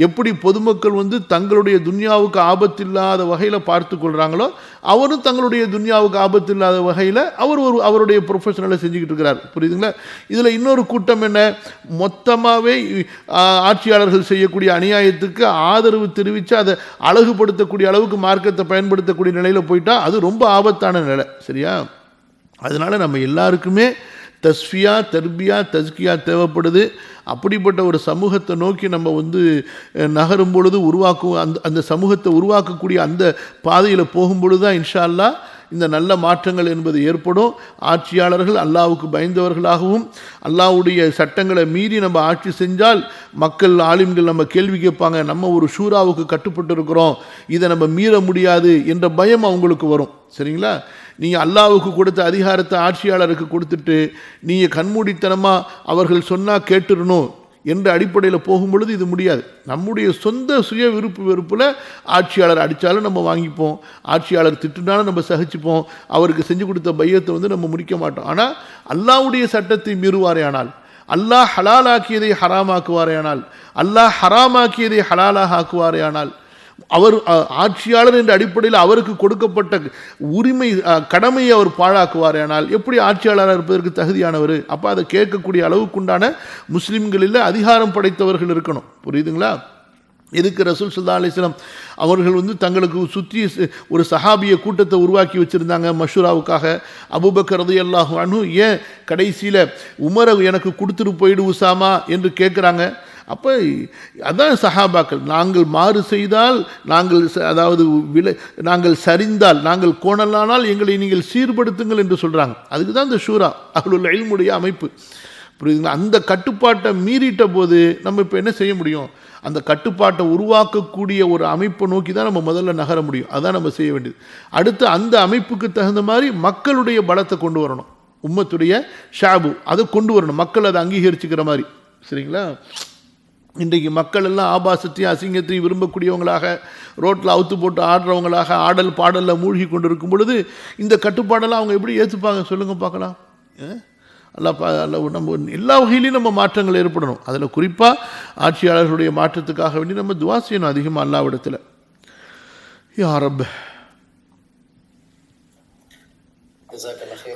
எப்படி பொதுமக்கள் வந்து தங்களுடைய துன்யாவுக்கு ஆபத்தில்லாத வகையில் பார்த்து கொள்கிறாங்களோ, அவரும் தங்களுடைய துன்யாவுக்கு ஆபத்தில்லாத வகையில் அவருடைய ப்ரொஃபஷனலை செஞ்சுக்கிட்டு இருக்கிறார். புரியுதுங்களா? இதில் இன்னொரு கூட்டம் என்ன, மொத்தமாகவே ஆட்சியாளர்கள் செய்யக்கூடிய அநியாயத்துக்கு ஆதரவு தெரிவித்து அதை அழகுபடுத்தக்கூடிய அளவுக்கு மார்க்கத்தை பயன்படுத்தக்கூடிய நிலையில் போயிட்டால் அது ரொம்ப ஆபத்தான நிலை. சரியா? அதனால் நம்ம எல்லாருக்குமே தஸ்ஃபியா, தர்பியா, தஸ்கியா தேவைப்படுது. அப்படிப்பட்ட ஒரு சமூகத்தை நோக்கி நம்ம நகரும் பொழுது அந்த சமூகத்தை உருவாக்கக்கூடிய அந்த பாதையில் போகும் பொழுது தான் இன்ஷா அல்லாஹ் இந்த நல்ல மாற்றங்கள் என்பது ஏற்படும். ஆட்சியாளர்கள் அல்லாஹ்வுக்கு பயந்தவர்களாகவும், அல்லாஹ்வுடைய சட்டங்களை மீறி நம்ம ஆட்சி செஞ்சால் மக்கள், ஆலிம்கள் நம்ம கேள்வி கேட்பாங்க, நம்ம ஒரு ஷூராவுக்கு கட்டுப்பட்டு இருக்கிறோம், இதை நம்ம மீற முடியாது என்ற பயம் அவங்களுக்கு வரும். சரிங்களா? நீங்கள் அல்லாஹ்வுக்கு கொடுத்த அதிகாரத்தை ஆட்சியாளருக்கு கொடுத்துட்டு நீங்கள் கண்மூடித்தனமாக அவர்கள் சொன்னால் கேட்டுடணும் என்ற அடிப்படையில் போகும்பொழுது இது முடியாது. நம்முடைய சொந்த சுய விருப்பு வெறுப்பில் ஆட்சியாளர் அடித்தாலும் நம்ம வாங்கிப்போம், ஆட்சியாளர் திட்டுனாலும் நம்ம சகிச்சுப்போம், அவருக்கு செஞ்சு கொடுத்த பையத்தை நம்ம முடிக்க மாட்டோம். ஆனால் அல்லாஹ்வுடைய சட்டத்தை மீறுவாரேயானால், அல்லாஹ் ஹலாலாக்கியதை ஹராமாக்குவாரேயானால், அல்லாஹ் ஹராமாக்கியதை ஹலாலாக ஆக்குவாரேயானால், அவர் ஆட்சியாளர் என்ற அடிப்படையில் அவருக்கு கொடுக்கப்பட்ட உரிமை கடமையை அவர் பாழாக்குவாரேனால் எப்படி ஆட்சியாளராக இருப்பதற்கு தகுதியானவர்? அப்போ அதை கேட்கக்கூடிய அளவுக்குண்டான முஸ்லிம்களில் அதிகாரம் படைத்தவர்கள் இருக்கணும். புரியுதுங்களா? எதுக்கு ரசூல் ஸல்லல்லாஹு அலைஹி வஸல்லம் அவர்கள் தங்களுக்கு சுற்றி ஒரு சஹாபிய கூட்டத்தை உருவாக்கி வச்சுருந்தாங்க மஷூராவுக்காக. அபூபக்கர் ரலியல்லாஹு அன்ஹு ஏன் கடைசியில் உமரை எனக்கு கொடுத்துட்டு போயிடு உசாமா என்று கேட்குறாங்க. அப்போ அதான் சஹாபாக்கள், நாங்கள் மாறு செய்தால், நாங்கள் சரிந்தால், நாங்கள் கோணலானால் எங்களை நீங்கள் சீர்படுத்துங்கள் என்று சொல்கிறாங்க. அதுக்கு தான் இந்த ஷூரா அஹ்லுல் இல்முடைய அமைப்பு. புரியுதுங்களா? அந்த கட்டுப்பாட்டை மீறிட்ட போது நம்ம இப்போ என்ன செய்ய முடியும்? அந்த கட்டுப்பாட்டை உருவாக்கக்கூடிய ஒரு அமைப்பை நோக்கி தான் நம்ம முதல்ல நகர முடியும். அதான் நம்ம செய்ய வேண்டியது. அடுத்து அந்த அமைப்புக்கு தகுந்த மாதிரி மக்களுடைய பலத்தை கொண்டு வரணும். உம்மத்துடைய ஷாபு அதை கொண்டு வரணும், மக்கள் அதை அங்கீகரிச்சுக்கிற மாதிரி. சரிங்களா? இன்றைக்கு மக்கள் எல்லாம் ஆபாசத்தையும் அசிங்கத்தையும் விரும்பக்கூடியவங்களாக, ரோட்டில் அவுத்து போட்டு ஆடுறவங்களாக, ஆடல் பாடலில் மூழ்கி கொண்டு இருக்கும் பொழுது இந்த கட்டுப்பாடெல்லாம் அவங்க எப்படி ஏற்றுப்பாங்க? சொல்லுங்கள் பார்க்கலாம். நம்ம எல்லா வகையிலையும் நம்ம மாற்றங்கள் ஏற்படணும். அதில் குறிப்பாக ஆட்சியாளர்களுடைய மாற்றத்துக்காக வேண்டி நம்ம துவா செய்யணும் அதிகமாக அல்லாஹ்விடத்தில். யா ரப்,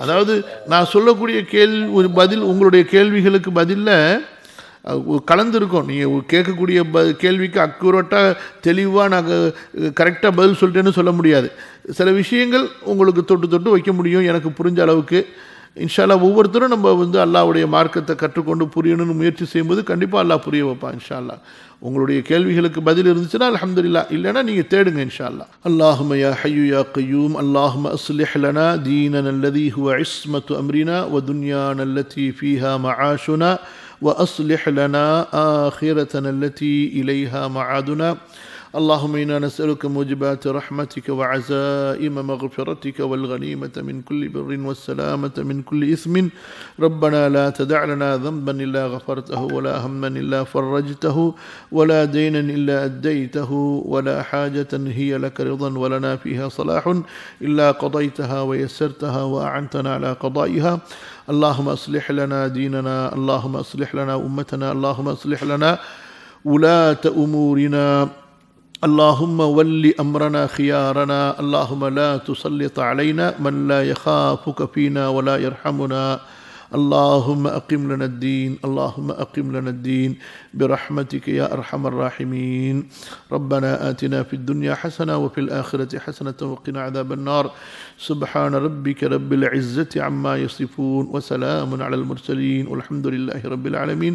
அதாவது நான் சொல்லக்கூடிய பதில், உங்களுடைய கேள்விகளுக்கு பதிலில் கலந்துருக்கோம். நீங்கள் கேட்கக்கூடிய கேள்விக்கு அக்யூரேட்டாக தெளிவாக நாங்கள் கரெக்டாக பதில் சொல்லிட்டேன்னு சொல்ல முடியாது. சில விஷயங்கள் உங்களுக்கு தொட்டு வைக்க முடியும் எனக்கு புரிஞ்ச அளவுக்கு. இன்ஷா அல்லாஹ் ஒவ்வொருத்தரும் நம்ம அல்லாஹ்வுடைய மார்க்கத்தை கற்றுக்கொண்டு புரியணும்னு முயற்சி செய்யும்போது கண்டிப்பாக அல்லாஹ் புரிய வைப்பான் இன்ஷா அல்லாஹ். உங்களுடைய கேள்விகளுக்கு பதில் இருந்துச்சுன்னா அல்ஹம்துலில்லாஹ், இல்லைன்னா நீங்கள் தேடுங்க இன்ஷா அல்லாஹ். அல்லாஹும்ம யா ஹய்யு யா கய்யூம், அல்லாஹும்ம அஸ்லிஹ் லனா தீனனா அல்லதீ ஹுவ இஸ்மத்து அம்ரினா வ துன்யானா அல்லதீ ஃபீஹா மஆஷுனா وأصلح لنا آخرتنا التي إليها معادنا. اللهم إنا نسألك موجبات رحمتك وعزائم مغفرتك والغنيمة من كل بر والسلامة من كل إثم. ربنا لا تدع لنا ذنبا إلا غفرته ولا هما إلا فرجته ولا دينا إلا أديته ولا حاجة هي لك رضا ولنا فيها صلاح إلا قضيتها ويسرتها وأعنتنا على قضائها. اللهم أصلح لنا ديننا، اللهم أصلح لنا أمتنا، اللهم أصلح لنا ولاة أمورنا، اللهم ول أمرنا خيارنا، اللهم لا تسلط علينا من لا يخافك فينا ولا يرحمنا. اللهم أقم لنا الدين، اللهم أقم لنا الدين برحمتك يا أرحم الراحمين. ربنا آتنا في الدنيا حسنة وفي الآخرة حسنة وقنا عذاب النار. سبحان ربك رب العزة عما يصفون وسلام على المرسلين والحمد لله رب العالمين.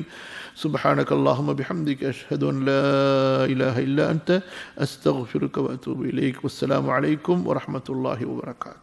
سبحانك اللهم بحمدك أشهد أن لا إله إلا أنت أستغفرك وأتوب إليك. والسلام عليكم ورحمة الله وبركاته.